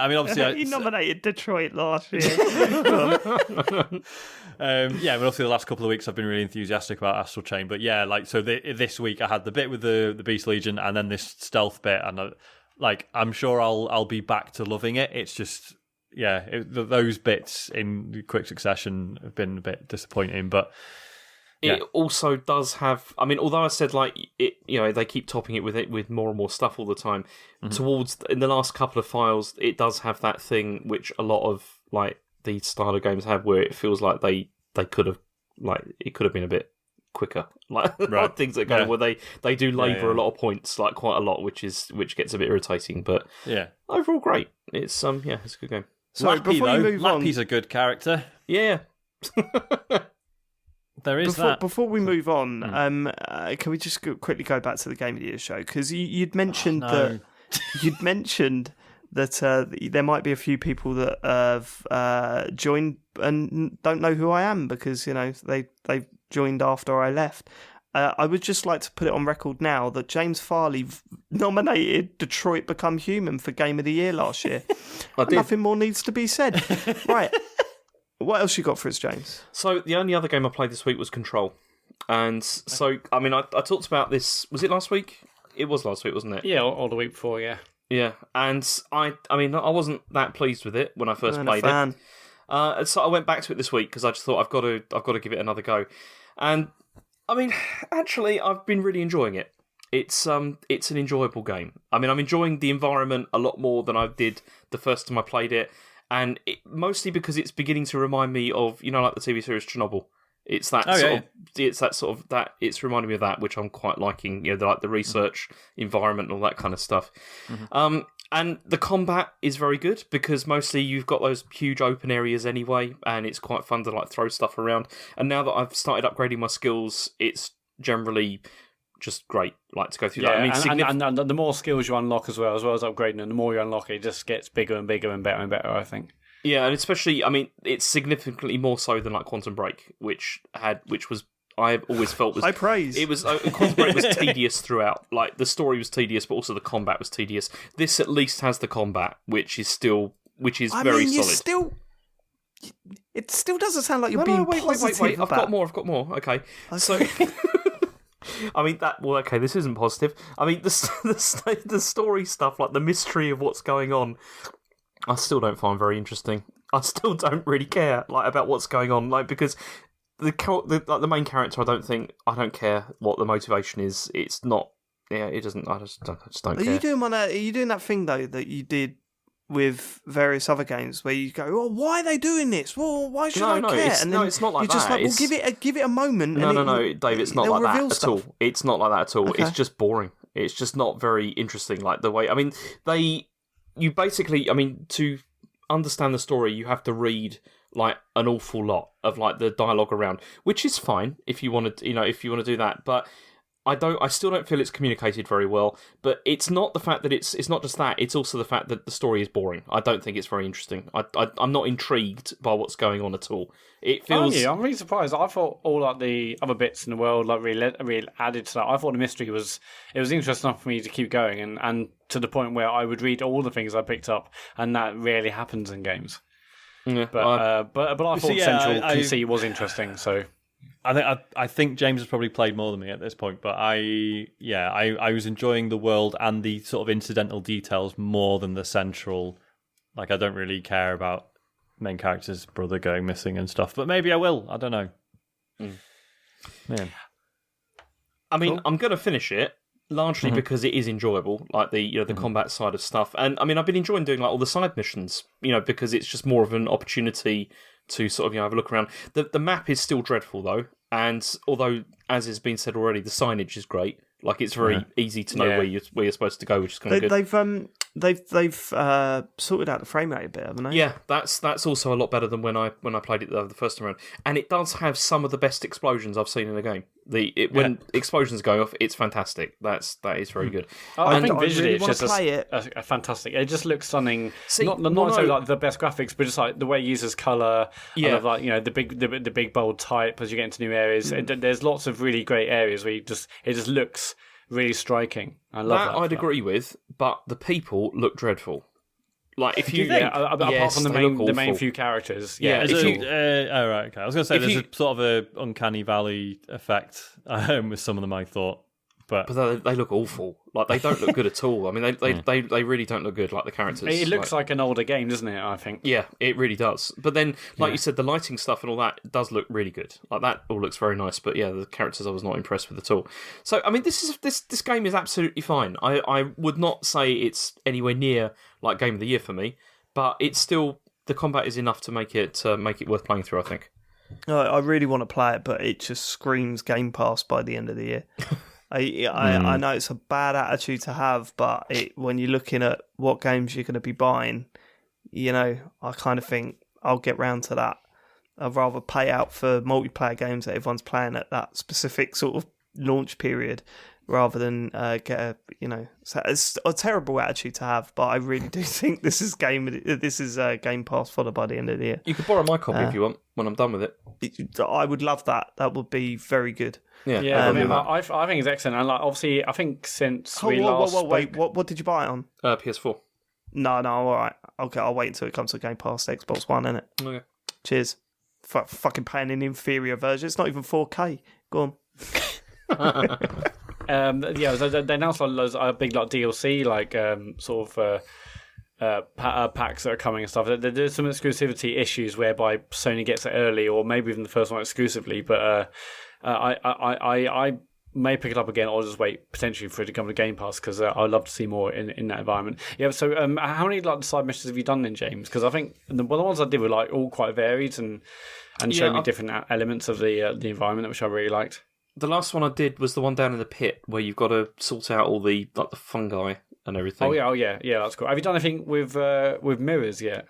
Speaker 3: I mean, obviously...
Speaker 1: He nominated Detroit last year.
Speaker 3: Obviously the last couple of weeks I've been really enthusiastic about Astral Chain, but yeah, like, so this week I had the bit with the Beast Legion and then this stealth bit, and I'm sure I'll be back to loving it. It's just... those bits in quick succession have been a bit disappointing, but
Speaker 2: it also does have. I mean, although I said like it, they keep topping it with more and more stuff all the time. Towards in the last couple of files, it does have that thing which a lot of like these style of games have, where it feels like they could have it could have been a bit quicker. Like things that go where they do labour a lot of points, like quite a lot, which gets a bit irritating. But overall great. It's it's a good game.
Speaker 1: So
Speaker 3: Lappy,
Speaker 1: before you move on,
Speaker 3: Lappy's a good character.
Speaker 2: Yeah.
Speaker 3: There is that.
Speaker 1: Before we move on, can we just quickly go back to the Game of the Year show? Because you'd mentioned that there might be a few people that have joined and don't know who I am because they joined after I left. I would just like to put it on record now that James Farley nominated Detroit Become Human for Game of the Year last year. Nothing more needs to be said. Right. What else you got for us, James?
Speaker 2: So the only other game I played this week was Control. And so, I mean, I talked about this... Was it last week? It was last week, wasn't it?
Speaker 4: Yeah, or the week before, yeah.
Speaker 2: Yeah, and I mean, I wasn't that pleased with it when I first played it. So I went back to it this week because I just thought I've got to give it another go. And I mean, actually, I've been really enjoying it. It's an enjoyable game. I mean, I'm enjoying the environment a lot more than I did the first time I played it, and mostly because it's beginning to remind me of like the TV series Chernobyl. It's that it's reminding me of that, which I'm quite liking. The research environment and all that kind of stuff. Mm-hmm. And the combat is very good because mostly you've got those huge open areas anyway, and it's quite fun to throw stuff around. And now that I've started upgrading my skills, it's generally just great. To go through that. I mean,
Speaker 4: and the more skills you unlock as well as upgrading, and the more you unlock, it just gets bigger and bigger and better. I think.
Speaker 2: Yeah, and especially, I mean, it's significantly more so than Quantum Break, which was. I've always felt was
Speaker 1: high praise.
Speaker 2: It was Quantum Break was tedious throughout. The story was tedious, but also the combat was tedious. This at least has the combat, which is very solid.
Speaker 1: It still doesn't sound like you're being positive.
Speaker 2: Wait. I've got more. Okay. So, I mean this isn't positive. I mean the story stuff, like the mystery of what's going on, I still don't find very interesting. I still don't really care about what's going on, because. The main character, I don't care what the motivation is. It's not. Yeah, it doesn't. I just don't care.
Speaker 1: Are you doing that thing though that you did with various other games where you go, "Oh, why are they doing this? Well, why should I care?"
Speaker 2: It's not like
Speaker 1: you're just
Speaker 2: that.
Speaker 1: Well, give it a moment.
Speaker 2: No, Dave. It's not like that at all. It's not like that at all.
Speaker 1: Okay.
Speaker 2: It's just boring. It's just not very interesting. The way. I mean, you basically. I mean, to understand the story, you have to read. An awful lot of the dialogue around, which is fine if you want to do that, but I still don't feel it's communicated very well. But it's not the fact that it's not just that, it's also the fact that the story is boring. I don't think it's very interesting. I'm not intrigued by what's going on at all. It feels.
Speaker 4: I'm really surprised. I thought all the other bits in the world really added to that. I thought the mystery was interesting enough for me to keep going, and to the point where I would read all the things I picked up, and that rarely happens in games.
Speaker 2: Yeah,
Speaker 4: but I thought Central Conceit was interesting. So
Speaker 3: I think James has probably played more than me at this point, but I was enjoying the world and the sort of incidental details more than the central. I don't really care about main character's brother going missing and stuff, but maybe I will. I don't know. Man,
Speaker 2: I mean, I'm going to finish it. Largely because it is enjoyable, the combat side of stuff, and I mean I've been enjoying doing all the side missions, because it's just more of an opportunity to sort of have a look around. The map is still dreadful though, and although as has been said already, the signage is great. Like it's very easy to know where you're supposed to go, which is kind of good.
Speaker 1: They've sorted out the frame rate a bit, haven't they?
Speaker 2: Yeah, that's also a lot better than when I played it the first time around, and it does have some of the best explosions I've seen in a game. When explosions go off, it's fantastic. That is very good.
Speaker 4: I think visually
Speaker 1: really
Speaker 4: it's just a fantastic. It just looks stunning. Not necessarily like the best graphics, but just like the way it uses color. Yeah, like the big bold type as you get into new areas. There's lots of really great areas where it just looks really striking. I love that.
Speaker 2: I'd agree with, but the people look dreadful. Like if you
Speaker 4: apart from the main few characters,
Speaker 3: right, okay. I was going to say there's a sort of a uncanny valley effect with some of them. I thought, but
Speaker 2: they look awful. Like they don't look good at all. I mean, they really don't look good. Like the characters,
Speaker 4: it looks like an older game, doesn't it? I think.
Speaker 2: Yeah, it really does. But then, like you said, the lighting stuff and all that does look really good. Like that all looks very nice. But yeah, the characters I was not impressed with at all. So I mean, this game is absolutely fine. I would not say it's anywhere near like Game of the Year for me, but it's still the combat is enough to make it worth playing through. I think.
Speaker 1: I really want to play it, but it just screams Game Pass by the end of the year. I know it's a bad attitude to have, but when you're looking at what games you're going to be buying, I kind of think I'll get round to that. I'd rather pay out for multiplayer games that everyone's playing at that specific sort of launch period, rather than get So it's a terrible attitude to have, but I really do think this is Game Pass fodder by the end of the year.
Speaker 2: You could borrow my copy if you want when I'm done with it.
Speaker 1: I would love that. That would be very good.
Speaker 4: Yeah, I think it's excellent. And obviously, I think since we last spoke...
Speaker 1: Wait, what did you buy it on?
Speaker 2: PS4.
Speaker 1: No, all right. Okay, I'll wait until it comes to Game Pass, Xbox One, innit?
Speaker 2: Okay.
Speaker 1: Cheers. Fucking paying an inferior version. It's not even 4K. Go on.
Speaker 4: They announced loads of big DLC, packs that are coming and stuff. There's some exclusivity issues whereby Sony gets it early, or maybe even the first one exclusively. But I may pick it up again, or just wait potentially for it to come to Game Pass, because I'd love to see more in that environment. Yeah. So how many side missions have you done then, James? Because I think the ones I did were all quite varied and showed me different elements of the environment, which I really liked.
Speaker 2: The last one I did was the one down in the pit where you've got to sort out all the fungi and everything.
Speaker 4: Oh yeah, that's cool. Have you done anything with mirrors yet?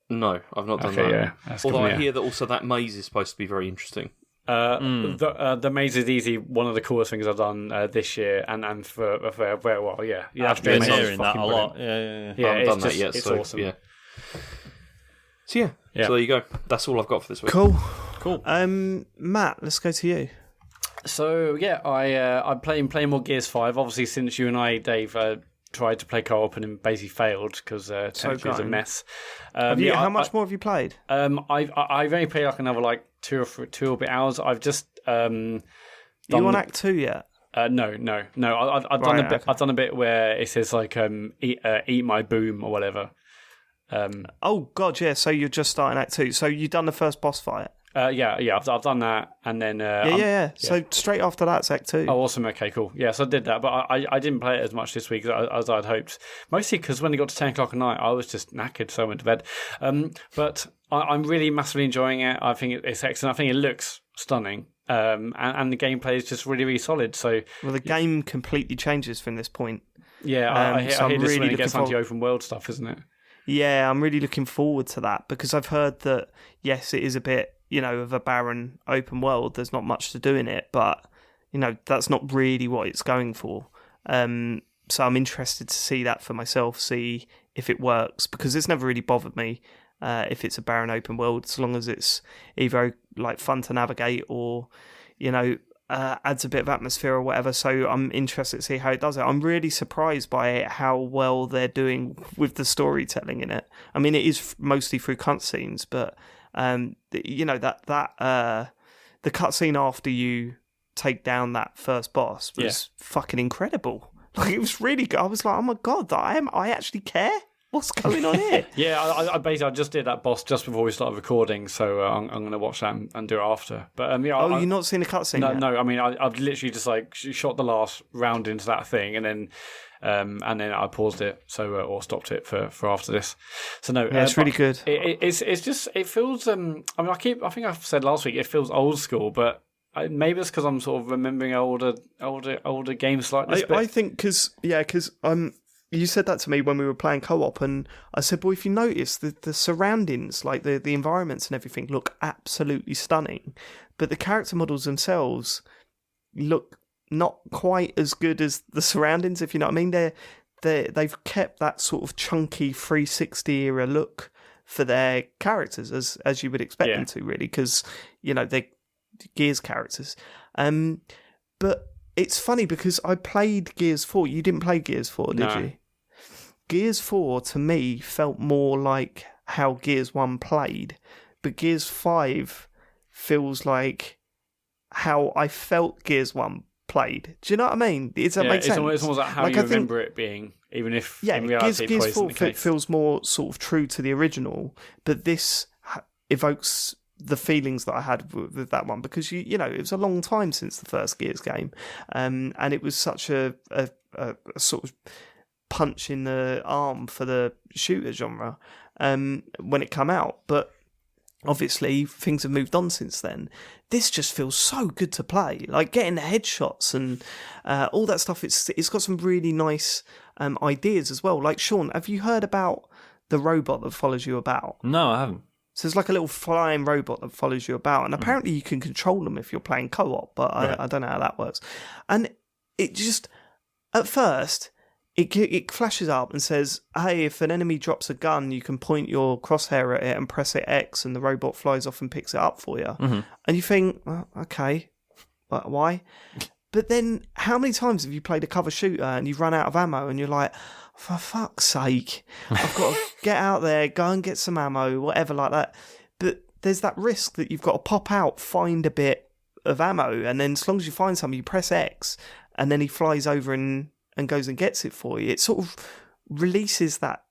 Speaker 2: No, I've not done that. Yeah, although I hear that also that maze is supposed to be very interesting.
Speaker 4: The maze is easy. One of the coolest things I've done this year, and for a very while. Yeah,
Speaker 3: I've been hearing that a lot. Yeah.
Speaker 2: I haven't done that yet.
Speaker 4: It's
Speaker 2: so,
Speaker 4: awesome.
Speaker 2: Yeah. So so there you go. That's all I've got for this week.
Speaker 1: Cool. Matt, let's go to you.
Speaker 4: So I'm playing more Gears 5. Obviously, since you and I, Dave, tried to play co-op and basically failed because technically it's a mess.
Speaker 1: How much more have you played?
Speaker 4: I've only played another 2 or bit hours. I've just
Speaker 1: you on Act 2 yet?
Speaker 4: No. I've done a bit. Okay. I've done a bit where it says eat my boom or whatever.
Speaker 1: Oh god, yeah. So you're just starting Act 2. So you've done the first boss fight.
Speaker 4: I've done that, and then
Speaker 1: So straight after that's Act 2.
Speaker 4: Oh, awesome. Okay, cool. Yeah, so I did that, but I didn't play it as much this week as I'd hoped. Mostly because when it got to 10 o'clock at night, I was just knackered, so I went to bed. But I'm really massively enjoying it. I think it's excellent. I think it looks stunning, and the gameplay is just really, really solid. So
Speaker 1: the game completely changes from this point.
Speaker 4: Yeah, I hear this really when it gets onto open world stuff, isn't it?
Speaker 1: Yeah, I'm really looking forward to that, because I've heard that yes, it is a bit, of a barren open world. There's not much to do in it, but, that's not really what it's going for. So I'm interested to see that for myself, see if it works, because it's never really bothered me if it's a barren open world, as long as it's either fun to navigate or, adds a bit of atmosphere or whatever. So I'm interested to see how it does it. I'm really surprised by how well they're doing with the storytelling in it. I mean, it is mostly through cutscenes, but the cutscene after you take down that first boss was fucking incredible. It was really good. I was like, oh my god, I actually care. What's going on here?
Speaker 4: I just did that boss just before we started recording, so I'm going to watch that and do it after. But
Speaker 1: you've not seen the cutscene yet?
Speaker 4: No. I mean, I've literally just shot the last round into that thing, and then I paused it, or stopped it for after this. So no,
Speaker 1: it's really good.
Speaker 4: It feels. I think I said last week it feels old school, but maybe it's because I'm sort of remembering older games like this.
Speaker 1: I think because you said that to me when we were playing co-op, and I said, well, if you notice, the surroundings, like the environments and everything, look absolutely stunning, but the character models themselves look not quite as good as the surroundings, if you know what I mean. They've kept that sort of chunky 360 era look for their characters, as you would expect them to, really, because, you know, they're Gears characters. But it's funny because I played Gears 4. You didn't play Gears 4, did you? Gears 4, to me, felt more like how Gears 1 played, but Gears 5 feels like how I felt Gears 1 played. Do you know what I mean? Does that make sense?
Speaker 4: It's almost like how you remember it being, even if in reality
Speaker 1: Gears 4
Speaker 4: the case.
Speaker 1: feels more sort of true to the original, but this evokes the feelings that I had with that one, because you know, it was a long time since the first Gears game, and it was such a sort of punch in the arm for the shooter genre when it came out. But obviously things have moved on since then. This just feels so good to play, like getting the headshots and all that stuff. It's got some really nice ideas as well. Like, Sean, have you heard about the robot that follows you about?
Speaker 3: No, I haven't.
Speaker 1: So it's like a little flying robot that follows you about, and apparently you can control them if you're playing co-op, but I don't know how that works. And it just, at first, it flashes up and says, hey, if an enemy drops a gun, you can point your crosshair at it and press it X, and the robot flies off and picks it up for you. Mm-hmm. And you think, well, okay, but why? But then, how many times have you played a cover shooter and you've run out of ammo and you're like, for fuck's sake, I've got to get out there, go and get some ammo, whatever like that. But there's that risk that you've got to pop out, find a bit of ammo, and then as long as you find some, you press X, and then he flies over and goes and gets it for you. It sort of releases that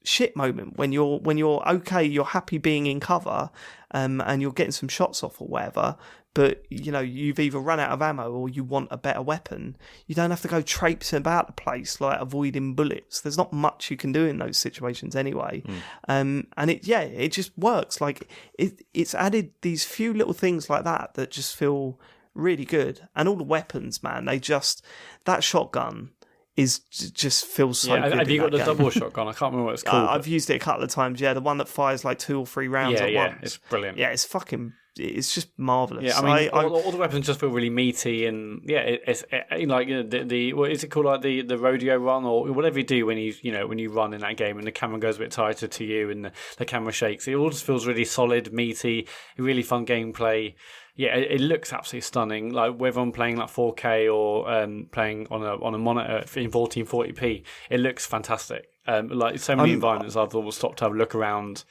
Speaker 1: shit moment when you're okay, you're happy being in cover, and you're getting some shots off or whatever, but you know, you've either run out of ammo or you want a better weapon. You don't have to go traipsing about the place like avoiding bullets. There's not much you can do in those situations anyway. And it just works. Like it's added these few little things like that just feel really good. And all the weapons, man, that shotgun just feels so good.
Speaker 4: Have you got the double shotgun? I can't remember what it's called.
Speaker 1: I've used it a couple of times. Yeah, the one that fires like 2 or 3 rounds at once.
Speaker 4: It's brilliant.
Speaker 1: Yeah, it's just marvelous.
Speaker 4: Yeah, I mean, all the weapons just feel really meaty, and it's like, you know, the what is it called, like the rodeo run or whatever you do when you run in that game, and the camera goes a bit tighter to you and the camera shakes. It all just feels really solid, meaty, really fun gameplay. Yeah, it looks absolutely stunning. Like whether I'm playing like 4K or playing on a monitor in 1440p, it looks fantastic. Like so many environments, I've always stopped to have a look around,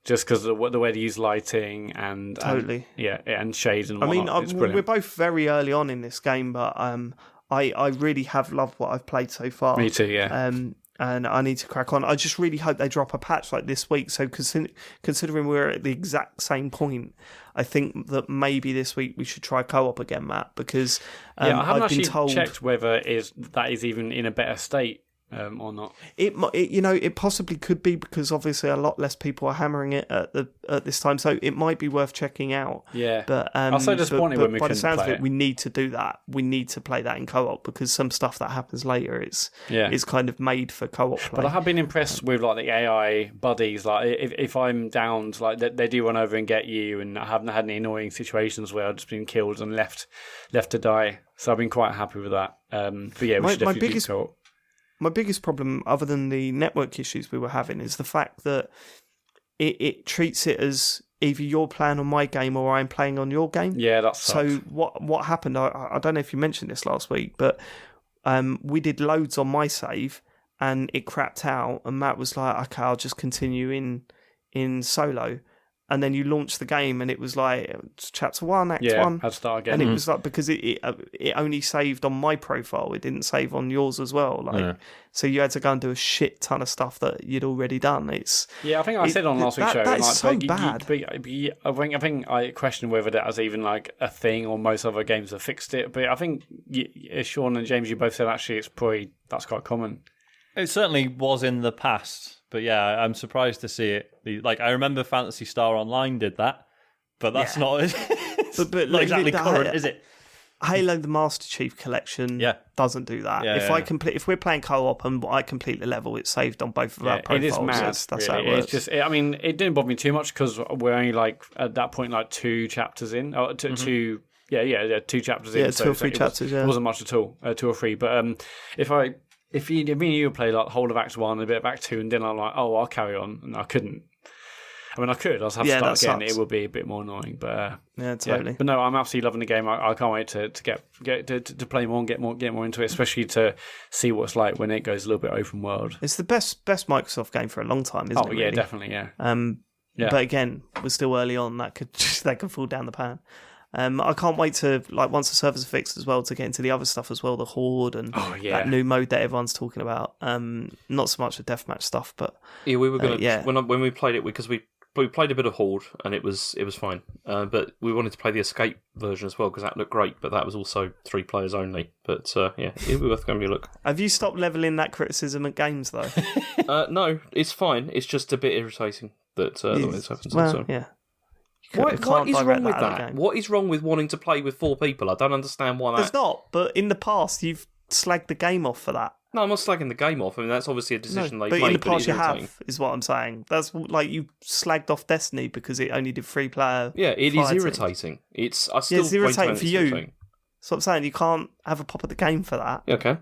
Speaker 4: just because of the way they use lighting and
Speaker 1: totally,
Speaker 4: and shades and whatnot.
Speaker 1: I mean, we're both very early on in this game, but I really have loved what I've played so far.
Speaker 4: Me too, yeah.
Speaker 1: And I need to crack on. I just really hope they drop a patch like this week. So considering we're at the exact same point, I think that maybe this week we should try co-op again, Matt, because
Speaker 4: I haven't
Speaker 1: I've been
Speaker 4: actually
Speaker 1: told
Speaker 4: checked whether that is even in a better state. Or not.
Speaker 1: It possibly could be, because obviously a lot less people are hammering it at this time, so it might be worth checking out.
Speaker 4: Yeah,
Speaker 1: but
Speaker 4: I was so disappointed when we couldn't play it. By the sounds of it,
Speaker 1: we need to do that. We need to play that in co-op, because some stuff that happens later is kind of made for co-op play.
Speaker 4: But I have been impressed with like the AI buddies. Like if I'm downed, like they do run over and get you, and I haven't had any annoying situations where I've just been killed and left to die. So I've been quite happy with that. But yeah, we should definitely do co-op.
Speaker 1: My biggest problem, other than the network issues we were having, is the fact that it treats it as either you're playing on my game or I'm playing on your game.
Speaker 4: Yeah, that's
Speaker 1: so. What happened? I don't know if you mentioned this last week, but we did loads on my save and it crapped out. And Matt was like, "Okay, I'll just continue in solo." And then you launched the game, and it was like chapter 1, act 1.
Speaker 4: I'd start again.
Speaker 1: And it was like, because it only saved on my profile, it didn't save on yours as well. So you had to go and do a shit ton of stuff that you'd already done. I think I said on last week's show. That's so bad.
Speaker 4: I think I question whether that was even like a thing, or most other games have fixed it. But I think Sean and James, you both said actually that's quite common.
Speaker 3: It certainly was in the past. But yeah, I'm surprised to see it. Like, I remember Phantasy Star Online did that, but that's not
Speaker 1: but
Speaker 3: not exactly
Speaker 1: the
Speaker 3: current, is it?
Speaker 1: Halo the Master Chief Collection doesn't do that. If we're playing co-op and I complete the level, it's saved on both of our profiles.
Speaker 4: It is mad.
Speaker 1: That's
Speaker 4: really.
Speaker 1: how it works.
Speaker 4: It's just, it didn't bother me too much because we're only like at that point like 2 chapters in, or two chapters in.
Speaker 1: Yeah, 2 or 3 chapters.
Speaker 4: It wasn't much at all, 2 or 3. But if me and you play like the whole of Act 1 and a bit of Act 2, and then I'm like, I'll carry on, and I couldn't. I mean, I could. I'll have to start again.
Speaker 1: Sucks.
Speaker 4: It would be a bit more annoying, but
Speaker 1: yeah, totally.
Speaker 4: Yeah. But no, I'm absolutely loving the game. I can't wait to get to play more and get more into it, especially to see what it's like when it goes a little bit open world.
Speaker 1: It's the best Microsoft game for a long time, isn't it?
Speaker 4: Oh yeah,
Speaker 1: really?
Speaker 4: definitely, yeah.
Speaker 1: But again, we're still early on. That could fall down the pan. I can't wait to, like, once the servers are fixed as well, to get into the other stuff as well, the Horde and that new mode that everyone's talking about. Not so much the deathmatch stuff, but
Speaker 2: we were gonna when we played it, because we played a bit of Horde and it was fine. But we wanted to play the Escape version as well because that looked great, but that was also 3 players only. But it would be worth going to look.
Speaker 1: Have you stopped levelling that criticism at games though?
Speaker 2: No, it's fine. It's just a bit irritating that the way this happens.
Speaker 1: Yeah.
Speaker 2: What is wrong with that? What is wrong with wanting to play with 4 people? I don't understand why that...
Speaker 1: There's not, but in the past you've slagged the game off for that.
Speaker 2: No, I'm not slagging the game off. I mean, that's obviously a decision they've made.
Speaker 1: But in the past you have, is what I'm saying. That's like you slagged off Destiny because it only did 3-player.
Speaker 2: Yeah, it is irritating. It's
Speaker 1: irritating for you. So I'm saying you can't have a pop at the game for that.
Speaker 2: Okay.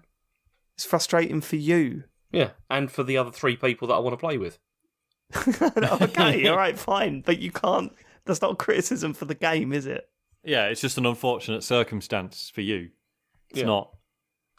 Speaker 1: It's frustrating for you.
Speaker 2: Yeah, and for the other 3 people that I want to play with.
Speaker 1: Okay, all right, fine. But you can't... That's not a criticism for the game, is it?
Speaker 3: Yeah, it's just an unfortunate circumstance for you. It's not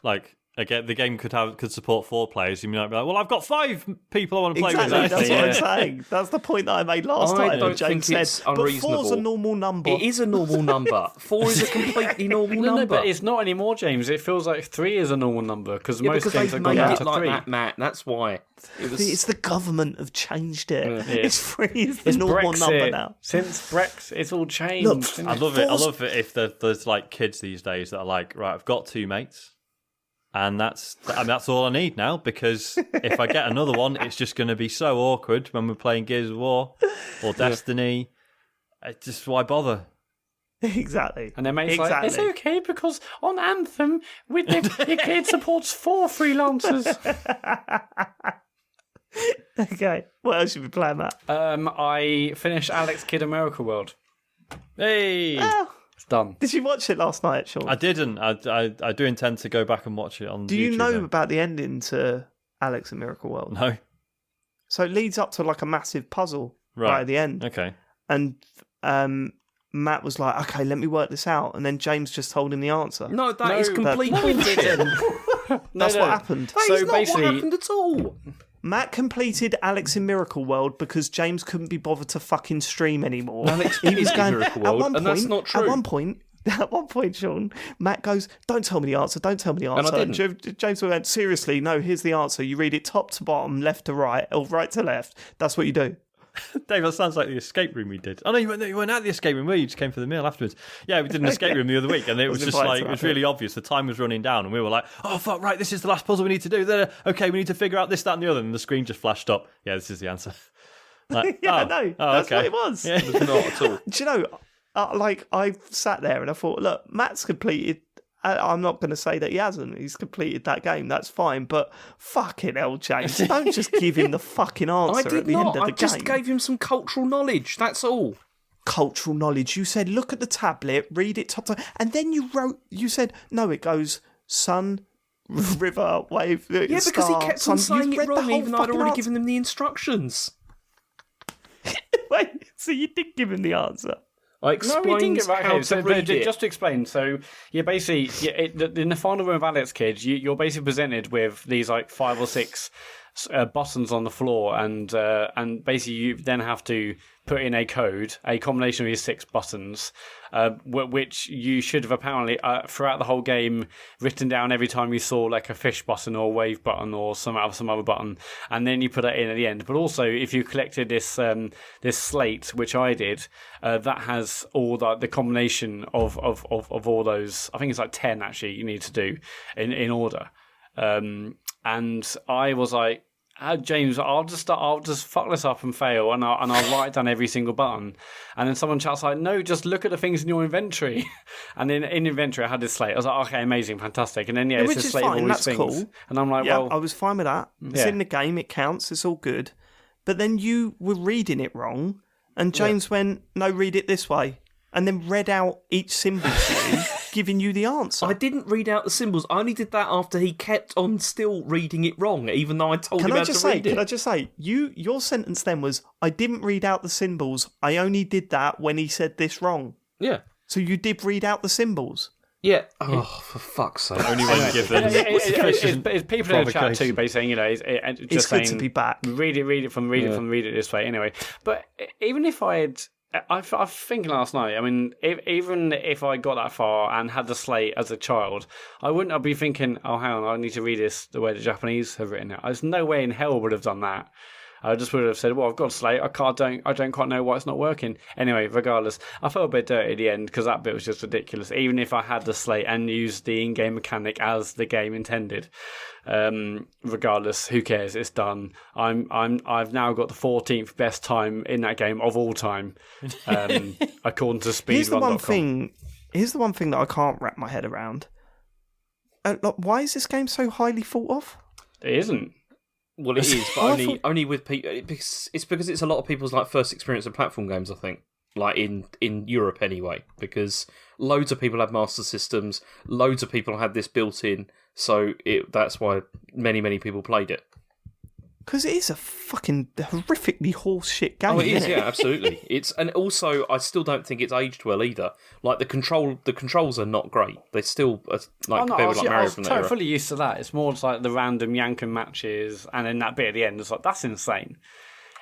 Speaker 3: like... Again, the game could support 4 players. You might be like, well, I've got 5 people I want to play with.
Speaker 1: That's what I'm saying. That's the point that I made last time.
Speaker 2: I don't think it's unreasonable.
Speaker 1: But 4's a normal number.
Speaker 2: It is a normal number. 4 is a completely normal number.
Speaker 4: No, but it's not anymore, James. It feels like 3 is a normal number because most games have gone down to 3.
Speaker 2: That, Matt. That's why.
Speaker 1: It's the government have changed it. Yeah. It's 3 is the
Speaker 4: it's
Speaker 1: normal
Speaker 4: Brexit.
Speaker 1: number now.
Speaker 4: Since Brexit, it's all changed.
Speaker 1: Look,
Speaker 3: I love it. I love it if there's like kids these days that are like, right, I've got 2 mates. And that's all I need now, because if I get another one, it's just going to be so awkward when we're playing Gears of War or Destiny. It's just, why bother?
Speaker 1: Exactly.
Speaker 4: And their mate's like, it's okay because on Anthem, it supports 4 freelancers.
Speaker 1: Okay. What else should we play, Matt?
Speaker 4: I finished Alex Kidd in Miracle World.
Speaker 3: Hey!
Speaker 4: It's done.
Speaker 1: Did you watch it last night, Sean?
Speaker 3: I didn't. I do intend to go back and watch it on
Speaker 1: Do
Speaker 3: YouTube
Speaker 1: you know
Speaker 3: then.
Speaker 1: about the ending to Alex in Miracle World?
Speaker 3: No.
Speaker 1: So it leads up to like a massive puzzle right at the end.
Speaker 3: Okay.
Speaker 1: And Matt was like, okay, let me work this out. And then James just told him the answer.
Speaker 2: No, that is complete bullshit.
Speaker 1: That's what happened.
Speaker 2: That is not what happened at all.
Speaker 1: Matt completed Alex in Miracle World because James couldn't be bothered to fucking stream anymore.
Speaker 2: Alex is in Miracle World, and that's not true.
Speaker 1: At one point, Sean, Matt goes, don't tell me the answer, don't tell me the answer.
Speaker 2: And I didn't.
Speaker 1: James went, seriously, no, here's the answer. You read it top to bottom, left to right, or right to left. That's what you do.
Speaker 3: Dave, that sounds like the escape room we did. Oh no, you weren't at the escape room, were you? You just came for the meal afterwards. Yeah, we did an escape room the other week, and it was just like, it was really obvious. The time was running down, and we were like, oh fuck, right, this is the last puzzle we need to do. Okay, we need to figure out this, that, and the other. And the screen just flashed up. Yeah, this is the answer. Like,
Speaker 1: no, that's what it was.
Speaker 3: Yeah.
Speaker 2: It was not at all.
Speaker 1: Do you know, I sat there and I thought, look, Matt's completed. I'm not going to say that he hasn't. He's completed that game. That's fine. But fucking hell, James, don't just give him the fucking answer at the end of the game.
Speaker 2: I just gave him some cultural knowledge. That's all.
Speaker 1: Cultural knowledge. You said, look at the tablet, read it top to... And then you said, no, it goes sun, river, wave,
Speaker 2: yeah, because
Speaker 1: star,
Speaker 2: he kept
Speaker 1: sun.
Speaker 2: on saying it wrong, even though I'd already
Speaker 1: answer.
Speaker 2: given him the instructions.
Speaker 1: Wait, so you did give him the answer?
Speaker 2: I explained how to read it.
Speaker 4: Just to explain, so you're basically in the final room of Alex Kidd, you're basically presented with these like 5 or 6 buttons on the floor, and basically you then have to put in a code, a combination of these 6 buttons, which you should have apparently throughout the whole game written down every time you saw like a fish button or a wave button or some other button, and then you put that in at the end. But also, if you collected this slate, which I did, that has all the combination of all those. I think it's like 10 actually you need to do in order. And I was like. James, I'll just fuck this up and fail, and I'll write down every single button, and then someone chats like, no, just look at the things in your inventory, and then in inventory I had this slate. I was like, okay, amazing, fantastic, and then it's a slate of all these things, cool. And I'm like,
Speaker 1: well, I was fine with that. It's in the game, it counts, it's all good. But then you were reading it wrong, and James went, no, read it this way, and then read out each symbol to you, giving you the answer.
Speaker 2: I didn't read out the symbols. I only did that after he kept on still reading it wrong, even though I told him how to read it.
Speaker 1: Can I just say, your sentence then was, I didn't read out the symbols. I only did that when he said this wrong.
Speaker 2: Yeah.
Speaker 1: So you did read out the symbols.
Speaker 2: Yeah. Oh, for fuck's sake!
Speaker 3: Only when you give them
Speaker 4: it's people in the chat too, basically saying,
Speaker 1: it's good to be back.
Speaker 4: Read it this way. Anyway, but even if I had. I was thinking last night, I mean, even if I got that far and had the slate as a child, I wouldn't have been thinking, oh, hang on, I need to read this the way the Japanese have written it. There's no way in hell I would have done that. I just would have said, well, I've got a slate, I don't quite know why it's not working. Anyway, regardless, I felt a bit dirty at the end because that bit was just ridiculous. Even if I had the slate and used the in-game mechanic as the game intended. Regardless, who cares? It's done. I've now got the 14th best time in that game of all time, according to speedrun.com.
Speaker 1: Here's the one thing that I can't wrap my head around. Why is this game so highly thought of?
Speaker 4: It isn't.
Speaker 2: Well, it is, but only with people. It's because it's a lot of people's first experience of platform games. I think, in Europe anyway, because loads of people have master systems, loads of people had this built in, so that's why many people played it.
Speaker 1: Because it is a fucking horrifically horse shit game.
Speaker 2: Oh, it is, yeah, absolutely. And also I still don't think it's aged well either. The controls are not great. They still are compared with Mario from that era.
Speaker 4: I'm fully used to that. It's more just the random yanking matches, and then that bit at the end. It's that's insane.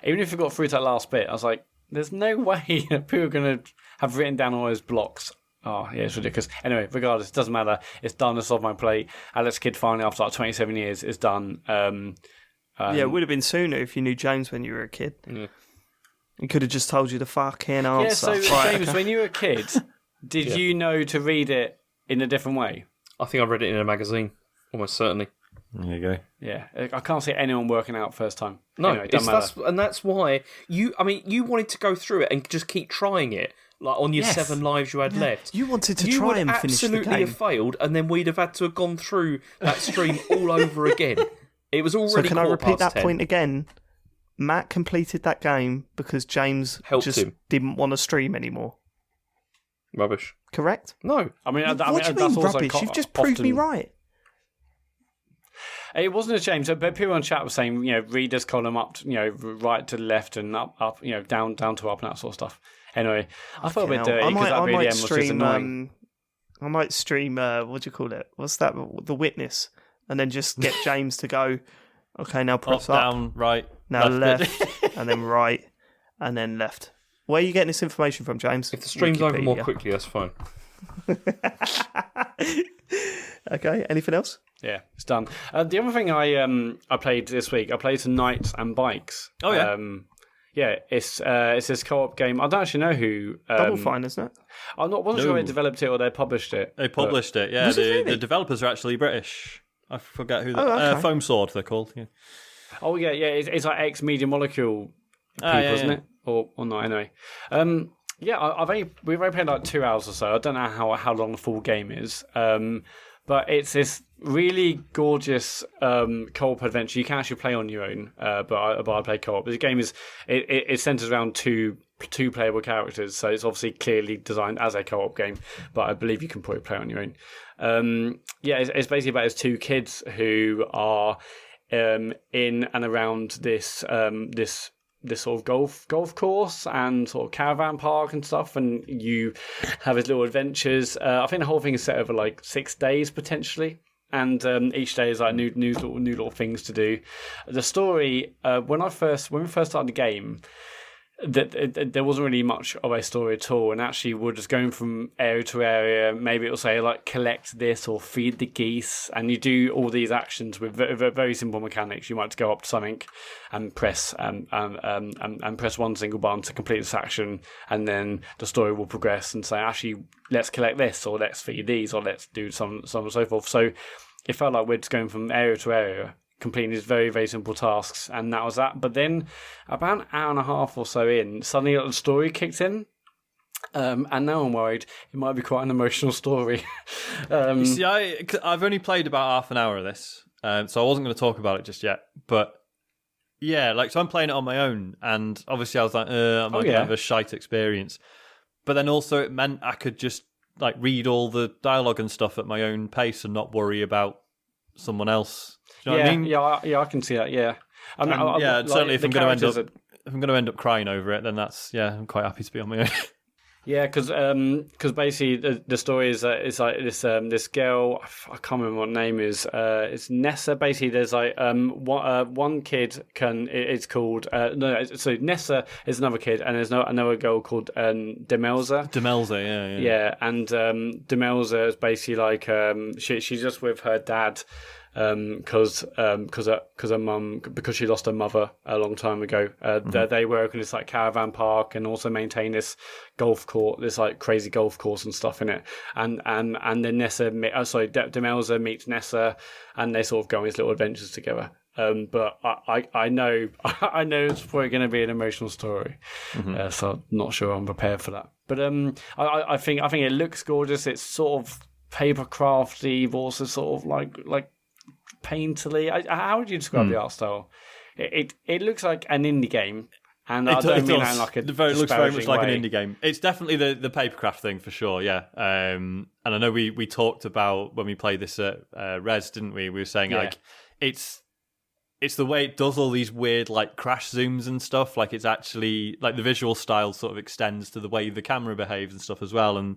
Speaker 4: Even if you got through to that last bit, I was like, there's no way that people are going to have written down all those blocks. Oh, yeah, it's ridiculous. Anyway, regardless, it doesn't matter. It's done. It's off my plate. Alex Kidd finally, after 27 years, is done.
Speaker 1: It would have been sooner if you knew James when you were a kid. Yeah. He could have just told you the fucking answer.
Speaker 4: Yeah, so James, when you were a kid, did you know to read it in a different way?
Speaker 2: I think I read it in a magazine, almost certainly.
Speaker 3: There you go.
Speaker 4: Yeah, I can't see anyone working out first time.
Speaker 2: No,
Speaker 4: anyway, it doesn't matter.
Speaker 2: That's why you wanted to go through it and just keep trying it. On your 7 lives you had left.
Speaker 1: You wanted to try and finish the game. You would
Speaker 2: absolutely have failed, and then we'd have had to have gone through that stream all over again. It was already.
Speaker 1: So can I repeat that point again? Matt completed that game because James didn't want to stream anymore.
Speaker 2: Rubbish.
Speaker 1: Correct?
Speaker 2: No.
Speaker 1: I mean, what do you mean rubbish? You've just proved me right.
Speaker 4: It wasn't a shame. So, but people on chat were saying, read this column up, right to left and up, down to up and that sort of stuff. Anyway, I felt a bit dirty because that BDM was just annoying.
Speaker 1: I might stream. What do you call it? What's that? The Witness. And then just get James to go, okay, now press up.
Speaker 3: Down, right.
Speaker 1: Now left, and then right, and then left. Where are you getting this information from, James?
Speaker 2: If the stream's over more quickly, that's fine.
Speaker 1: Okay, anything else?
Speaker 4: Yeah, it's done. The other thing I played this week, I played some Knights and Bikes.
Speaker 3: Oh, yeah?
Speaker 4: It's this co-op game. I don't actually know who.
Speaker 1: Double Fine, isn't it?
Speaker 4: I'm not sure they developed it or they published it.
Speaker 3: They published it, yeah. The developers are actually British. I forget who. Foam Sword, they're called. Yeah.
Speaker 4: Oh yeah. It's like ex Media Molecule people, isn't it? Or not? Anyway. We've only played 2 hours or so. I don't know how long the full game is. But it's this really gorgeous co-op adventure. You can actually play on your own, but I play co-op. The game it centers around two playable characters, so it's obviously clearly designed as a co-op game. But I believe you can probably play on your own. It's basically about 2 kids who are in and around this sort of golf course and sort of caravan park and stuff, and you have his little adventures. I think the whole thing is set over 6 days potentially, and each day is new little things to do. The story when we first started the game, there wasn't really much of a story at all, and actually we're just going from area to area. Maybe it'll say collect this or feed the geese, and you do all these actions with very simple mechanics. You might go up to something and press and press one single button to complete this action, and then the story will progress and say, actually, let's collect this, or let's feed these, or let's do some and so forth. So it felt like we're just going from area to area, completing these very, very simple tasks, and that was that. But then, about an hour and a half or so in, suddenly the story kicked in. And now I'm worried it might be quite an emotional story.
Speaker 3: You see, I've only played about half an hour of this, so I wasn't going to talk about it just yet. But yeah, so I'm playing it on my own, and obviously I was like, I'm going to have a shite experience. But then also it meant I could just read all the dialogue and stuff at my own pace and not worry about someone else. Do you know what I mean?
Speaker 4: Yeah, I can see that. Yeah, I mean,
Speaker 3: certainly if I'm going to end up crying over it, then that's I'm quite happy to be on my own.
Speaker 4: Yeah, because basically the story is it's like this girl, I can't remember what her name is. It's Nessa. Basically, there's one kid it's called so Nessa is another kid, and there's another girl called Demelza.
Speaker 3: Demelza,
Speaker 4: yeah, and Demelza is basically she's just with her dad. Because her mum, because she lost her mother a long time ago, they work in this caravan park and also maintain this golf course, this crazy golf course and stuff in it. And then Demelza meets Nessa, and they sort of go on these little adventures together. But I know it's probably going to be an emotional story, so I'm not sure I'm prepared for that. But I think it looks gorgeous. It's sort of paper crafty, but also sort of like painterly. How would you describe the art style? It looks like an indie game, and I don't mean that in
Speaker 3: it looks very much like an indie game. It's definitely the papercraft thing for sure, yeah. And I know we talked about when we played this at Res, didn't we? We were saying it's the way it does all these weird crash zooms and stuff. It's actually the visual style sort of extends to the way the camera behaves and stuff as well, and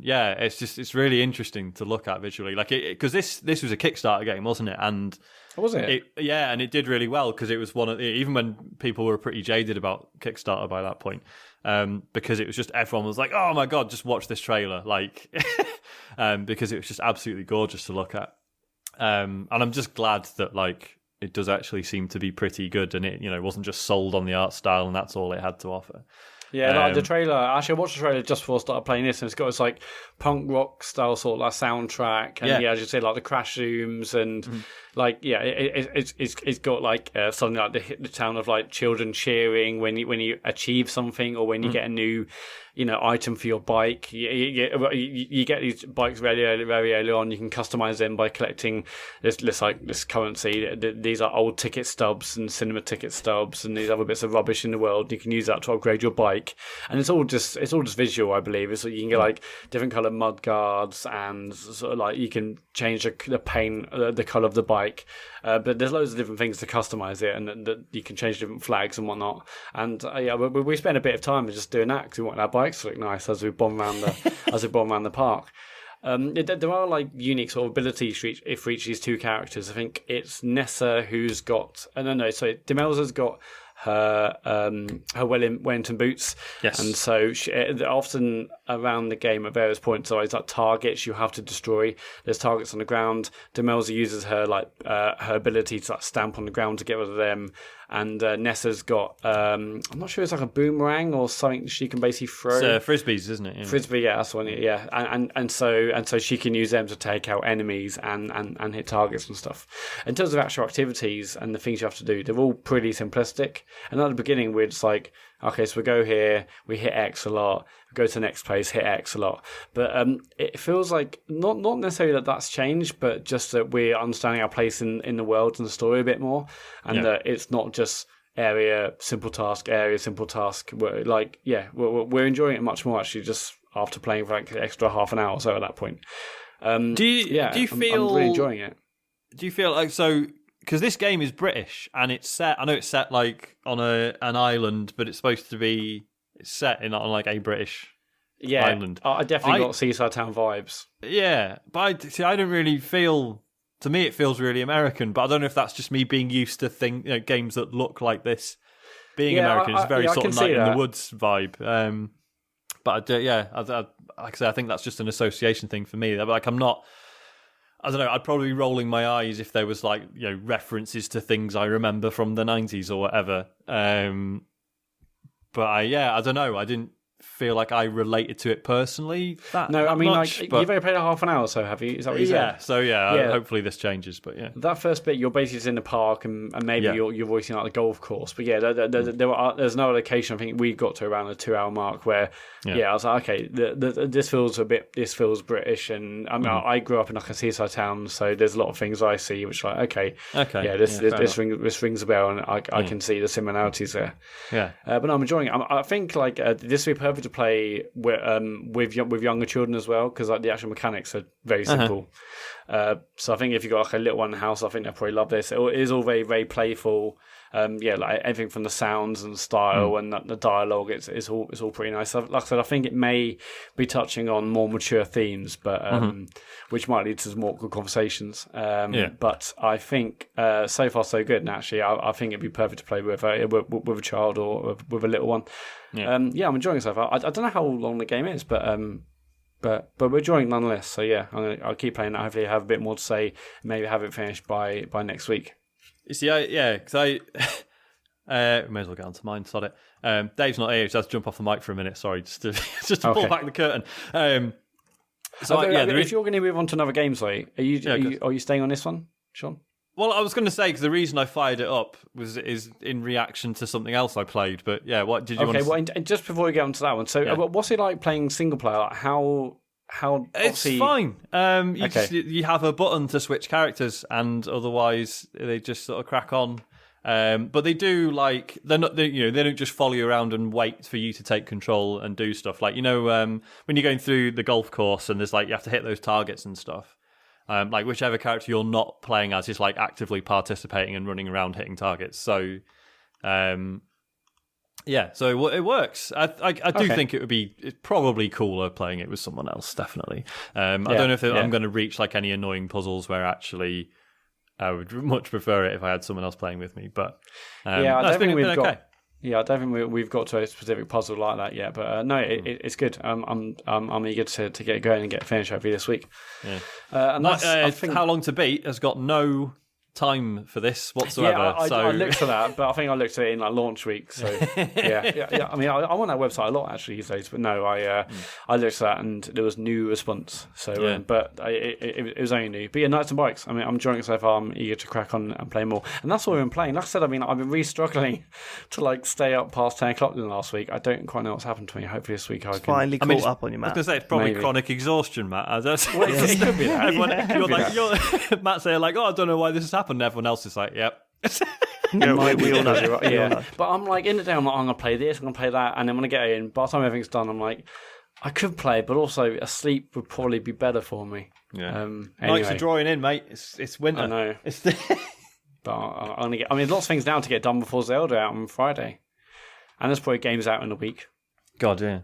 Speaker 3: yeah, it's really interesting to look at visually, because this was a Kickstarter game, wasn't it? And
Speaker 4: was it?
Speaker 3: And it did really well because it was even when people were pretty jaded about Kickstarter by that point, because it was just everyone was like, "Oh my god, just watch this trailer!" Because it was just absolutely gorgeous to look at, and I'm just glad that it does actually seem to be pretty good, and it wasn't just sold on the art style and that's all it had to offer.
Speaker 4: Yeah, the trailer. Actually, I watched the trailer just before I started playing this, and it's got this punk rock style sort of soundtrack, and as you say, the crash zooms, and it's got something the sound of children cheering when you achieve something, or when you get a new item for your bike. You get these bikes very early on. You can customize them by collecting this currency. These are old ticket stubs and cinema ticket stubs and these other bits of rubbish in the world. You can use that to upgrade your bike, and it's all just visual, I believe. So you can get different color mud guards, and sort of you can change the paint, the color of the bike. But there's loads of different things to customize it, and you can change different flags and whatnot. And we spent a bit of time just doing that because we want our bikes to look nice as we bomb around the park. There are unique sort of abilities for each of these two characters. I think it's Nessa who's got Demelza's got her Wellington boots.
Speaker 3: Yes.
Speaker 4: And so often around the game at various points, so it's targets you have to destroy. There's targets on the ground. Demelza uses her her ability to stamp on the ground to get rid of them. And Nessa's got I'm not sure, it's a boomerang or something she can basically throw.
Speaker 3: It's frisbees, isn't it? Yeah.
Speaker 4: Frisbee, yeah, that's one. Yeah, and so she can use them to take out enemies and hit targets and stuff. In terms of actual activities and the things you have to do, they're all pretty simplistic. And at the beginning, we're just okay, so we go here, we hit X a lot. We go to the next place, hit X a lot. But it feels not necessarily that's changed, but just that we're understanding our place in the world and the story a bit more, and that it's not just area simple task. We're enjoying it much more actually, just after playing for an extra half an hour or so at that point.
Speaker 3: Do you feel
Speaker 4: I'm really enjoying it?
Speaker 3: Do you feel so? Because this game is British and it's set. I know it's set on an island, but it's supposed to be set on a British island.
Speaker 4: I definitely got seaside town vibes.
Speaker 3: Yeah, but I don't really feel. To me, it feels really American. But I don't know if that's just me being used to games that look like this. Being American, it's very sort of Night in the Woods vibe. But like I say, I think that's just an association thing for me. I'm not. I don't know, I'd probably be rolling my eyes if there was references to things I remember from the 90s or whatever. But I don't know, I didn't feel like I related to it personally.
Speaker 4: No, I mean,
Speaker 3: much,
Speaker 4: like
Speaker 3: but...
Speaker 4: you've only played a half an hour, so have you? Is that what you said?
Speaker 3: So
Speaker 4: Yeah.
Speaker 3: hopefully this changes. But yeah,
Speaker 4: that first bit, you're basically just in the park, and maybe you're voicing out the golf course. But yeah, there's no occasion. I think we got to around the 2-hour mark where I was like, okay, this feels British, and I mean, I grew up in like a seaside town, so there's a lot of things I see which like this rings a bell, and I can see the similarities there.
Speaker 3: Yeah,
Speaker 4: but no, I'm enjoying it. I think like this would be perfect to play with younger children as well, because like the actual mechanics are very simple. So I think if you've got like a little one in the house, I think they'll probably love this. It is all very, very playful. Like everything from the sounds and the style and the dialogue, it's all pretty nice. Like I said, I think it may be touching on more mature themes, but which might lead to some more good conversations. But I think so far so good. And actually, I think it'd be perfect to play with a child or with a little one. I'm enjoying it so far. I don't know how long the game is, but we're enjoying it nonetheless. So yeah, I'll keep playing that. Hopefully, have a bit more to say. Maybe have it finished by next week.
Speaker 3: You see, because I may as well get on to mine. Sod it. Dave's not here, so let's jump off the mic for a minute. Sorry, just to pull back the curtain.
Speaker 4: If you're going to move on to another game, sorry, are you staying on this one, Sean?
Speaker 3: Well, I was going to say, because the reason I fired it up is in reaction to something else I played. But yeah, what did you want to say?
Speaker 4: Okay, well, just before we get on to that one, so what's it like playing single player? Like how
Speaker 3: it's fine. You have a button to switch characters, and otherwise they just sort of crack on. But they do like they don't just follow you around and wait for you to take control and do stuff. Like when you're going through the golf course and there's like you have to hit those targets and stuff. Like whichever character you're not playing as is like actively participating and running around hitting targets. So, so it works. I do think it's probably cooler playing it with someone else. Definitely. I don't know if I'm going to reach like any annoying puzzles where actually I would much prefer it if I had someone else playing with me. But
Speaker 4: I don't think we've got. Yeah, I don't think we've got to a specific puzzle like that yet, but it's good. I'm eager to get going and get finished hopefully this week.
Speaker 3: Yeah. And I think How Long to Beat has got no time for this whatsoever.
Speaker 4: I looked at that, but I think I looked at it in like launch week. So yeah. I mean, I'm on that website a lot actually these days, but no, I looked at that and there was new response. So, but it was only new. But yeah, Knights and Bikes. I mean, I'm enjoying it so far. I'm eager to crack on and play more. And that's what we've been playing. Like I said, I've been really struggling to like stay up past 10 o'clock in the last week. I don't quite know what's happened to me. Hopefully this week I can
Speaker 1: finally caught up on you, Matt.
Speaker 3: I was going to say it's probably chronic exhaustion, Matt.
Speaker 4: It could be that.
Speaker 3: Matt saying like, I don't know why this has happened. And everyone else is like, yep.
Speaker 1: We all know.
Speaker 4: Yeah. But I'm like in the day, I'm going to play this, I'm going to play that, and then when I get in, by the time everything's done, I'm like, I could play, but also a sleep would probably be better for me.
Speaker 3: Yeah.
Speaker 4: Anyway.
Speaker 3: Nights are drawing in, mate. It's winter.
Speaker 4: I know. But I'm going to get. I mean, lots of things now to get done before Zelda out on Friday, and there's probably games out in a week.
Speaker 3: God, yeah.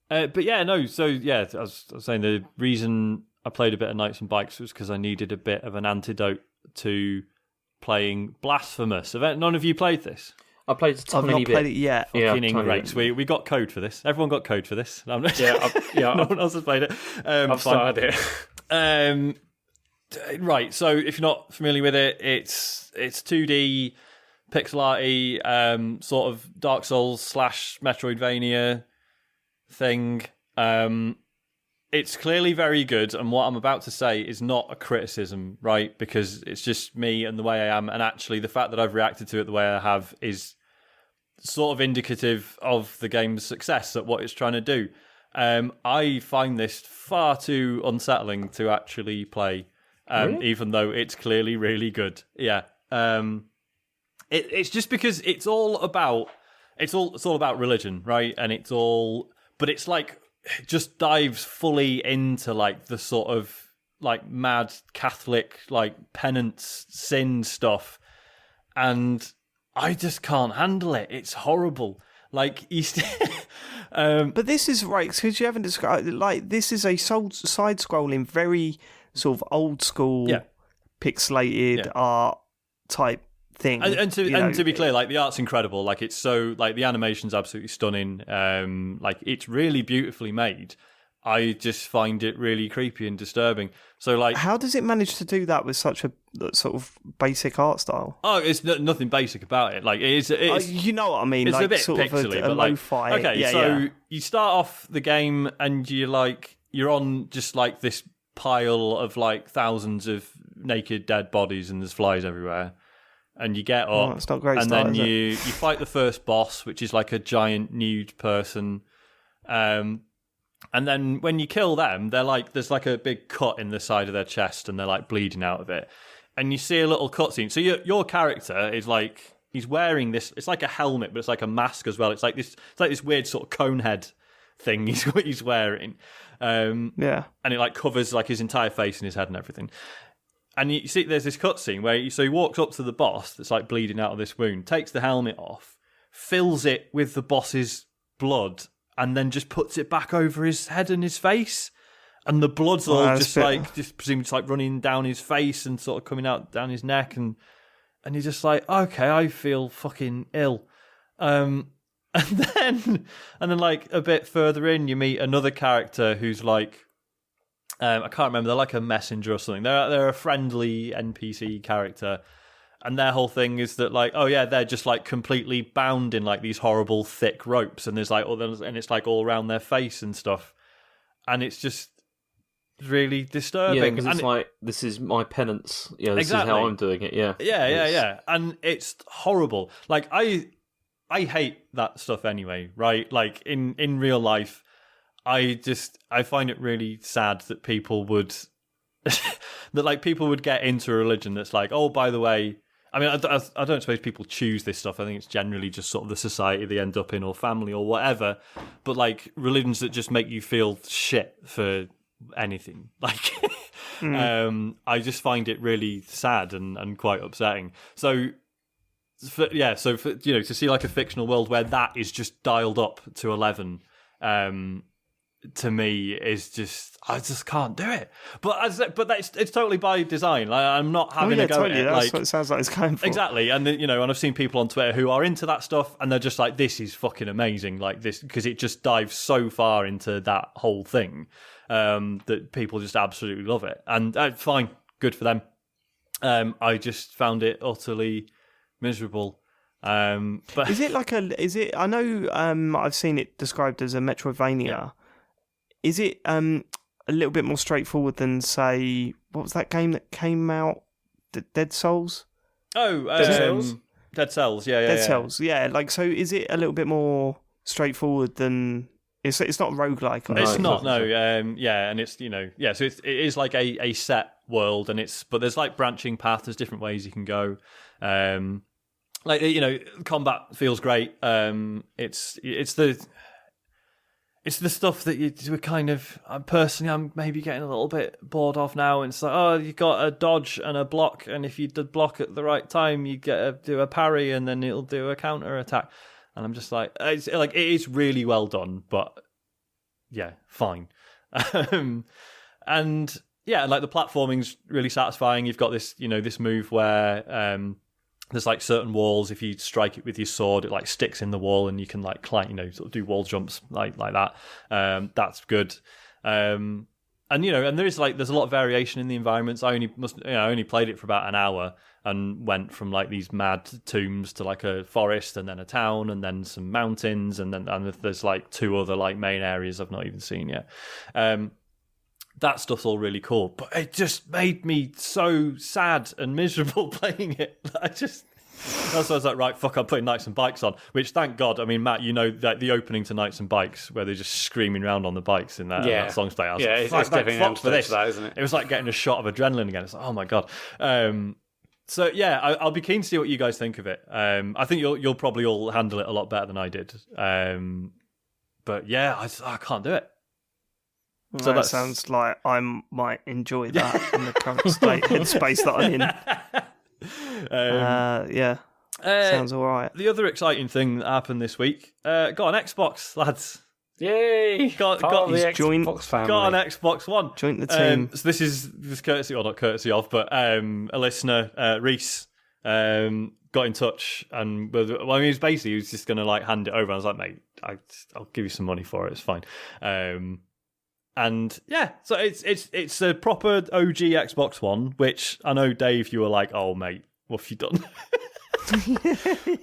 Speaker 3: But yeah, no. So yeah, I was saying the reason I played a bit of Knights and Bikes was because I needed a bit of an antidote to playing Blasphemous. Have none of you played this?
Speaker 2: I played a tiny bit.
Speaker 1: I've not played it yet.
Speaker 3: Fucking ingrates. We got code for this. Everyone got code for this. No one else has played it.
Speaker 4: I've started
Speaker 3: it. Right, so if you're not familiar with it, it's 2D, pixel arty, sort of Dark Souls / Metroidvania thing. It's clearly very good, and what I'm about to say is not a criticism, right? Because it's just me and the way I am, and actually the fact that I've reacted to it the way I have is sort of indicative of the game's success at what it's trying to do. I find this far too unsettling to actually play, really? Even though it's clearly really good. Yeah, it's just because it's all about religion, right? And but it's like. It just dives fully into like the sort of like mad Catholic like penance sin stuff, and I just can't handle it. It's horrible. Like
Speaker 1: but this is right because you haven't described like this is a side-scrolling, very sort of old school, pixelated art type thing.
Speaker 3: And to be clear, like the art's incredible. Like it's so like the animation's absolutely stunning. Like it's really beautifully made. I just find it really creepy and disturbing. So, like,
Speaker 1: how does it manage to do that with such a sort of basic art style?
Speaker 3: Oh, it's nothing basic about it. Like, it's
Speaker 1: you know what I mean?
Speaker 3: It's
Speaker 1: like
Speaker 3: a bit
Speaker 1: sort
Speaker 3: pixely,
Speaker 1: of a
Speaker 3: but like,
Speaker 1: lo-fi.
Speaker 3: okay, you start off the game and you're on just like this pile of like thousands of naked dead bodies and there's flies everywhere. And you get up,
Speaker 1: it's not great
Speaker 3: and
Speaker 1: start,
Speaker 3: then
Speaker 1: is it?
Speaker 3: you fight the first boss, which is like a giant nude person. And then when you kill them, they're like, there's like a big cut in the side of their chest, and they're like bleeding out of it. And you see a little cutscene. So your character is like, he's wearing this. It's like a helmet, but it's like a mask as well. It's like this weird sort of cone head thing he's wearing. And it like covers like his entire face and his head and everything. And you see, there's this cutscene where he walks up to the boss that's like bleeding out of this wound, takes the helmet off, fills it with the boss's blood, and then just puts it back over his head and his face. And the blood's all just presumably just like running down his face and sort of coming out down his neck. And he's just like, okay, I feel fucking ill. And then like a bit further in, you meet another character who's like, I can't remember, they're like a messenger or something. They're a friendly NPC character. And their whole thing is that, like, oh yeah, they're just like completely bound in like these horrible thick ropes, and there's like, and it's like all around their face and stuff, and it's just really disturbing.
Speaker 2: Yeah, because it's like, this is my penance. Yeah, this
Speaker 3: exactly.
Speaker 2: is how I'm doing it. Yeah,
Speaker 3: yeah, and it's horrible. Like I hate that stuff anyway, right? Like in real life, I find it really sad that people would get into a religion that's like, oh, by the way. I mean, I don't suppose people choose this stuff. I think it's generally just sort of the society they end up in, or family, or whatever. But like religions that just make you feel shit for anything. Like, I just find it really sad and quite upsetting. So, to see like a fictional world where that is just dialed up to 11, to me is just, I just can't do it. But it's totally by design. Like, I'm not having a go
Speaker 1: totally.
Speaker 3: at it.
Speaker 1: That's
Speaker 3: like,
Speaker 1: what it sounds like it's going for.
Speaker 3: Exactly, and and I've seen people on Twitter who are into that stuff, and they're just like, "This is fucking amazing!" Like this, because it just dives so far into that whole thing that people just absolutely love it, and fine, good for them. I just found it utterly miserable. But
Speaker 1: is it like I know I've seen it described as a Metroidvania.
Speaker 3: Yeah.
Speaker 1: Is it a little bit more straightforward than, say, what was that game that came out? Dead Souls?
Speaker 3: Dead Cells? Dead Cells, yeah.
Speaker 1: Dead Cells, yeah. Like, so is it a little bit more straightforward than... It's not roguelike.
Speaker 3: It's not, no. And it's, so it is like a set world, but there's like branching paths, there's different ways you can go. Combat feels great. It's the stuff that you were kind of, personally, I'm maybe getting a little bit bored of now. And it's like, oh, you got a dodge and a block, and if you did block at the right time, you get to do a parry, and then it'll do a counter attack. And I'm just like, it is really well done, but yeah, fine. And yeah, like the platforming's really satisfying. You've got this, this move where there's like certain walls. If you strike it with your sword, it like sticks in the wall, and you can like climb, sort of do wall jumps like that. That's good. And there's a lot of variation in the environments. I only played it for about an hour and went from like these mad tombs to like a forest, and then a town, and then some mountains, and there's like two other like main areas I've not even seen yet. That stuff's all really cool, but it just made me so sad and miserable playing it. That's why I was like, right, fuck, I'm putting Knights and Bikes on, which, thank God, I mean, Matt, that the opening to Knights and Bikes, where they're just screaming around on the bikes in that song's play.
Speaker 4: It's definitely an
Speaker 3: for this.
Speaker 4: That, isn't it?
Speaker 3: It was like getting a shot of adrenaline again. It's like, oh my God. So yeah, I'll be keen to see what you guys think of it. I think you'll probably all handle it a lot better than I did. But yeah, I can't do it.
Speaker 1: So that sounds like I might enjoy that in the current headspace that I'm in. Sounds all right.
Speaker 3: The other exciting thing that happened this week, got an Xbox, lads.
Speaker 4: Yay!
Speaker 3: Got
Speaker 4: the Xbox family.
Speaker 3: Got an Xbox One.
Speaker 1: Joined the team.
Speaker 3: So this is courtesy, or not courtesy of, but a listener, Reese, got in touch, and he was just going to like hand it over. I was like, mate, I'll give you some money for it. It's fine. And yeah, so it's a proper OG Xbox One, which I know, Dave, you were like, oh mate, what have you done?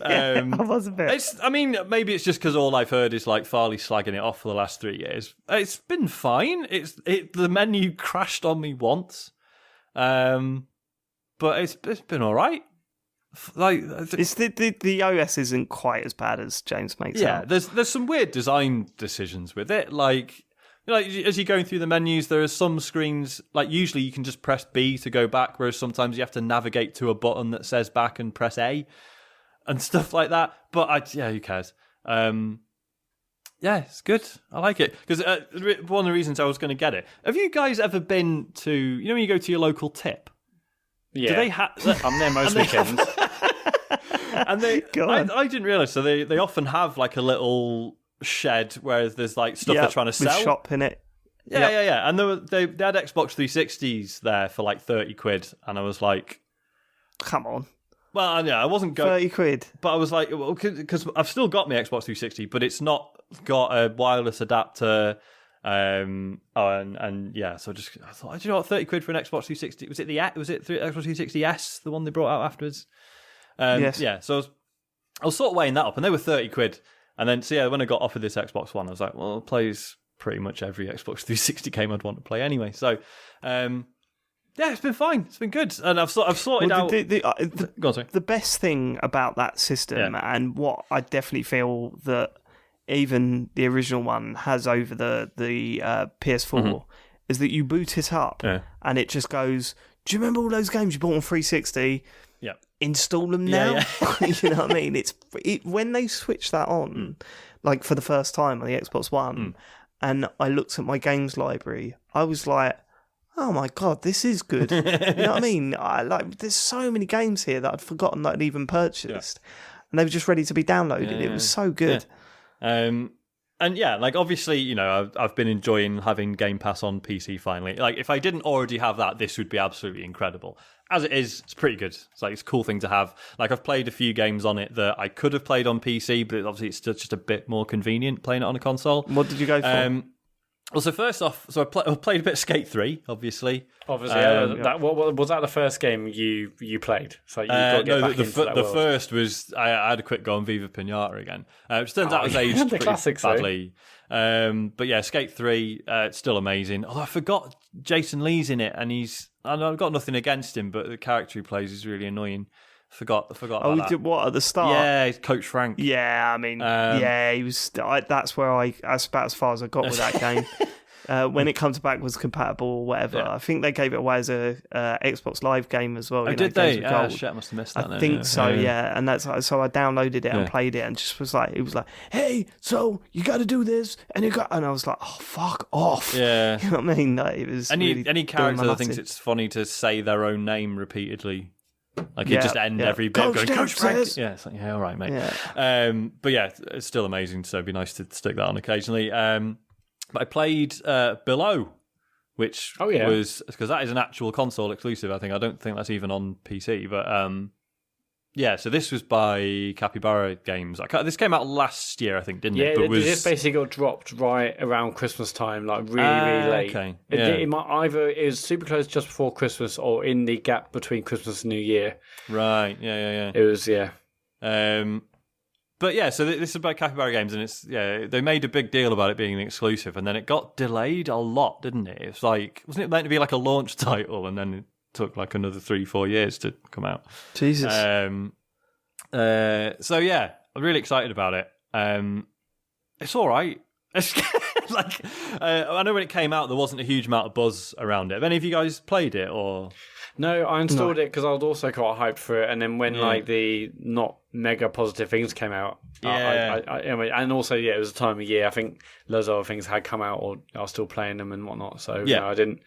Speaker 1: I was a bit.
Speaker 3: I mean, maybe it's just because all I've heard is like Farley slagging it off for the last 3 years. It's been fine. The menu crashed on me once, but it's been all right. Like
Speaker 1: It's the OS isn't quite as bad as James makes out.
Speaker 3: There's some weird design decisions with it. Like as you're going through the menus, there are some screens, like usually you can just press B to go back, whereas sometimes you have to navigate to a button that says back and press A and stuff like that. But who cares? It's good. I like it. Because one of the reasons I was going to get it. Have you guys ever been to, when you go to your local tip?
Speaker 4: Yeah.
Speaker 3: Do they
Speaker 4: I'm there most weekends.
Speaker 3: And I didn't realise, so they often have like a little shed where there's like stuff they're trying to sell.
Speaker 1: With shop in it.
Speaker 3: Yeah. And they had Xbox 360s there for like 30 quid. And I was like...
Speaker 1: Come on.
Speaker 3: Well, yeah, I wasn't going...
Speaker 1: 30 quid.
Speaker 3: But I was like, because I've still got my Xbox 360, but it's not got a wireless adapter. So I thought, do you know what, 30 quid for an Xbox 360? Was it Xbox 360S, the one they brought out afterwards?
Speaker 1: Yes.
Speaker 3: Yeah, so I was sort of weighing that up, and they were 30 quid. And then, when I got offered this Xbox One, I was like, well, it plays pretty much every Xbox 360 game I'd want to play anyway. So, it's been fine. It's been good. And I've sorted out... Go on, sorry.
Speaker 1: The best thing about that system, and what I definitely feel that even the original one has over the PS4, is that you boot it up and it just goes, do you remember all those games you bought on 360?
Speaker 3: Yeah.
Speaker 1: Install them now.
Speaker 3: Yeah.
Speaker 1: You know what I mean? When they switched that on, like for the first time on the Xbox One, and I looked at my games library, I was like, oh my God, this is good. You know what I mean? There's so many games here that I'd forgotten that I'd even purchased. And they were just ready to be downloaded. It was so good.
Speaker 3: And obviously, I've been enjoying having Game Pass on PC finally. Like, if I didn't already have that, this would be absolutely incredible. As it is, it's pretty good. It's a cool thing to have. Like, I've played a few games on it that I could have played on PC, but obviously it's just a bit more convenient playing it on a console.
Speaker 1: What did you go for?
Speaker 3: Well, so first off, I played a bit of Skate 3, obviously.
Speaker 4: Obviously, what was that the first game you played? So you got to get back into that world.
Speaker 3: First was I had a quick go on Viva Pinata again. Which turns out I was aged pretty
Speaker 4: classics,
Speaker 3: badly. But yeah, Skate 3, it's still amazing. Although I forgot Jason Lee's in it, and I've got nothing against him, but the character he plays is really annoying. Forgot about that.
Speaker 1: Did what at the start?
Speaker 3: Yeah, he's Coach Frank.
Speaker 1: Yeah, I mean, he was. That's where that's about as far as I got with that game. When it comes back was compatible or whatever. I think they gave it away as a Xbox Live game as well.
Speaker 3: Did they? Shit, I must have missed that.
Speaker 1: I think so. Yeah, and that's so I downloaded it and played it, and just was like, it was like, hey, so you got to do this, and I was like, oh fuck off.
Speaker 3: Yeah,
Speaker 1: you know what I mean? Like, it was
Speaker 3: any character that thinks
Speaker 1: it.
Speaker 3: It's funny to say their own name repeatedly. Like it just end every bit
Speaker 1: Coach
Speaker 3: going, Coach Frank.
Speaker 1: says.
Speaker 3: Yeah, it's like, yeah, all right, mate.
Speaker 1: Yeah.
Speaker 3: But yeah, it's still amazing. So it'd be nice to stick that on occasionally. But I played Below, which was because that is an actual console exclusive. I don't think that's even on PC. But so this was by Capybara Games. This came out last year, I think, didn't it?
Speaker 4: Yeah, this basically got dropped right around Christmas time, like really late.
Speaker 3: Okay.
Speaker 4: It might either it was super close just before Christmas or in the gap between Christmas and New Year.
Speaker 3: Right. Yeah.
Speaker 4: It was
Speaker 3: But yeah, so this is by Capybara Games, and they made a big deal about it being an exclusive, and then it got delayed a lot, didn't it? It's like, wasn't it meant to be like a launch title, and then it took like another 3-4 years to come out.
Speaker 1: Jesus.
Speaker 3: So yeah, I'm really excited about it. It's all right. It's like I know when it came out, there wasn't a huge amount of buzz around it. Have any of you guys played it or?
Speaker 4: No, I installed it because I was also quite hyped for it, and then when like the not mega positive things came out, and also it was a time of year. I think loads of other things had come out, or I was still playing them and whatnot. So I didn't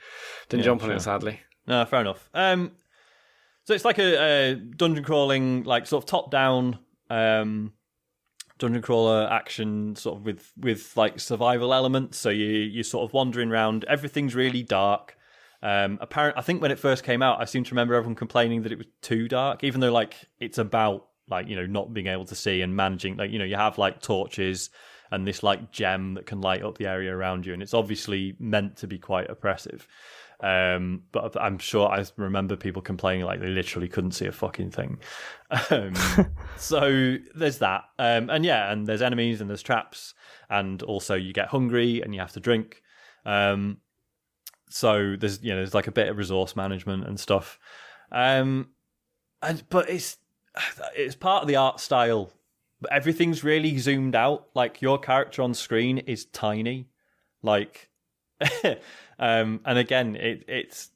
Speaker 4: jump on it, sadly.
Speaker 3: No, fair enough. So it's like a dungeon crawling, like sort of top down dungeon crawler action, sort of with like survival elements. So you're sort of wandering around. Everything's really dark. I think when it first came out, I seem to remember everyone complaining that it was too dark, even though like it's about like not being able to see and managing, like you have like torches and this like gem that can light up the area around you, and it's obviously meant to be quite oppressive. But I'm sure I remember people complaining like they literally couldn't see a fucking thing. So there's that, and there's enemies and there's traps, and also you get hungry and you have to drink. So there's like a bit of resource management and stuff. But it's part of the art style. But everything's really zoomed out. Like your character on screen is tiny. Like, and again, it's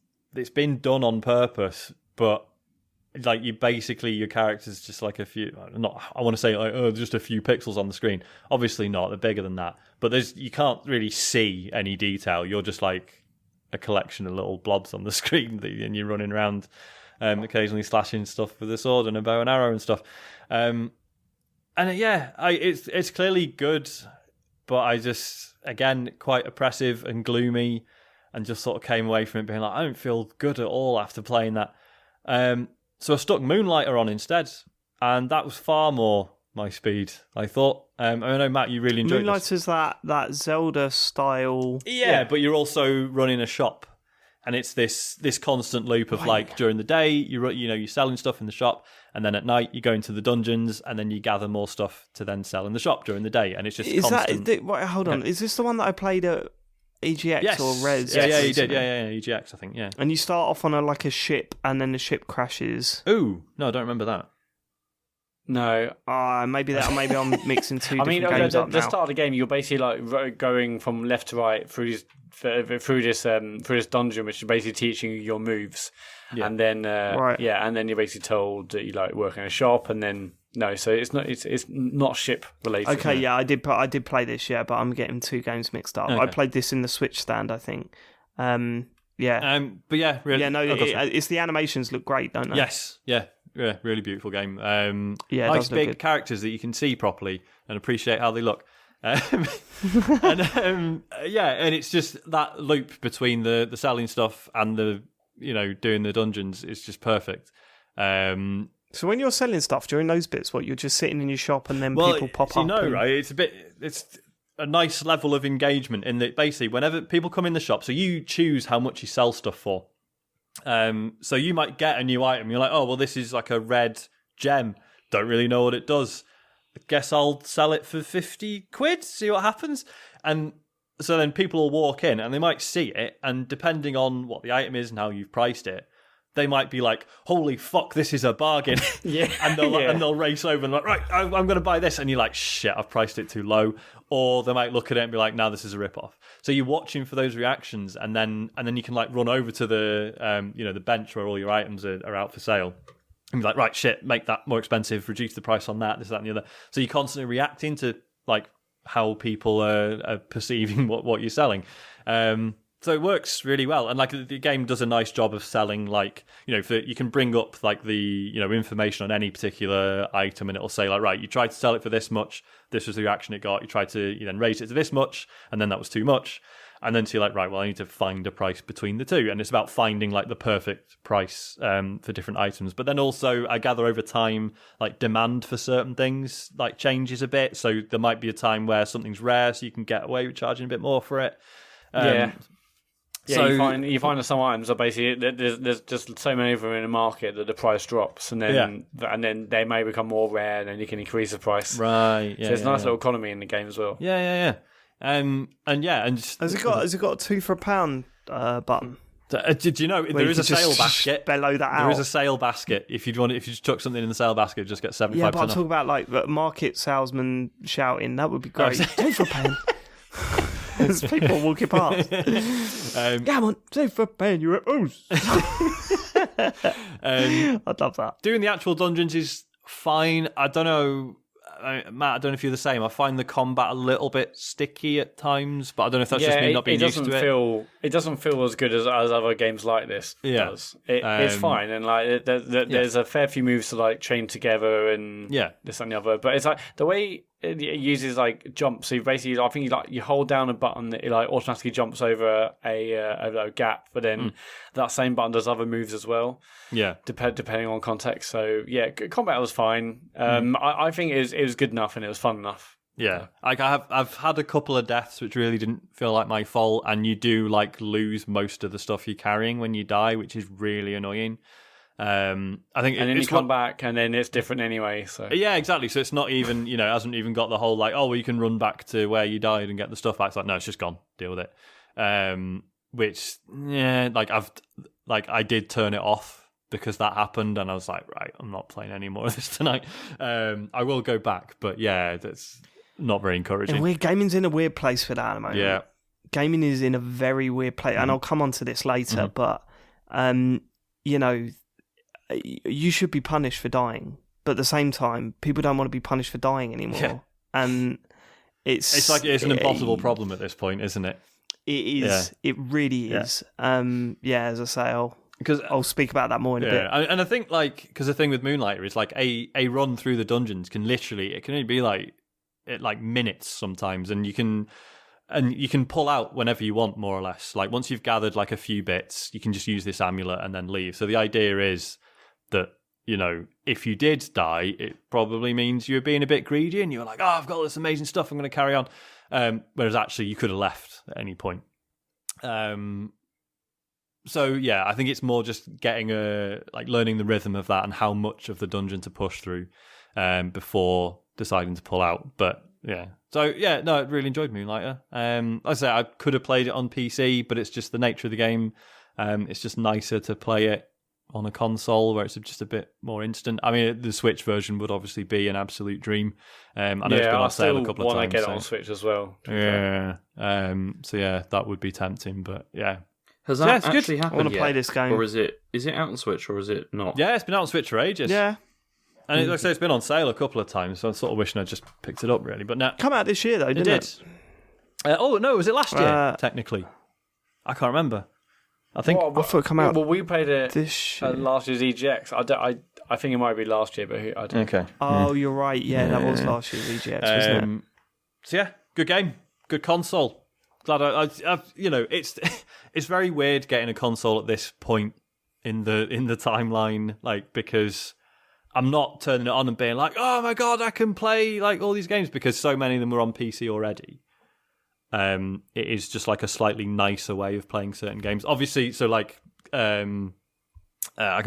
Speaker 3: been done on purpose. But like your character's just like a few. I want to say like just a few pixels on the screen. Obviously not. They're bigger than that. But you can't really see any detail. You're just like a collection of little blobs on the screen, and you're running around, occasionally slashing stuff with a sword and a bow and arrow and stuff. It's clearly good, but I just, again, quite oppressive and gloomy, and just sort of came away from it being like, I don't feel good at all after playing that. So I stuck Moonlighter on instead, and that was far more my speed, I thought. I know, Matt, you really enjoyed
Speaker 1: Moonlighter's that Zelda style.
Speaker 3: Yeah, but you're also running a shop. And it's this constant loop of like during the day you're selling stuff in the shop, and then at night you go into the dungeons, and then you gather more stuff to then sell in the shop during the day, and it's just constant.
Speaker 1: Hold on, is this the one that I played at EGX or Res?
Speaker 3: Yeah, you did. Yeah, EGX, I think. Yeah.
Speaker 1: And you start off on a ship, and then the ship crashes.
Speaker 3: Ooh, no, I don't remember that.
Speaker 4: No,
Speaker 1: maybe I'm mixing two different games up now.
Speaker 4: The start of the game, you're basically like going from left to right through this dungeon, which is basically teaching you your moves, and then and then you're basically told that you like work in a shop, and then so it's not ship related.
Speaker 1: Okay, yeah, I did play this, but I'm getting two games mixed up. Okay. I played this in the Switch stand, I think. Really. It's the animations look great, don't they?
Speaker 3: Yes, yeah, really beautiful game.
Speaker 1: Nice
Speaker 3: big characters that you can see properly and appreciate how they look. And it's just that loop between the selling stuff and the doing the dungeons is just perfect.
Speaker 1: So when you're selling stuff during those bits, you're just sitting in your shop and then people pop up?
Speaker 3: Right? It's a nice level of engagement in that basically whenever people come in the shop, so you choose how much you sell stuff for. So you might get a new item. You're like, oh, well, this is like a red gem. Don't really know what it does. I guess I'll sell it for 50 quid, see what happens. And so then people will walk in and they might see it. And depending on what the item is and how you've priced it, they might be like, holy fuck, this is a bargain. And they'll race over and like, right, I'm going to buy this. And you're like, shit, I've priced it too low. Or they might look at it and be like, no, this is a rip-off. So you're watching for those reactions, and then you can like run over to the the bench where all your items are out for sale. And be like, right, shit, make that more expensive, reduce the price on that, this, that, and the other. So you're constantly reacting to like how people are perceiving what you're selling. So it works really well, and like the game does a nice job of selling, like you can bring up like the information on any particular item, and it'll say like, right, you tried to sell it for this much, this was the reaction it got. You tried to then raise it to this much, and then that was too much, and then so you're like, right, well, I need to find a price between the two, and it's about finding like the perfect price for different items. But then also, I gather over time, like demand for certain things like changes a bit. So there might be a time where something's rare, so you can get away with charging a bit more for it.
Speaker 4: So you find that some items are basically there's just so many of them in the market that the price drops, and then they may become more rare, and then you can increase the price.
Speaker 3: Right. Yeah.
Speaker 4: So there's a nice little economy in the game as well.
Speaker 3: Yeah. And
Speaker 1: has it got a 2 for £1 button?
Speaker 3: Did you know there is a sale basket?
Speaker 1: Bellow that out.
Speaker 3: There is a sale basket. If you just chuck something in the sale basket, just get 75%.
Speaker 1: Yeah, but I'm talking about like the market salesman shouting. That would be great. 2 for £1. There's people walking past. Come on, 2 for £1. You're at I'd love that.
Speaker 3: Doing the actual dungeons is fine. I don't know, Matt, I don't know if you're the same. I find the combat a little bit sticky at times, but I don't know if that's just me not being used to it.
Speaker 4: It doesn't feel as good as other games like this does. It's fine, and like there's a fair few moves to like chain together and this and the other. But it's like the way it uses like jumps. So basically, I think you hold down a button that it like automatically jumps over a gap, but then that same button does other moves as well.
Speaker 3: Yeah,
Speaker 4: depending on context. So yeah, combat was fine. I think it was good enough and it was fun enough.
Speaker 3: Yeah, like I've had a couple of deaths which really didn't feel like my fault, and you do like lose most of the stuff you're carrying when you die, which is really annoying. I think,
Speaker 4: and then you come back, and then it's different anyway. So
Speaker 3: yeah, exactly. So it's not even it hasn't even got the whole like, oh, well, you can run back to where you died and get the stuff back. It's like, no, it's just gone. Deal with it. Which I did turn it off because that happened, and I was like, right, I'm not playing any more of this tonight. I will go back, but yeah, that's not very encouraging.
Speaker 1: And gaming's in a weird place for that at the moment.
Speaker 3: Yeah.
Speaker 1: Gaming is in a very weird place, and I'll come on to this later, but, you should be punished for dying, but at the same time, people don't want to be punished for dying anymore. Yeah. And it's like
Speaker 3: it's an impossible problem at this point, isn't it?
Speaker 1: It is. Yeah. It really is. As I say, I'll speak about that more in a bit.
Speaker 3: And I think because the thing with Moonlighter is like a run through the dungeons can only be like minutes sometimes, and you can pull out whenever you want, more or less. Like once you've gathered like a few bits, you can just use this amulet and then leave. So the idea is that if you did die, it probably means you were being a bit greedy and you were like, oh, I've got all this amazing stuff, I'm going to carry on. Whereas actually you could have left at any point. So yeah, I think it's more just getting learning the rhythm of that and how much of the dungeon to push through before deciding to pull out. But yeah, so yeah, no, I really enjoyed Moonlighter. Like I say, I could have played it on PC, but it's just the nature of the game. It's just nicer to play it on a console where it's just a bit more instant. I mean, the Switch version would obviously be an absolute dream. I know it's been on sale a couple of times.
Speaker 4: I want to get it on Switch as well.
Speaker 3: Yeah. So yeah, that would be tempting, but yeah.
Speaker 2: Has that actually happened?
Speaker 1: I want to play this game.
Speaker 2: Or is it out on Switch or is it not?
Speaker 3: Yeah, it's been out on Switch for ages.
Speaker 1: Yeah.
Speaker 3: And like I say, it's been on sale a couple of times, so I'm sort of wishing I'd just picked it up, really. But now,
Speaker 1: come out this year, though, didn't it?
Speaker 3: Oh, no, was it last year, technically? I can't remember. I think
Speaker 1: I thought it come out.
Speaker 4: Well, we played it
Speaker 1: this
Speaker 4: at last year's EGX. I think it might be last year, but I don't.
Speaker 3: Okay.
Speaker 1: Oh, you're right. Yeah, that was last year's EGX, wasn't it?
Speaker 3: So yeah, good game, good console. Glad I've it's very weird getting a console at this point in the timeline, because I'm not turning it on and being like, oh my god, I can play all these games, because so many of them were on PC already. It is just a slightly nicer way of playing certain games. Obviously, so I can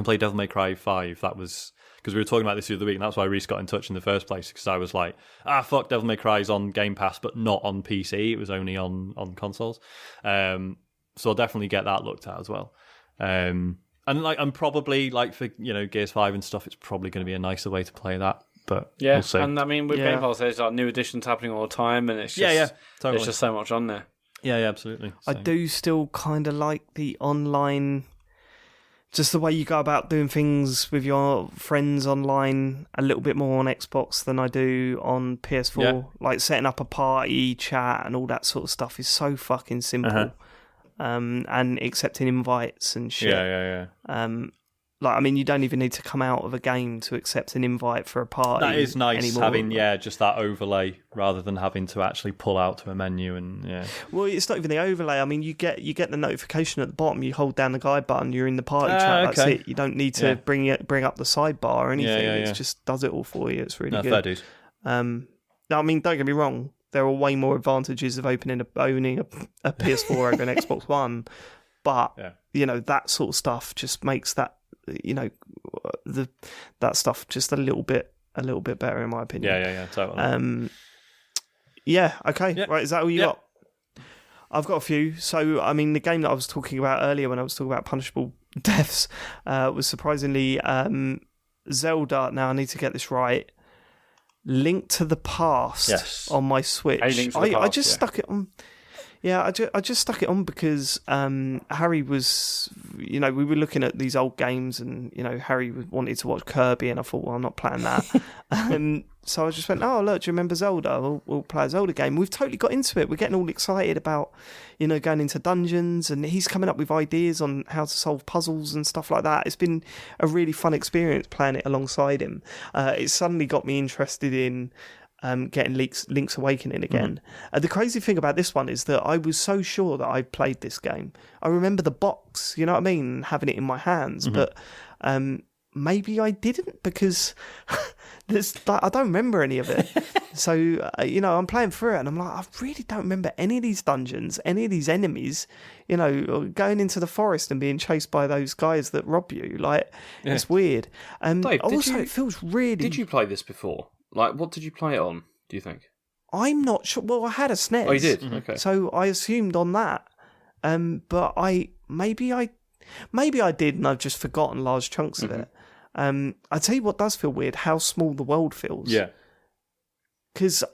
Speaker 3: play Devil May Cry 5. That was because we were talking about this the other week, and that's why Reese got in touch in the first place, because I was like, fuck, Devil May Cry's on Game Pass, but not on PC. It was only on consoles. So I'll definitely get that looked at as well. And I'm probably for Gears 5 and stuff, it's probably going to be a nicer way to play that. But
Speaker 4: yeah,
Speaker 3: we'll see.
Speaker 4: And I mean, with Game Pass, there's new editions happening all the time, and it's just
Speaker 3: totally.
Speaker 4: There's just so much on there.
Speaker 3: Yeah, absolutely.
Speaker 1: I do still kind of like the online, just the way you go about doing things with your friends online a little bit more on Xbox than I do on PS4. Yeah. Like setting up a party, chat, and all that sort of stuff is so fucking simple. And accepting invites and shit.
Speaker 3: Yeah.
Speaker 1: You don't even need to come out of a game to accept an invite for a party.
Speaker 3: That is nice
Speaker 1: anymore.
Speaker 3: Having just that overlay rather than having to actually pull out to a menu and.
Speaker 1: Well, it's not even the overlay. I mean, you get the notification at the bottom. You hold down the guide button. You're in the party chat. That's it. You don't need to bring up the sidebar or anything. It just does it all for you. It's really good.
Speaker 3: Fair dues.
Speaker 1: I mean, don't get me wrong. There are way more advantages of owning a PS4 over an Xbox One, but that sort of stuff just makes that. That stuff just a little bit better in my opinion.
Speaker 3: Yeah, totally.
Speaker 1: Okay. Right, is that all you got? I've got a few. So, I mean, the game that I was talking about earlier when I was talking about punishable deaths was surprisingly Zelda. Now, I need to get this right. Link to the Past on my Switch. I just stuck it on. Yeah, I just stuck it on because Harry was, we were looking at these old games and, Harry wanted to watch Kirby and I thought, well, I'm not playing that. So I just went, oh, look, do you remember Zelda? We'll play a Zelda game. We've totally got into it. We're getting all excited about, going into dungeons, and he's coming up with ideas on how to solve puzzles and stuff like that. It's been a really fun experience playing it alongside him. It suddenly got me interested in getting Link's Awakening again. The crazy thing about this one is that I was so sure that I played this game. I remember the box, you know what I mean, having it in my hands, but maybe I didn't, because I don't remember any of it. So, I'm playing through it and I'm like, I really don't remember any of these dungeons, any of these enemies, going into the forest and being chased by those guys that rob you. Like, it's weird.
Speaker 2: Dave,
Speaker 1: also, it feels really...
Speaker 2: Did you play this before? Like, what did you play it on, do you think?
Speaker 1: I'm not sure. Well, I had a SNES.
Speaker 2: Oh, you did? Okay.
Speaker 1: So I assumed on that. But maybe I did, and I've just forgotten large chunks of it. I tell you what does feel weird: how small the world feels.
Speaker 3: Yeah.
Speaker 1: Because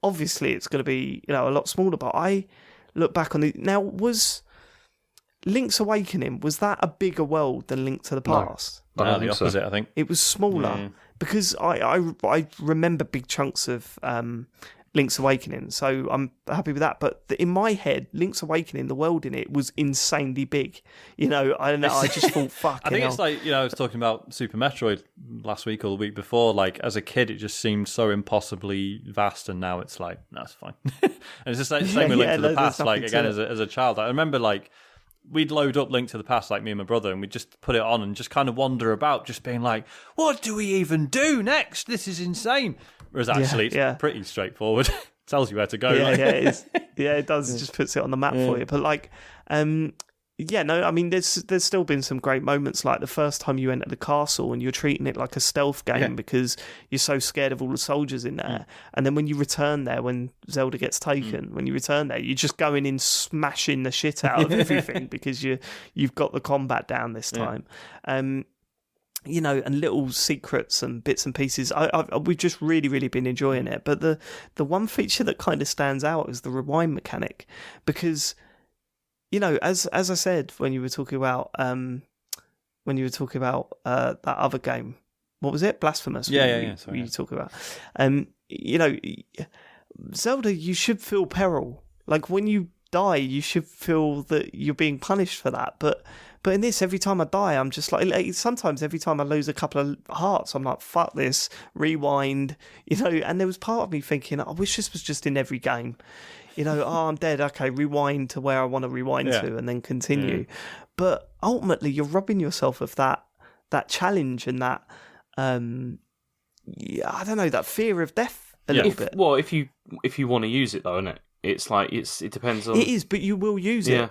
Speaker 1: obviously it's going to be a lot smaller. But I look back on now, was Link's Awakening, was that a bigger world than Link to the Past?
Speaker 3: No, the opposite. I think
Speaker 1: It was smaller because I remember big chunks of Link's Awakening, so I'm happy with that. But in my head, Link's Awakening, the world in it was insanely big. I don't know. I just thought, fuck.
Speaker 3: I think it's like, I was talking about Super Metroid last week or the week before. Like, as a kid, it just seemed so impossibly vast, and now it's like, that's fine. And it's just like the same with Link to the Past. Like, again, as a child, I remember like we'd load up Link to the Past, like me and my brother, and we'd just put it on and just kind of wander about, just being like, what do we even do next? This is insane. Whereas actually, it's pretty straightforward. Tells you where to go.
Speaker 1: Yeah, it is. Yeah, it does. It just puts it on the map for you. But like, there's still been some great moments, like the first time you enter the castle and you're treating it like a stealth game because you're so scared of all the soldiers in there. And then when you return there, when Zelda gets taken, when you return there, you're just going in smashing the shit out of everything because you've got the combat down this time. And little secrets and bits and pieces. We've just really, really been enjoying it. But the one feature that kind of stands out is the rewind mechanic, because as I said when you were talking about that other game, what was it? Blasphemous.
Speaker 3: Sorry,
Speaker 1: you talk about. Zelda, you should feel peril. Like when you die, you should feel that you're being punished for that. But in this, every time I die, I'm just like sometimes every time I lose a couple of hearts, I'm like, fuck this, rewind, and there was part of me thinking, I wish this was just in every game. I'm dead, okay, rewind to where I want to rewind to and then continue. But ultimately, you're robbing yourself of that challenge and that, I don't know, that fear of death a little bit.
Speaker 2: Well, if you want to use it, though, isn't it? It's like, it depends on...
Speaker 1: It is, but you will use it.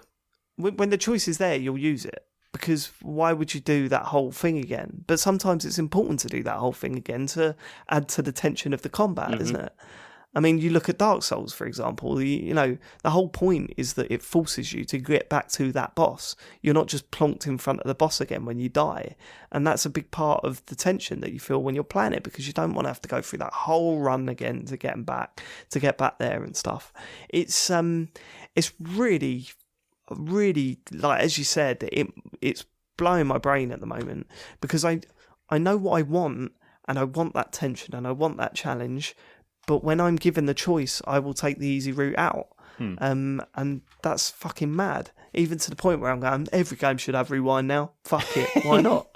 Speaker 1: When the choice is there, you'll use it. Because why would you do that whole thing again? But sometimes it's important to do that whole thing again to add to the tension of the combat, isn't it? I mean, you look at Dark Souls, for example, the whole point is that it forces you to get back to that boss. You're not just plonked in front of the boss again when you die. And that's a big part of the tension that you feel when you're playing it, because you don't want to have to go through that whole run again to get back there and stuff. It's really, really, like, as you said, it's blowing my brain at the moment, because I know what I want, and I want that tension, and I want that challenge. But when I'm given the choice, I will take the easy route out. And that's fucking mad. Even to the point where I'm going, every game should have rewind now. Fuck it, why not?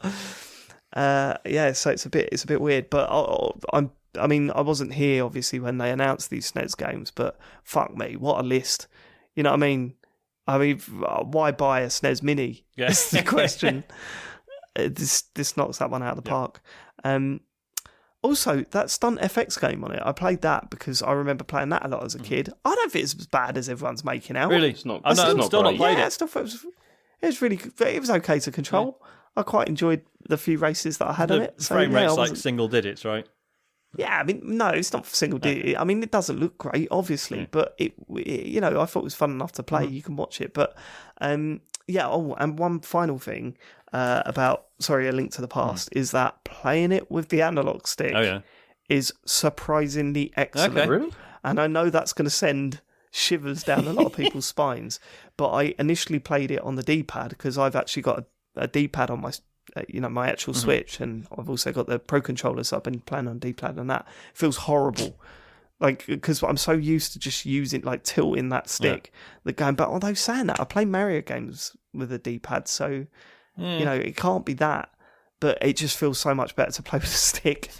Speaker 1: So it's a bit weird. But I wasn't here obviously when they announced these SNES games. But fuck me, what a list! You know what I mean? Why buy a SNES Mini? That's the question. This knocks that one out of the park. Also, that Stunt FX game on it, I played that because I remember playing that a lot as a kid. I don't think it's as bad as everyone's making out.
Speaker 3: Really?
Speaker 2: It's not.
Speaker 3: I've still not played it.
Speaker 1: It was really good. It was okay to control. I quite enjoyed the few races that I had on it.
Speaker 3: The frame rate's like single digits, right?
Speaker 1: Yeah, I mean, no, it's not single digit. Okay. I mean, it doesn't look great, obviously, but it I thought it was fun enough to play. You can watch it, but and one final thing about A Link to the Past is that playing it with the analog stick is surprisingly excellent.
Speaker 3: Okay.
Speaker 2: Really?
Speaker 1: And I know that's going to send shivers down a lot of people's spines, but I initially played it on the D-pad because I've actually got a D-pad on my my actual Switch, and I've also got the Pro Controller, so I've been playing on D-pad, and that feels horrible. Like, because I'm so used to just using, like, tilting that stick, that going back, although saying that, I play Mario games with a D-pad, so, it can't be that, but it just feels so much better to play with a stick.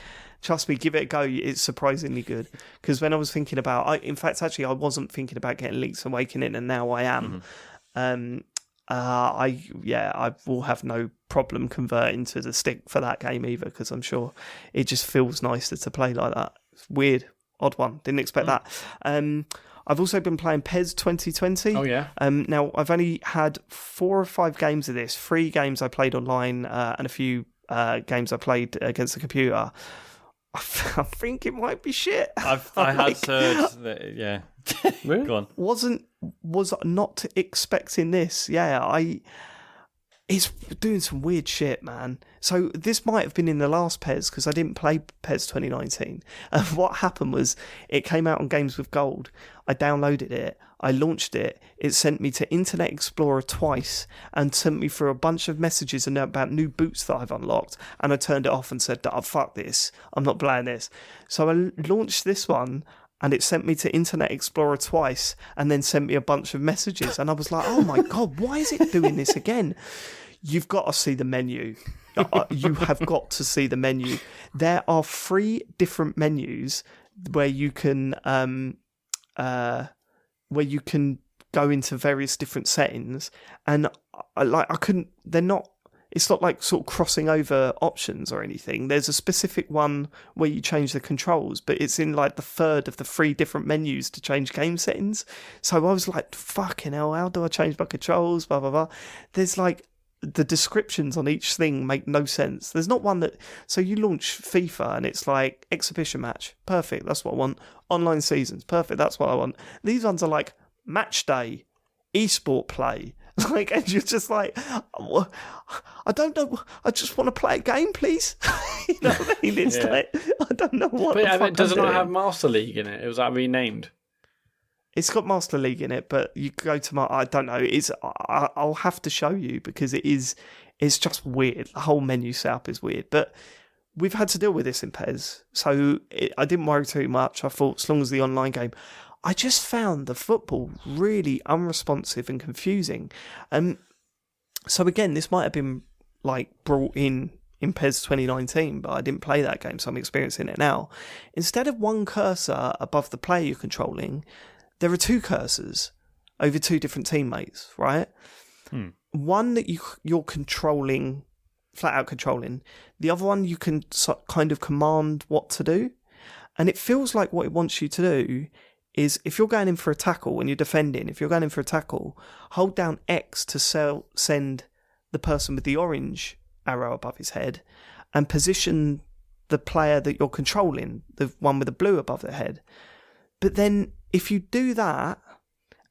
Speaker 1: Trust me, give it a go, it's surprisingly good. Because when I was thinking about, I wasn't thinking about getting Link's Awakening, and now I am. I will have no problem converting to the stick for that game either, because I'm sure it just feels nicer to play like that. It's weird, odd one. Didn't expect that. I've also been playing PES 2020.
Speaker 4: Oh, yeah?
Speaker 1: Now, I've only had 4 or 5 games of this. 3 games I played online and a few games I played against the computer. I think it might be shit.
Speaker 3: I had heard that, yeah.
Speaker 4: Really?
Speaker 3: Go on.
Speaker 1: Was not expecting this. Yeah, it's doing some weird shit, man. So this might have been in the last PES because I didn't play PES 2019. And what happened was it came out on Games with Gold. I downloaded it. I launched it. It sent me to Internet Explorer twice and sent me through a bunch of messages about new boots that I've unlocked. And I turned it off and said, oh, fuck this. I'm not playing this. So I launched this one. And it sent me to Internet Explorer twice and then sent me a bunch of messages. And I was like, oh my God, why is it doing this again? You've got to see the menu. You have got to see the menu. There are 3 different menus where you can go into various different settings. And I couldn't, they're not, it's not like sort of crossing over options or anything. There's a specific one where you change the controls, but it's in like the 3rd of the 3 different menus to change game settings. So I was like, fucking hell, how do I change my controls? Blah, blah, blah. There's like, the descriptions on each thing make no sense. There's not one that... So you launch FIFA and it's like, exhibition match. Perfect, that's what I want. Online seasons. Perfect, that's what I want. These ones are like, match day, esport play. Like, and you're just like, I don't know, I just want to play a game, please. You know what I mean? It's like, I don't know what.
Speaker 4: But yeah, does it not have Master League in it? Was that renamed?
Speaker 1: It's got Master League in it, but you go to I don't know. I'll have to show you because it's just weird. The whole menu setup is weird, but we've had to deal with this in PES, so I didn't worry too much. I thought as long as the online game. I just found the football really unresponsive and confusing. So again, this might have been like brought in PES 2019, but I didn't play that game, so I'm experiencing it now. Instead of one cursor above the player you're controlling, there are 2 cursors over 2 different teammates, right? One that you're controlling, flat out controlling. The other one you can kind of command what to do. And it feels like what it wants you to do is if you're going in for a tackle and you're defending, if you're going in for a tackle, hold down X to send the person with the orange arrow above his head and position the player that you're controlling, the one with the blue above their head. But then if you do that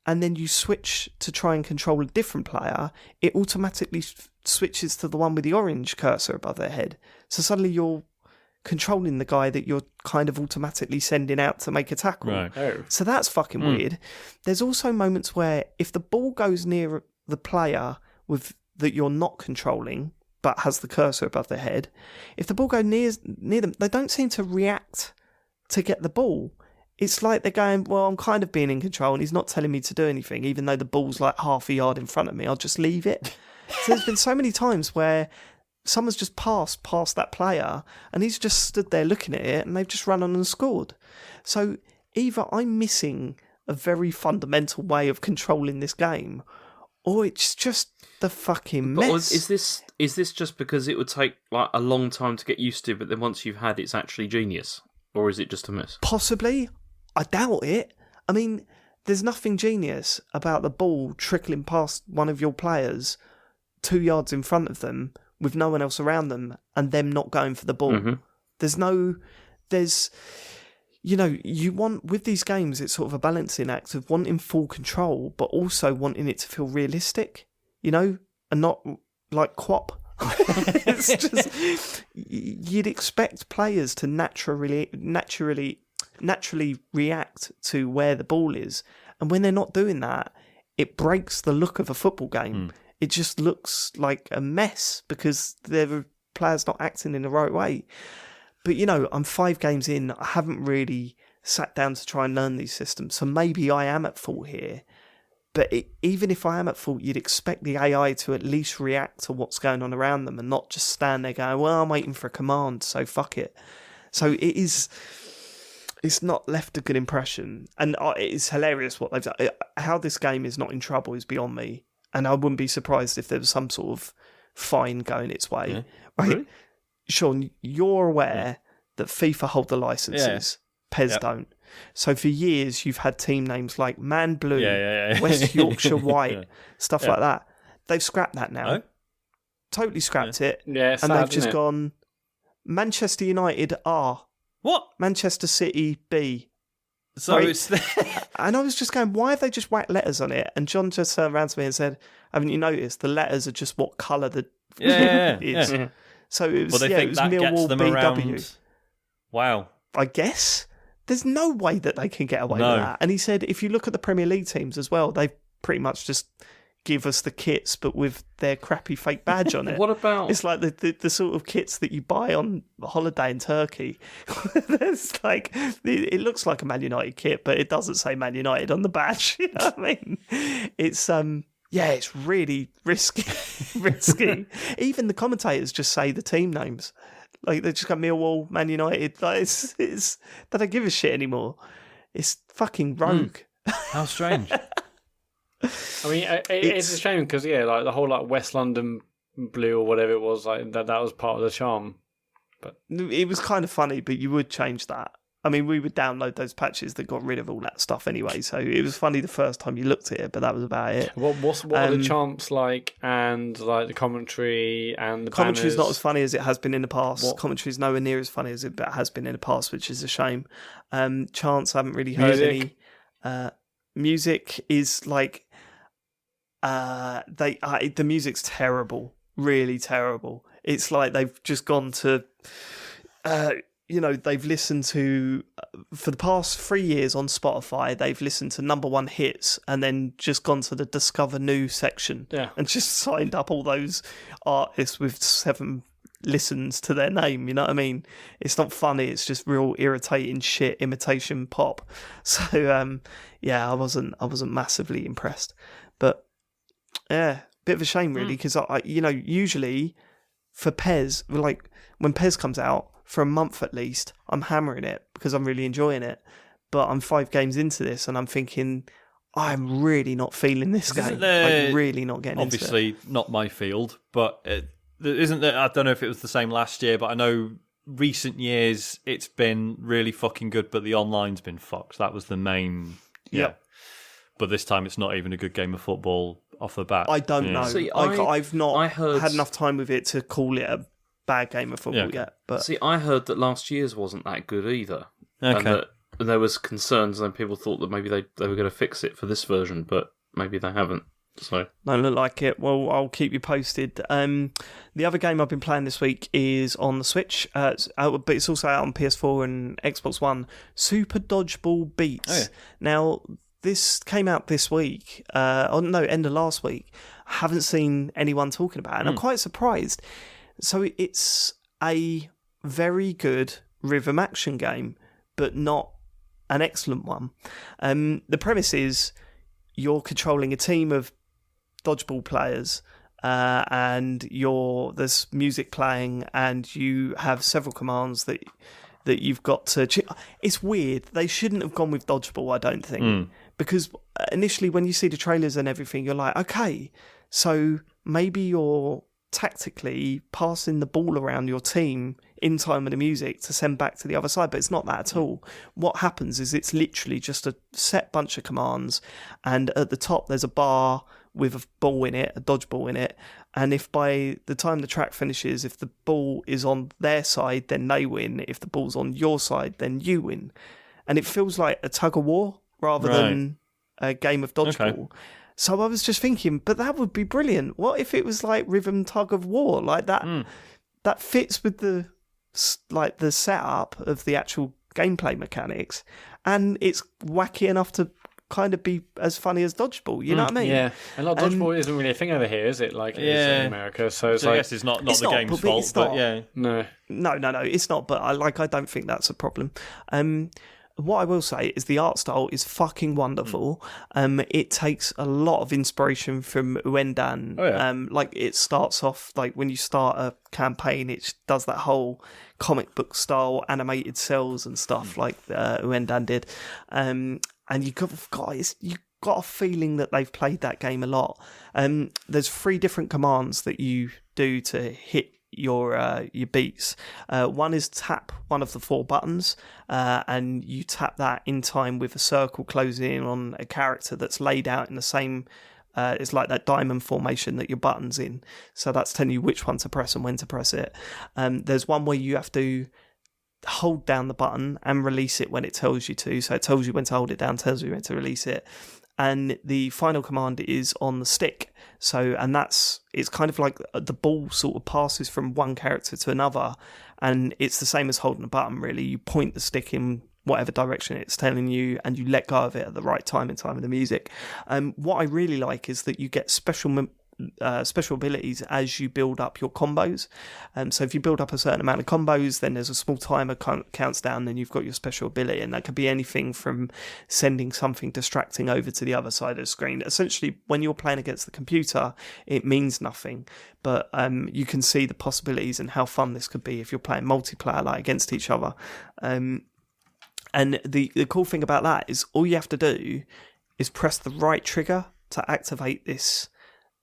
Speaker 1: and then you switch to try and control a different player, it automatically switches to the one with the orange cursor above their head. So suddenly you're controlling the guy that you're kind of automatically sending out to make a tackle.
Speaker 3: Right.
Speaker 4: Oh.
Speaker 1: So that's fucking weird. There's also moments where if the ball goes near the player that you're not controlling but has the cursor above their head, if the ball goes near them, they don't seem to react to get the ball. It's like they're going, well, I'm kind of being in control and he's not telling me to do anything, even though the ball's like half a yard in front of me. I'll just leave it. So there's been so many times where someone's just passed past that player and he's just stood there looking at it and they've just run on and scored. So either I'm missing a very fundamental way of controlling this game or it's just the fucking mess.
Speaker 2: But is this just because it would take like a long time to get used to, but then once you've had it's actually genius? Or is it just a mess?
Speaker 1: Possibly. I doubt it. I mean, there's nothing genius about the ball trickling past one of your players 2 yards in front of them with no one else around them and them not going for the ball. Mm-hmm. You want, with these games, it's sort of a balancing act of wanting full control, but also wanting it to feel realistic, and not like quap. It's just, you'd expect players to naturally react to where the ball is. And when they're not doing that, it breaks the look of a football game. It just looks like a mess because the players not acting in the right way. But, I'm 5 games in. I haven't really sat down to try and learn these systems. So maybe I am at fault here. But even if I am at fault, you'd expect the AI to at least react to what's going on around them and not just stand there going, well, I'm waiting for a command, so fuck it. So it's not left a good impression. And it's hilarious what they've done. How this game is not in trouble is beyond me. And I wouldn't be surprised if there was some sort of fine going its way.
Speaker 3: Yeah.
Speaker 1: Right?
Speaker 3: Really?
Speaker 1: Sean, you're aware that FIFA hold the licenses, PES don't. So for years, you've had team names like Man Blue, West Yorkshire White, stuff like that. They've scrapped that now.
Speaker 3: Oh?
Speaker 1: Totally scrapped it.
Speaker 4: Yeah,
Speaker 1: and they've just gone Manchester United R.
Speaker 3: What?
Speaker 1: Manchester City B.
Speaker 3: So it's...
Speaker 1: And I was just going, why have they just whacked letters on it? And John just turned around to me and said, haven't you noticed the letters are just what colour the is?
Speaker 3: Yeah.
Speaker 1: So it was,
Speaker 3: Well, they think
Speaker 1: it was
Speaker 3: that
Speaker 1: Millwall
Speaker 3: gets them
Speaker 1: BW.
Speaker 3: around... Wow.
Speaker 1: I guess. There's no way that they can get away with that. And he said, if you look at the Premier League teams as well, they pretty much just give us the kits, but with their crappy fake badge on it.
Speaker 2: What about...
Speaker 1: It's like the sort of kits that you buy on holiday in Turkey. It's like, it looks like a Man United kit, but it doesn't say Man United on the badge. You know what I mean? It's it's really risky. Even the commentators just say the team names. Like, they just got Millwall, Man United. Like, it's they don't give a shit anymore. It's fucking rogue.
Speaker 3: How strange.
Speaker 4: I mean, it's a shame because like the whole like West London blue or whatever it was, like that was part of the charm. But
Speaker 1: it was kind of funny, but you would change that. I mean, we would download those patches that got rid of all that stuff anyway. So it was funny the first time you looked at it, but that was about it.
Speaker 4: What are the chants like, and like the commentary and the
Speaker 1: commentary's
Speaker 4: banners?
Speaker 1: not as funny as it has been in the past.
Speaker 4: What?
Speaker 1: Commentary's nowhere near as funny as it has been in the past, which is a shame. Chants, I haven't really heard any. Music is like the music's terrible, really terrible. It's like they've just gone to. They've listened to, for the past 3 years on Spotify, they've listened to number one hits and then just gone to the Discover New section and just signed up all those artists with 7 listens to their name, you know what I mean? It's not funny, it's just real irritating shit, imitation pop. So, I wasn't massively impressed. But, bit of a shame really, because, usually for PES, like when PES comes out, for a month at least, I'm hammering it because I'm really enjoying it. But I'm 5 games into this and I'm thinking, I'm really not feeling this game. I'm really not getting into it.
Speaker 3: Obviously, not my field, but isn't there? I don't know if it was the same last year, but I know recent years it's been really fucking good, but the online's been fucked. That was the main. Yeah. But this time it's not even a good game of football off the bat.
Speaker 1: I don't know.
Speaker 2: See,
Speaker 1: I've not had enough time with it to call it a bad game of football yet. But
Speaker 2: see, I heard that last year's wasn't that good either.
Speaker 3: Okay.
Speaker 2: And that there was concerns and people thought that maybe they were going to fix it for this version, but maybe they haven't. So
Speaker 1: don't look like it. Well, I'll keep you posted. The other game I've been playing this week is on the Switch, but it's also out on PS4 and Xbox One. Super Dodgeball Beats.
Speaker 3: Oh, yeah.
Speaker 1: Now, this came out this week. End of last week. I haven't seen anyone talking about it, and I'm quite surprised. So it's a very good rhythm action game, but not an excellent one. The premise is you're controlling a team of dodgeball players, and there's music playing, and you have several commands that you've got to. It's weird. They shouldn't have gone with dodgeball, I don't think, because initially when you see the trailers and everything, you're like, okay, so maybe you're tactically passing the ball around your team in time with the music to send back to the other side, but it's not that at all. What happens is it's literally just a set bunch of commands, and at the top there's a bar with a ball in it, a dodgeball in it, and if by the time the track finishes, if the ball is on their side, then they win. If the ball's on your side, then you win. And it feels like a tug of war rather than a game of dodgeball. Okay. So I was just thinking, but that would be brilliant. What if it was like rhythm tug of war, like that? That fits with the setup of the actual gameplay mechanics, and it's wacky enough to kind of be as funny as dodgeball. You know what I mean?
Speaker 4: Yeah, and like dodgeball isn't really a thing over here, is it? Like it is in America, so it's
Speaker 3: I guess it's not the game's fault, but yeah,
Speaker 4: no,
Speaker 1: it's not. But I don't think that's a problem. What I will say is the art style is fucking wonderful. It takes a lot of inspiration from Uendan.
Speaker 3: Oh, yeah.
Speaker 1: Like it starts off like when you start a campaign, it does that whole comic book style animated cells and stuff like Uendan did. And you got a feeling that they've played that game a lot. There's 3 different commands that you do to hit your beats. One is tap one of the 4 buttons, and you tap that in time with a circle closing in on a character that's laid out in the same. It's like that diamond formation that your button's in. So that's telling you which one to press and when to press it. There's one where you have to hold down the button and release it when it tells you to. So it tells you when to hold it down, tells you when to release it. And the final command is on the stick. So, and it's kind of like the ball sort of passes from one character to another, and it's the same as holding a button, really. You point the stick in whatever direction it's telling you, and you let go of it at the right time in time of the music. What I really like is that you get special abilities as you build up your combos. So if you build up a certain amount of combos, then there's a small timer counts down, then you've got your special ability, and that could be anything from sending something distracting over to the other side of the screen. Essentially, when you're playing against the computer, it means nothing, but you can see the possibilities and how fun this could be if you're playing multiplayer, like against each other. And the cool thing about that is all you have to do is press the right trigger to activate this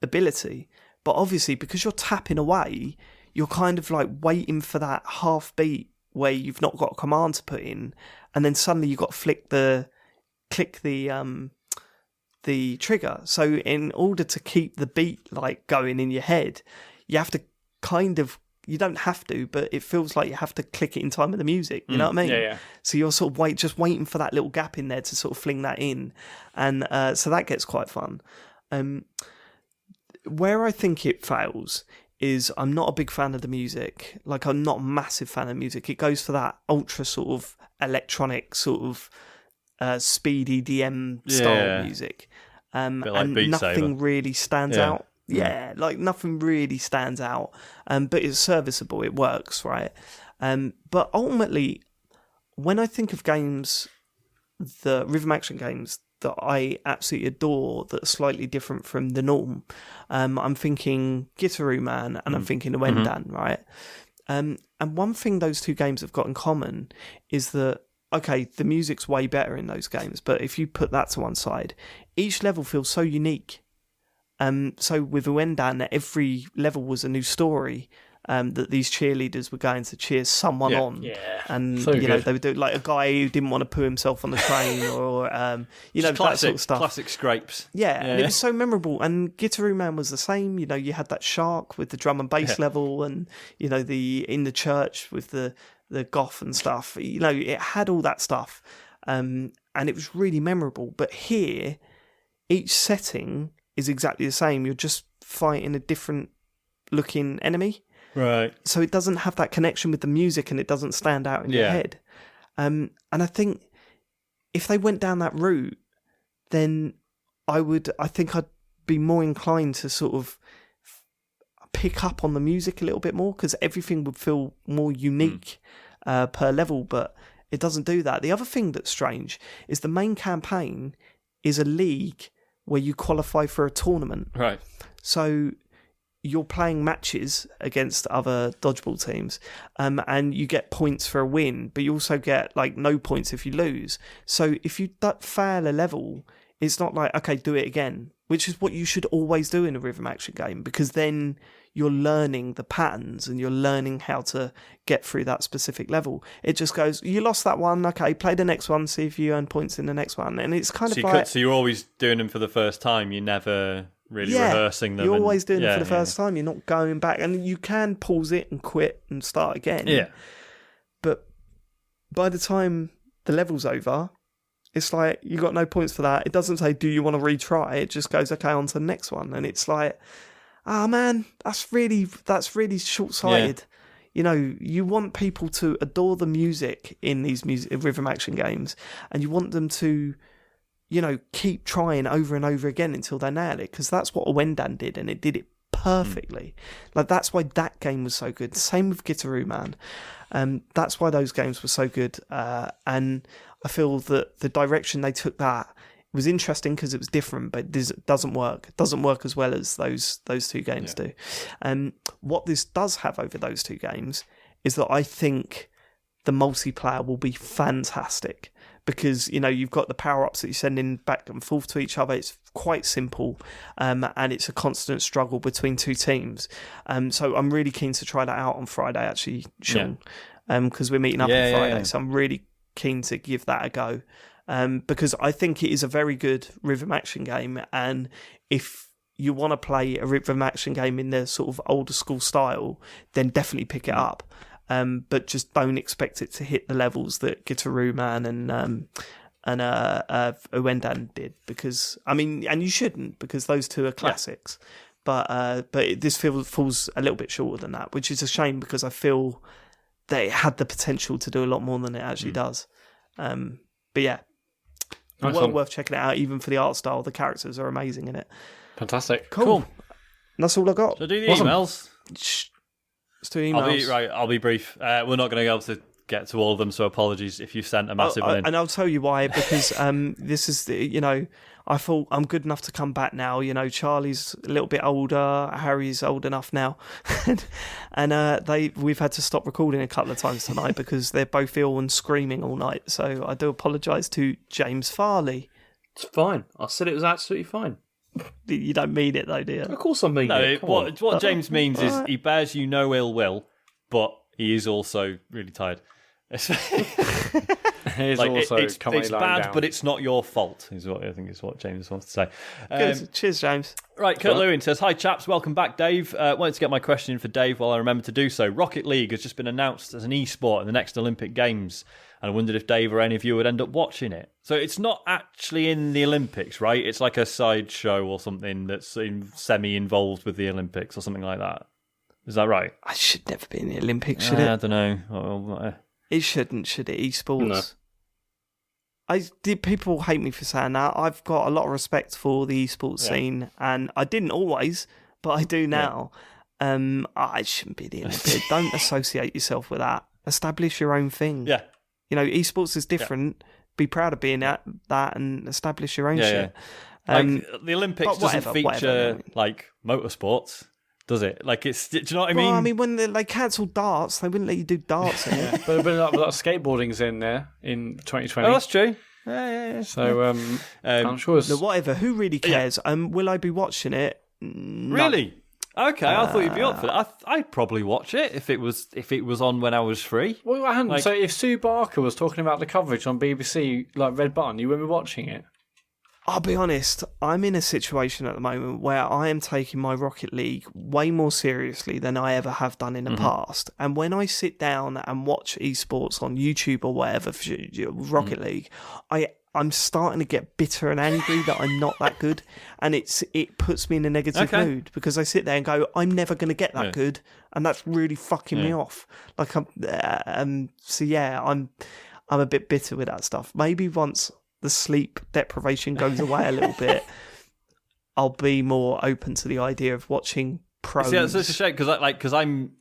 Speaker 1: ability. But obviously, because you're tapping away, you're kind of like waiting for that half beat where you've not got a command to put in, and then suddenly you've got to click the trigger. So in order to keep the beat like going in your head, you have to you don't have to, but it feels like you have to click it in time with the music. You know what I mean?
Speaker 4: Yeah.
Speaker 1: So you're sort of just waiting for that little gap in there to sort of fling that in. And so that gets quite fun. Where I think it fails is I'm not a big fan of the music. Like, I'm not a massive fan of music. It goes for that ultra sort of electronic sort of speed EDM style music.
Speaker 3: Bit like
Speaker 1: and
Speaker 3: Beat
Speaker 1: nothing
Speaker 3: Saber.
Speaker 1: really stands out. Yeah, like nothing really stands out, but it's serviceable, it works, right? But ultimately, when I think of games, the rhythm action games that I absolutely adore that are slightly different from the norm, I'm thinking Gitaroo Man and I'm thinking Wendan, right? And one thing those two games have got in common is that, okay, the music's way better in those games, but if you put that to one side, each level feels so unique. So with Wendan, every level was a new story that these cheerleaders were going to cheer someone on.
Speaker 4: Yeah.
Speaker 1: And,
Speaker 4: So
Speaker 1: you know,
Speaker 4: good.
Speaker 1: they would do like a guy who didn't want to poo himself on the train or, you know, that sort of stuff.
Speaker 3: Classic scrapes.
Speaker 1: Yeah, and it was so memorable. And Gitaroo Man was the same. You know, you had that shark with the drum and bass level, and, you know, in the church with the goth and stuff. You know, it had all that stuff. And it was really memorable. But here, each setting is exactly the same. You're just fighting a different looking enemy.
Speaker 3: Right.
Speaker 1: So it doesn't have that connection with the music and it doesn't stand out in your head. And I think if they went down that route, then I think I'd be more inclined to sort of pick up on the music a little bit more, because everything would feel more unique per level, but it doesn't do that. The other thing that's strange is the main campaign is a league where you qualify for a tournament.
Speaker 3: Right.
Speaker 1: So you're playing matches against other dodgeball teams, and you get points for a win, but you also get like no points if you lose. So if you fail a level, it's not like, okay, do it again, which is what you should always do in a rhythm action game, because then you're learning the patterns and you're learning how to get through that specific level. It just goes, you lost that one, okay, play the next one, see if you earn points in the next one. And it's kind of like...
Speaker 3: So you're always doing them for the first time, you're never really rehearsing them.
Speaker 1: You're always doing it for the first time, you're not going back. And you can pause it and quit and start again.
Speaker 3: Yeah.
Speaker 1: But by the time the level's over, it's like, you got no points for that. It doesn't say, do you want to retry? It just goes, okay, on to the next one. And it's like... man, that's really short-sighted. Yeah. You know, you want people to adore the music in these rhythm action games, and you want them to, you know, keep trying over and over again until they nail it, because that's what Wendan did, and it did it perfectly. Like, that's why that game was so good. Same with Gitaroo Man. That's why those games were so good. And I feel that the direction they took that was interesting because it was different, but this doesn't work. It doesn't work as well as those two games do. What this does have over those two games is that I think the multiplayer will be fantastic, because you've got the power ups that you're sending back and forth to each other. It's quite simple, and it's a constant struggle between two teams. So I'm really keen to try that out on Friday, actually, Sean, because we're meeting up on Friday. So I'm really keen to give that a go, because I think it is a very good rhythm action game, and if you want to play a rhythm action game in the sort of older school style, then definitely pick it up. But just don't expect it to hit the levels that Gitaru Man and Uendan did, because and you shouldn't, because those two are classics. But this falls a little bit shorter than that, which is a shame, because I feel that it had the potential to do a lot more than it actually does. But yeah, well worth checking it out, even for the art style. The characters are amazing in it.
Speaker 4: Fantastic.
Speaker 1: Cool. That's all I got.
Speaker 3: So do the emails.
Speaker 1: Let's do emails.
Speaker 3: I'll be brief. We're not going to be able to get to all of them, so apologies if you've sent a massive one in.
Speaker 1: And I'll tell you why, because this is, I thought I'm good enough to come back now. Charlie's a little bit older, Harry's old enough now, and we've had to stop recording a couple of times tonight because they're both ill and screaming all night. So I do apologise to James Farley.
Speaker 2: It's fine. I said it was absolutely fine.
Speaker 1: You don't mean it though, do you?
Speaker 2: Of course I mean it.
Speaker 3: What James means is he bears you no ill will, but he is also really tired.
Speaker 4: He's also
Speaker 3: it's
Speaker 4: currently lying
Speaker 3: bad,
Speaker 4: down.
Speaker 3: but it's not your fault, is what I think is what James wants to say.
Speaker 1: Good. Cheers, James.
Speaker 3: Right, Kurt Lewin says, "Hi chaps, welcome back, Dave. Wanted to get my question in for Dave while I remember to do so. Rocket League has just been announced as an e-sport in the next Olympic Games, and I wondered if Dave or any of you would end up watching it. So it's not actually in the Olympics, right? It's like a side show or something that's semi-involved with the Olympics or something like that. Is that right?
Speaker 1: I should never be in the Olympics, should it?
Speaker 3: I don't know.
Speaker 1: It shouldn't, should it? Esports.
Speaker 2: No.
Speaker 1: People hate me for saying that. I've got a lot of respect for the esports scene, and I didn't always, but I do now. I shouldn't be the Olympics. Don't associate yourself with that. Establish your own thing.
Speaker 3: Yeah.
Speaker 1: Esports is different. Be proud of being at that and establish your own shit.
Speaker 3: The Olympics doesn't feature like motorsports, does it? Like, do you know what I mean?
Speaker 1: Well, I mean, when they cancelled darts, they wouldn't let you do darts in it.
Speaker 4: But a lot of skateboarding's in there in 2020.
Speaker 3: Oh, that's true. Yeah.
Speaker 4: So I'm sure it's...
Speaker 1: whatever. Who really cares? Will I be watching it? No.
Speaker 3: Really? Okay, I thought you'd be up for that. I'd probably watch it if it was on when I was free.
Speaker 4: Well, I hadn't. So if Sue Barker was talking about the coverage on BBC, like Red Button, you wouldn't be watching it?
Speaker 1: I'll be honest, I'm in a situation at the moment where I am taking my Rocket League way more seriously than I ever have done in the past. And when I sit down and watch esports on YouTube or whatever for Rocket League, I'm starting to get bitter and angry that I'm not that good, and it puts me in a negative mood, because I sit there and go, I'm never going to get that good, and that's really fucking me off. Like I'm a bit bitter with that stuff. Maybe once the sleep deprivation goes away a little bit, I'll be more open to the idea of watching pros.
Speaker 3: Yeah, it's such a shame because I'm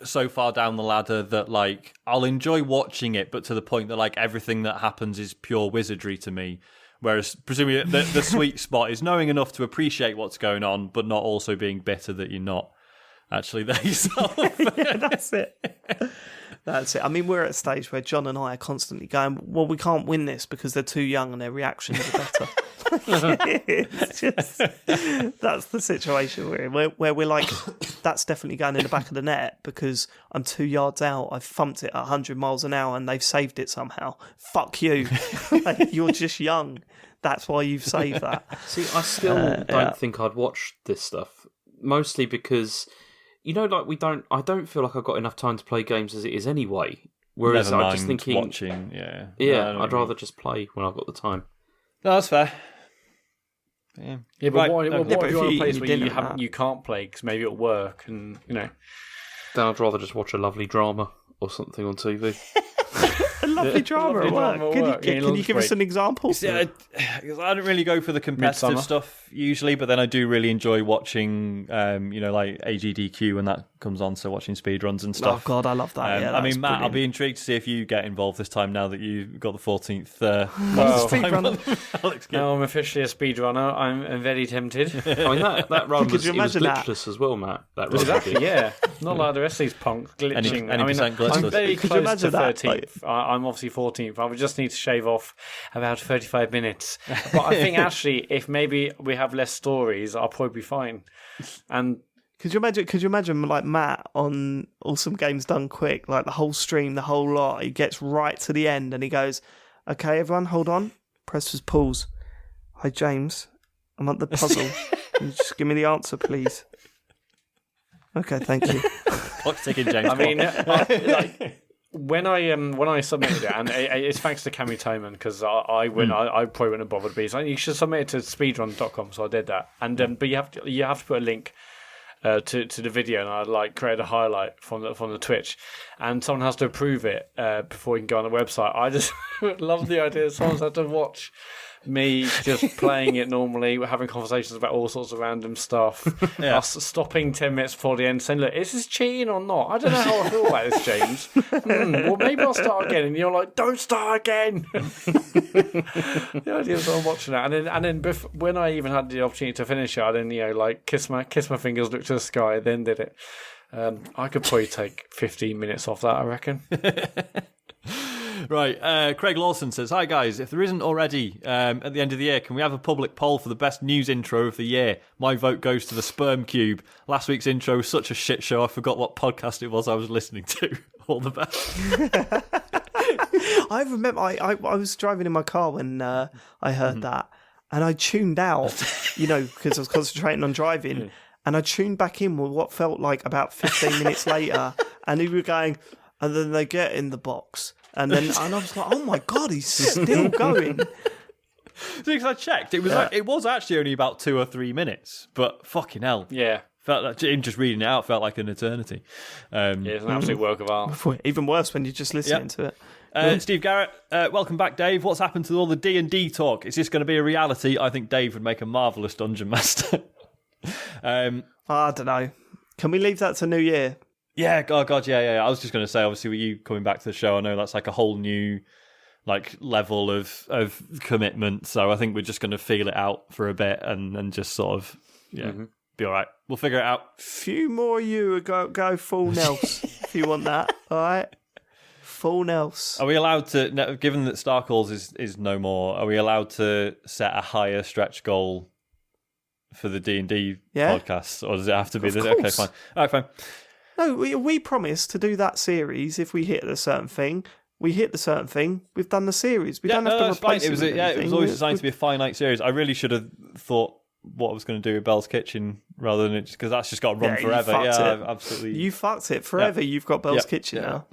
Speaker 3: so far down the ladder that I'll enjoy watching it, but to the point that everything that happens is pure wizardry to me. Whereas presumably the sweet spot is knowing enough to appreciate what's going on, but not also being bitter that you're not actually there yourself.
Speaker 1: Yeah, that's it. That's it. I mean, we're at a stage where John and I are constantly going, well, we can't win this because they're too young and their reactions are better. It's just, that's the situation we're in, where we're like, that's definitely going in the back of the net because I'm 2 yards out, I've thumped it at 100 miles an hour and they've saved it somehow. Fuck you. You're just young. That's why you've saved that.
Speaker 2: See, I still don't think I'd watch this stuff, mostly because... I don't feel like I've got enough time to play games as it is anyway. Whereas I'm just thinking...
Speaker 3: watching,
Speaker 2: I'd rather just play when I've got the time.
Speaker 3: No, that's fair.
Speaker 4: Yeah, but what if you want a place where you can't play because maybe at work and,
Speaker 2: Then I'd rather just watch a lovely drama or something on TV.
Speaker 1: A lovely drama at work. Can you give us an example?
Speaker 3: I don't really go for the competitive stuff usually, but then I do really enjoy watching, like AGDQ and that comes on, so watching speedruns and stuff.
Speaker 1: Oh God, I love that.
Speaker 3: I mean, Matt, brilliant. I'll be intrigued to see if you get involved this time now that you've got the 14th.
Speaker 4: Alex, now I'm officially a speedrunner. I'm very tempted.
Speaker 2: I mean, that run was glitchless as well, Matt. That run
Speaker 4: exactly, yeah. Not like the rest of these punks glitching.
Speaker 3: Any glitchless.
Speaker 4: I'm very close to 13th. I'm obviously 14th. I would just need to shave off about 35 minutes. But I think actually, if maybe we have less stories, I'll probably be fine. And
Speaker 1: Could you imagine like Matt on Awesome Games Done Quick, like the whole stream, the whole lot, he gets right to the end and he goes, okay, everyone, hold on. Press pause. Hi, James. I'm at the puzzle. Can you just give me the answer, please? Okay, thank you.
Speaker 3: Clock's ticking, James.
Speaker 4: I mean, when I submitted it, and it's thanks to Cammy Toman, because I probably wouldn't have bothered. But you should submit it to speedrun.com, so I did that. And but you have to put a link to the video, and I create a highlight from the Twitch, and someone has to approve it before you can go on the website. I just love the idea that someone's had to watch me just playing it normally, we're having conversations about all sorts of random stuff, us stopping 10 minutes before the end saying, look, is this cheating or not? I don't know how I feel about this, James. Well, maybe I'll start again. And you're like, don't start again. The idea is I'm watching that. And then when I even had the opportunity to finish it, I then, kiss my fingers, look to the sky, then did it. I could probably take 15 minutes off that, I reckon.
Speaker 3: Right, Craig Lawson says, hi guys, if there isn't already at the end of the year, can we have a public poll for the best news intro of the year? My vote goes to the Sperm Cube. Last week's intro was such a shit show, I forgot what podcast it was I was listening to. All the best.
Speaker 1: I remember I was driving in my car when I heard that, and I tuned out, because I was concentrating on driving, and I tuned back in with what felt like about 15 minutes later, and he was going, and then they get in the box. And I was like, oh my God, he's still going.
Speaker 3: Because I checked, it was actually only about 2 or 3 minutes, but fucking hell.
Speaker 4: Yeah.
Speaker 3: Felt like, him just reading it out felt like an eternity.
Speaker 4: It's an absolute work of art.
Speaker 1: Even worse when you're just listening to it.
Speaker 3: Steve Garrett, welcome back, Dave. What's happened to all the D&D talk? Is this going to be a reality? I think Dave would make a marvellous dungeon master.
Speaker 1: I don't know. Can we leave that to New Year?
Speaker 3: Yeah, God, yeah. I was just going to say, obviously, with you coming back to the show, I know that's like a whole new level of commitment. So I think we're just going to feel it out for a bit and just sort of be all right. We'll figure it out.
Speaker 1: Few more you go full Nels if you want that. All right, full Nels.
Speaker 3: Are we allowed to? Given that Star Calls is no more, are we allowed to set a higher stretch goal for the D&D podcast, or does it have to be this? Okay, fine. All right, fine.
Speaker 1: No, we promised to do that series if we hit a certain thing. We hit the certain thing. We've done the series. We don't have to replace it.
Speaker 3: It was always designed to be a finite series. I really should have thought what I was going to do with Bell's Kitchen rather than it, because that's just got to run forever. Absolutely.
Speaker 1: You fucked it forever. Yeah. You've got Bell's Kitchen now.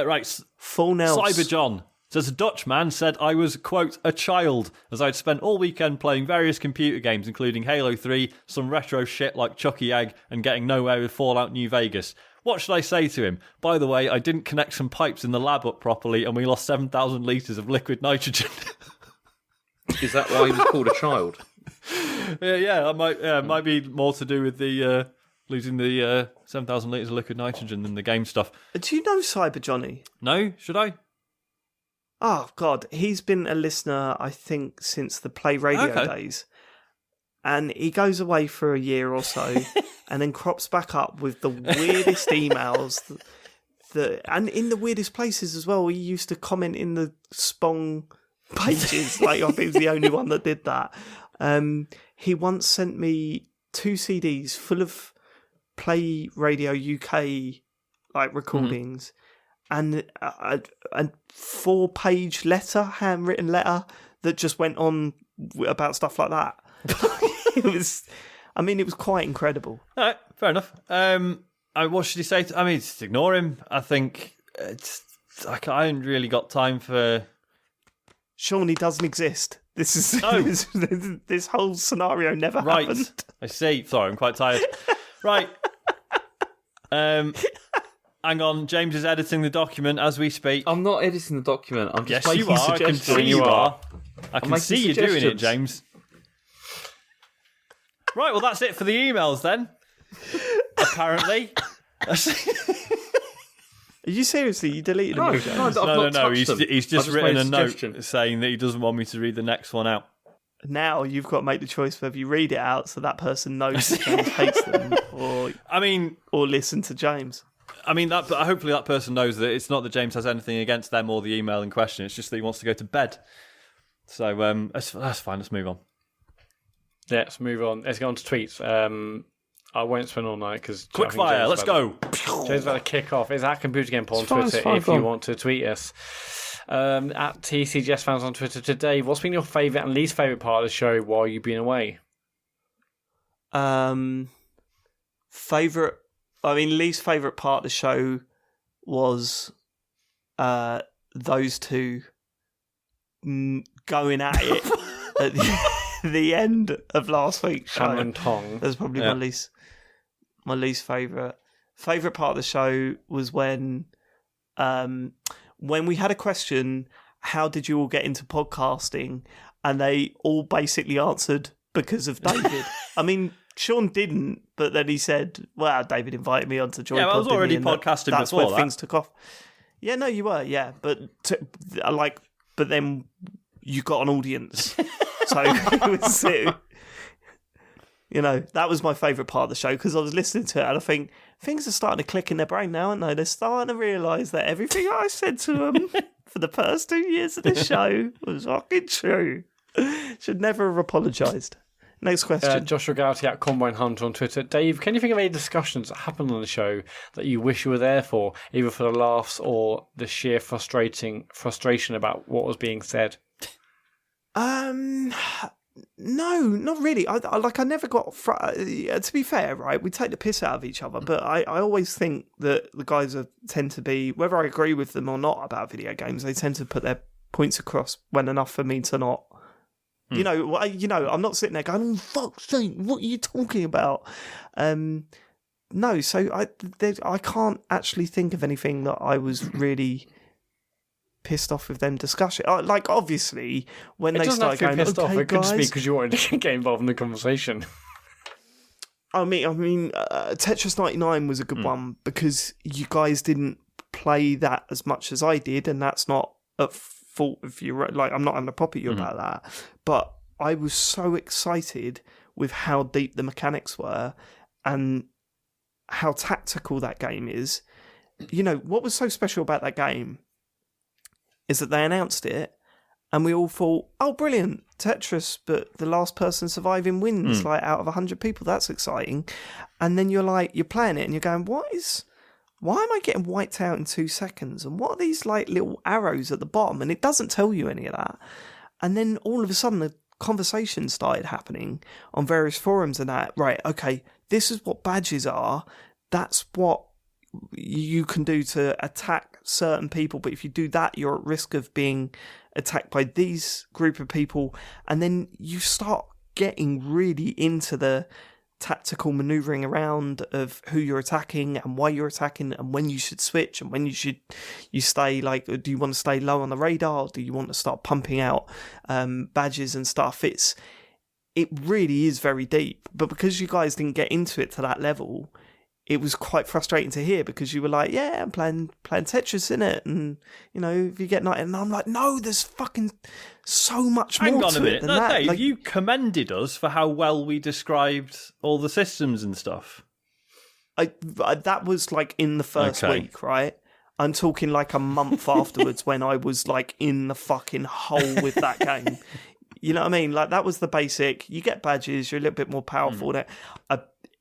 Speaker 3: Right.
Speaker 1: Full Nels.
Speaker 3: Cyber John says a Dutch man said I was, quote, a child, as I'd spent all weekend playing various computer games, including Halo 3, some retro shit like Chucky Egg, and getting nowhere with Fallout New Vegas. What should I say to him? By the way, I didn't connect some pipes in the lab up properly, and we lost 7,000 litres of liquid nitrogen.
Speaker 2: Is that why he was called a child?
Speaker 3: It might be more to do with the losing the 7,000 litres of liquid nitrogen than the game stuff.
Speaker 1: Do you know Cyber Johnny?
Speaker 3: No, should I?
Speaker 1: Oh, God. He's been a listener, I think, since the Play Radio days. And he goes away for a year or so and then crops back up with the weirdest emails. And in the weirdest places as well. He used to comment in the Spong pages. I think he was the only one that did that. He once sent me 2 CDs full of Play Radio UK recordings. And a 4-page letter, handwritten letter, that just went on about stuff like that. It was quite incredible.
Speaker 3: All right, fair enough. What should he say? Just ignore him. I think I haven't really got time for.
Speaker 1: Sean, he doesn't exist. This is this whole scenario never happened.
Speaker 3: I see. Sorry, I'm quite tired. Right. Hang on, James is editing the document as we speak.
Speaker 2: I'm not editing the document. I'm just making
Speaker 3: you are. I can see you are. I can see you doing it, James. Right, well, that's it for the emails then. Apparently.
Speaker 1: Are you seriously? You deleted them?
Speaker 2: No,
Speaker 1: James?
Speaker 2: no, I've
Speaker 3: No.
Speaker 2: not touched them.
Speaker 3: He's
Speaker 2: I've
Speaker 3: just written
Speaker 2: made
Speaker 3: a note
Speaker 2: suggestion.
Speaker 3: saying that he doesn't want me to read the next one out.
Speaker 1: Now you've got to make the choice whether you read it out so that person knows that James hates them, or listen to James.
Speaker 3: I mean, hopefully that person knows that it's not that James has anything against them or the email in question. It's just that he wants to go to bed. So that's fine. Let's move on.
Speaker 4: Yeah, let's move on. Let's go on to tweets. I won't spend all night because
Speaker 3: Quickfire, let's go.
Speaker 4: James about to kick off. It's at Computer Game Pod on
Speaker 1: fine,
Speaker 4: Twitter
Speaker 1: it's fine,
Speaker 4: if
Speaker 1: go
Speaker 4: you
Speaker 1: on.
Speaker 4: want to tweet us. At TCGS fans on Twitter today. What's been your favourite and least favourite part of the show while you've been away?
Speaker 1: Least favourite part of the show was those two going at it at the end of last week's show.
Speaker 4: Hammer and Tong.
Speaker 1: That's probably my least favourite. Favourite part of the show was when we had a question, how did you all get into podcasting? And they all basically answered because of David. I mean, Sean didn't, but then he said, well, David invited me on to join.
Speaker 3: Yeah, I was already podcasting
Speaker 1: that's
Speaker 3: before
Speaker 1: where
Speaker 3: that.
Speaker 1: things took off. Yeah, no, you were, yeah. But then you got an audience. So it was, that was my favourite part of the show because I was listening to it and I think things are starting to click in their brain now, aren't they? They're starting to realise that everything I said to them for the first 2 years of this show was fucking true. Should never have apologised. Next question.
Speaker 4: Joshua Gouty at Combine Hunter on Twitter. Dave, can you think of any discussions that happened on the show that you wish you were there for, either for the laughs or the sheer frustration about what was being said?
Speaker 1: No, not really. I never got... to be fair, right, we take the piss out of each other, but I always think that the guys tend to be, whether I agree with them or not about video games, they tend to put their points across well enough for me to not... I'm not sitting there going, oh, fuck's sake, what are you talking about? No, so I can't actually think of anything that I was really pissed off with them discussing. Like, obviously, when they started going,
Speaker 4: pissed off.
Speaker 1: okay,
Speaker 4: It could just be
Speaker 1: guys...
Speaker 4: because you wanted to get involved in the conversation.
Speaker 1: I mean, Tetris 99 was a good one because you guys didn't play that as much as I did, and that's not at fault of you. Like, I'm not having a pop at you about that, but I was so excited with how deep the mechanics were and how tactical that game is. What was so special about that game is that they announced it and we all thought, oh, brilliant, Tetris, but the last person surviving wins, like out of 100 people. That's exciting. And then you're playing it and you're going, why am I getting wiped out in 2 seconds? And what are these like little arrows at the bottom? And it doesn't tell you any of that. And then all of a sudden the conversation started happening on various forums and that, right, okay, this is what badges are. That's what you can do to attack certain people. But if you do that, you're at risk of being attacked by these group of people. And then you start getting really into the tactical maneuvering around of who you're attacking and why you're attacking and when you should switch and when you stay, like, do you want to stay low on the radar? Do you want to start pumping out badges and stuff? It really is very deep, but because you guys didn't get into it to that level, it was quite frustrating to hear because you were like, yeah, I'm playing Tetris in it, and if you get night, and I'm like, no, there's fucking so much more to it.
Speaker 3: Hang on a minute,
Speaker 1: than that.
Speaker 3: Dave,
Speaker 1: Like,
Speaker 3: you commended us for how well we described all the systems and stuff.
Speaker 1: that was like in the first week, right? I'm talking like a month afterwards when I was like in the fucking hole with that game. You know what I mean? Like, that was the basic. You get badges, you're a little bit more powerful.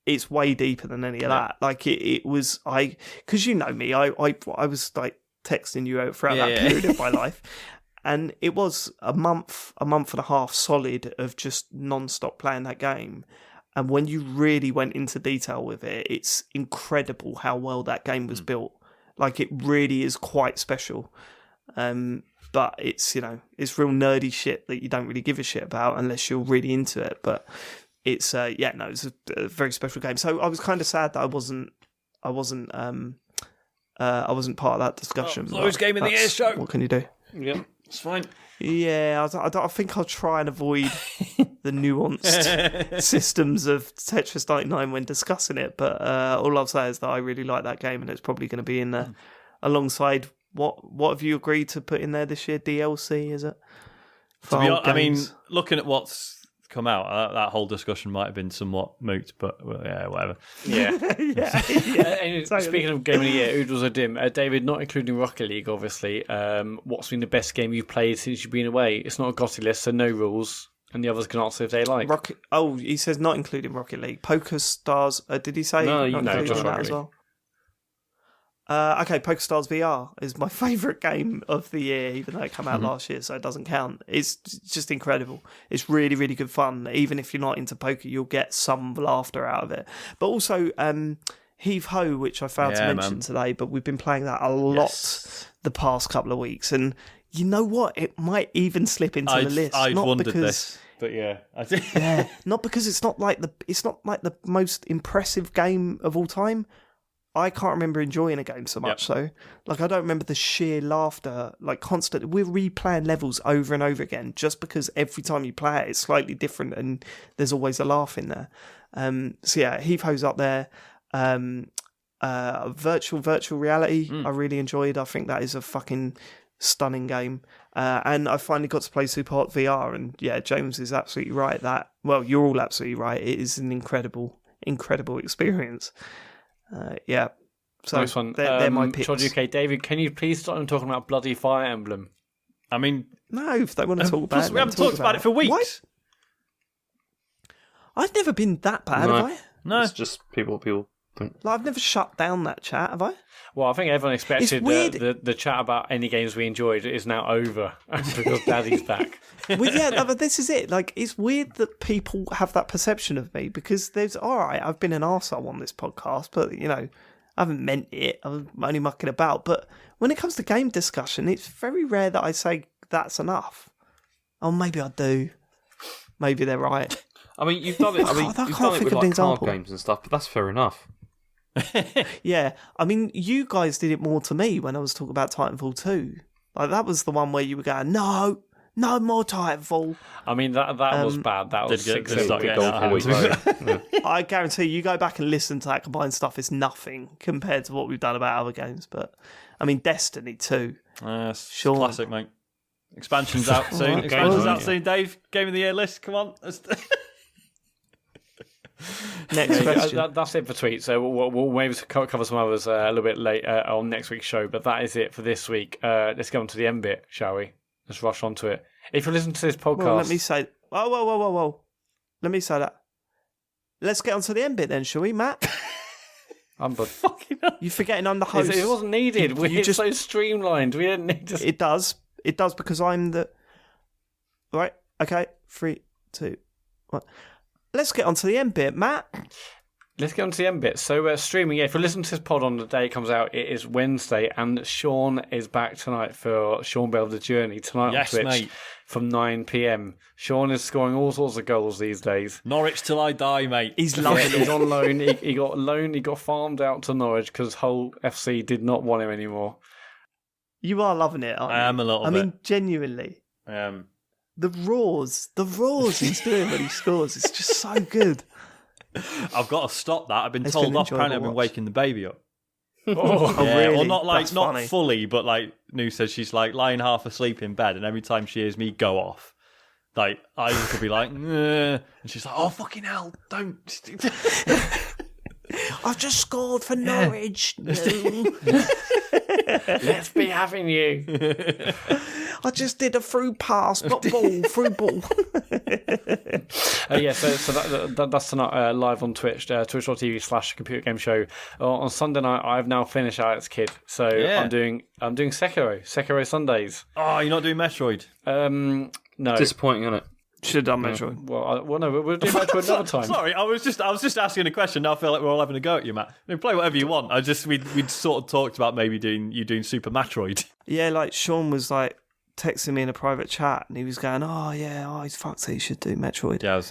Speaker 1: It's way deeper than any of that. Like, it was, because you know me, I was like texting you out throughout that period of my life. And it was a month and a half solid of just non-stop playing that game. And when you really went into detail with it, it's incredible how well that game was built. Like, it really is quite special. But it's, it's real nerdy shit that you don't really give a shit about unless you're really into it. But it's, it's a very special game. So I was kind of sad that I wasn't part of that discussion.
Speaker 3: Lowest game in the year show.
Speaker 1: What can you do?
Speaker 2: Yeah.
Speaker 3: It's fine.
Speaker 1: Yeah, I think I'll try and avoid the nuanced systems of Tetris 99 when discussing it. But all I'll say is that I really like that game, and it's probably going to be in there alongside what have you agreed to put in there this year? DLC, is it?
Speaker 3: To be honest, I mean, looking at what's come out, that whole discussion might have been somewhat moot, but well, yeah, whatever.
Speaker 4: Yeah.
Speaker 1: Exactly.
Speaker 4: Speaking of Game of the Year, Oodles or Dim, David, not including Rocket League, obviously, what's been the best game you've played since you've been away? It's not a GOTY list, so no rules, and the others can answer if they like.
Speaker 1: He says not including Rocket League. Poker Stars, did he say?
Speaker 4: No,
Speaker 1: that
Speaker 4: just Rocket
Speaker 1: as
Speaker 4: League.
Speaker 1: well? Okay, Poker Stars VR is my favourite game of the year, even though it came out last year, so it doesn't count. It's just incredible. It's really, really good fun. Even if you're not into poker, you'll get some laughter out of it. But also, Heave Ho, which I failed to mention today, but we've been playing that a lot the past couple of weeks. And you know what? It might even slip into the list.
Speaker 3: I'd
Speaker 1: not
Speaker 3: wondered
Speaker 1: because,
Speaker 3: this, but yeah, I did.
Speaker 1: Yeah, not because it's not like the most impressive game of all time. I can't remember enjoying a game so much. So, like, I don't remember the sheer laughter, like, constantly. We're replaying levels over and over again just because every time you play it, it's slightly different and there's always a laugh in there. So, yeah, Heave Ho's up there. Virtual reality, I really enjoyed. I think that is a fucking stunning game. And I finally got to play Super Hot VR. And, yeah, James is absolutely right. You're all absolutely right. It is an incredible, incredible experience. Yeah, so
Speaker 4: nice one.
Speaker 1: They're my picks.
Speaker 4: UK, David, can you please start talking about bloody Fire Emblem?
Speaker 3: I mean,
Speaker 1: no, if they want to talk about it,
Speaker 3: we haven't talked about it for weeks.
Speaker 1: What? I've never been that bad, have I?
Speaker 2: No, it's just people don't.
Speaker 1: Like, I've never shut down that chat, have I?
Speaker 4: Well, I think everyone expected the chat about any games we enjoyed is now over because Daddy's back.
Speaker 1: Well, yeah, but this is it. Like, it's weird that people have that perception of me because I've been an arsehole on this podcast, but, you know, I haven't meant it. I'm only mucking about. But when it comes to game discussion, it's very rare that I say that's enough. Oh, maybe I do. Maybe they're right.
Speaker 2: I mean, you've done it. I mean, you've done it with like card games and stuff, but that's fair enough.
Speaker 1: Yeah, I mean, you guys did it more to me when I was talking about Titanfall 2. Like, that was the one where you were going, no more Titanfall.
Speaker 4: I mean, that was bad. That was 6
Speaker 1: I guarantee you go back and listen to that combined stuff, it's nothing compared to what we've done about other games. But, I mean, Destiny 2.
Speaker 3: Sure. Classic, mate. Expansion's out soon. Expansion's out soon, Dave. Game of the Year list, come on.
Speaker 1: Next question.
Speaker 4: That's it for tweets. So we'll maybe cover some others a little bit later on next week's show. But that is it for this week. Let's go on to the end bit, shall we? Let's rush on to it. If you listen to this podcast,
Speaker 1: well, let me say. Whoa! Let me say that. Let's get on to the end bit then, shall we, Matt?
Speaker 4: I'm fucking.
Speaker 1: You're forgetting I'm the host.
Speaker 4: It wasn't needed. We're just so streamlined. We didn't need to.
Speaker 1: It does because I'm the. Right. Okay. 3, 2, 1. Let's get on to the end bit, Matt.
Speaker 4: Let's get on to the end bit. So streaming, if you listen to this pod on the day it comes out, it is Wednesday, and Sean is back tonight for Sean Bell The Journey tonight on Twitch, mate. From 9 p.m. Sean is scoring all sorts of goals these days.
Speaker 3: Norwich till I die, mate.
Speaker 1: He's loving it.
Speaker 4: He's on loan. He got loaned. He got farmed out to Norwich because Hull FC did not want him anymore.
Speaker 1: You are loving it, aren't you?
Speaker 3: I am a little bit.
Speaker 1: I mean, genuinely.
Speaker 3: I am.
Speaker 1: The roars he's doing when he scores, it's just so good.
Speaker 3: I've got to stop that. I've been told off. Apparently, I've been waking the baby up.
Speaker 1: Oh, really?
Speaker 3: Well, not
Speaker 1: funny.
Speaker 3: fully, but like Nu says, she's like lying half asleep in bed, and every time she hears me go off, like I could be like, and she's like, "Oh fucking hell, don't!"
Speaker 1: I've just scored for Norwich.
Speaker 4: Let's be having you.
Speaker 1: I just did a through pass, not ball, through ball.
Speaker 4: So that's tonight live on Twitch, twitch.tv/Computer Game Show. On Sunday night, I've now finished Alex Kidd, so I'm doing Sekiro Sundays.
Speaker 3: Oh, you're not doing Metroid?
Speaker 4: No.
Speaker 2: Disappointing, isn't it?
Speaker 1: Should have done Metroid.
Speaker 4: Well, no, we'll do Metroid another time.
Speaker 3: Sorry, I was just asking a question. Now I feel like we're all having a go at you, Matt. I mean, play whatever you want. We'd sort of talked about maybe doing Super Metroid. Yeah,
Speaker 1: like Sean was like texting me in a private chat, and he was going, he's fucked it. He should do Metroid.
Speaker 3: Yeah,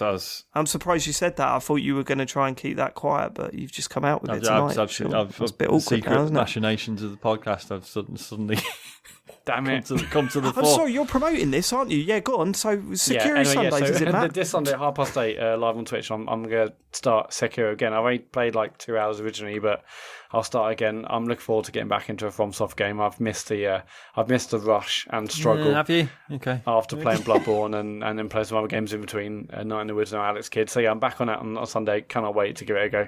Speaker 3: I'm
Speaker 1: surprised you said that. I thought you were going to try and keep that quiet, but you've just come out with it tonight.
Speaker 3: I've
Speaker 1: it's a bit awkward
Speaker 3: secret
Speaker 1: now, isn't it?
Speaker 3: machinations of the podcast. I've suddenly
Speaker 4: Damn it.
Speaker 3: come to the fore.
Speaker 1: I'm sorry, you're promoting this, aren't you? Yeah, go on. So, Sekiro Sundays, is it, Matt?
Speaker 4: This Sunday at 8:30 live on Twitch, I'm going to start Sekiro again. I've only played like 2 hours originally, but I'll start again. I'm looking forward to getting back into a FromSoft game. I've missed the rush and struggle.
Speaker 3: Have you? Okay.
Speaker 4: After playing Bloodborne and then play some other games in between, Night in the Woods and Alex Kidd. So yeah, I'm back on that on Sunday. Cannot wait to give it a go.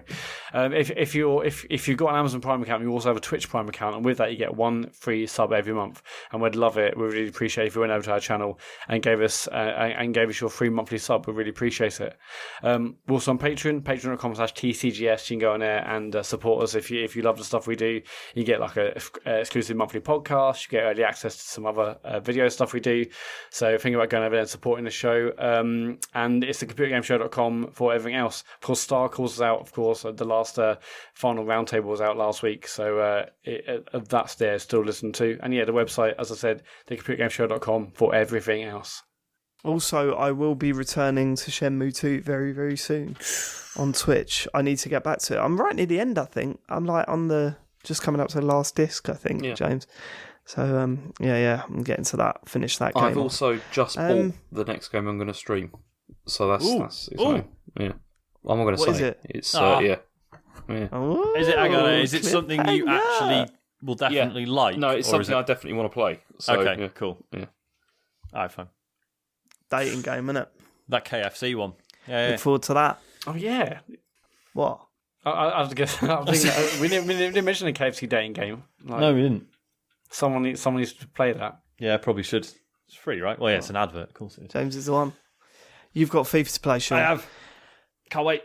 Speaker 4: If you've got an Amazon Prime account, you also have a Twitch Prime account, and with that you get 1 free sub every month. And we'd love it. We'd really appreciate if you went over to our channel and gave us your free monthly sub. We'd really appreciate it. We're also on Patreon, patreon.com/TCGS. You can go on there and support us if you love the stuff we do. You get like a exclusive monthly podcast. You get early access to some other video stuff we do. So think about going over there and supporting the show. And it's thecomputergameshow.com for everything else. Of course, Star Calls is out. Of course, the last final roundtable was out last week. So that's there still listened to. And yeah, the website, as I said, thecomputergameshow.com for everything else.
Speaker 1: Also, I will be returning to Shenmue 2 very, very soon on Twitch. I need to get back to it. I'm right near the end, I think. I'm like just coming up to the last disc, I think, James. So, I'm getting to that, finish that game.
Speaker 2: I've also just bought the next game I'm going to stream. So that's exciting. Yeah. I'm not going to say.
Speaker 1: What is it?
Speaker 2: It's, yeah.
Speaker 1: Oh,
Speaker 3: Is it something you actually will definitely like?
Speaker 2: No, it's something I definitely want to play. So,
Speaker 3: okay, cool.
Speaker 2: Yeah.
Speaker 3: All right, fine.
Speaker 1: Dating game, innit?
Speaker 3: That KFC one. Yeah.
Speaker 1: Look forward to that.
Speaker 4: Oh yeah.
Speaker 1: What?
Speaker 4: I was thinking we didn't mention a KFC dating game. Like,
Speaker 3: No, we didn't.
Speaker 4: Someone needs to play that.
Speaker 3: Yeah, probably should. It's free, right? Well, yeah, it's an advert, of course it is.
Speaker 1: James is the one. You've got FIFA to play, Sean.
Speaker 3: I have. Can't wait.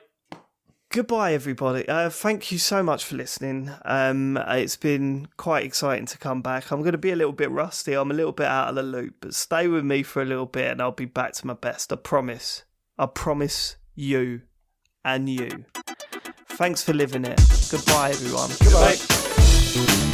Speaker 1: Goodbye, everybody. Thank you so much for listening. It's been quite exciting to come back. I'm going to be a little bit rusty. I'm a little bit out of the loop, but stay with me for a little bit and I'll be back to my best. I promise. I promise you and you. Thanks for living it. Goodbye, everyone.
Speaker 4: Goodbye.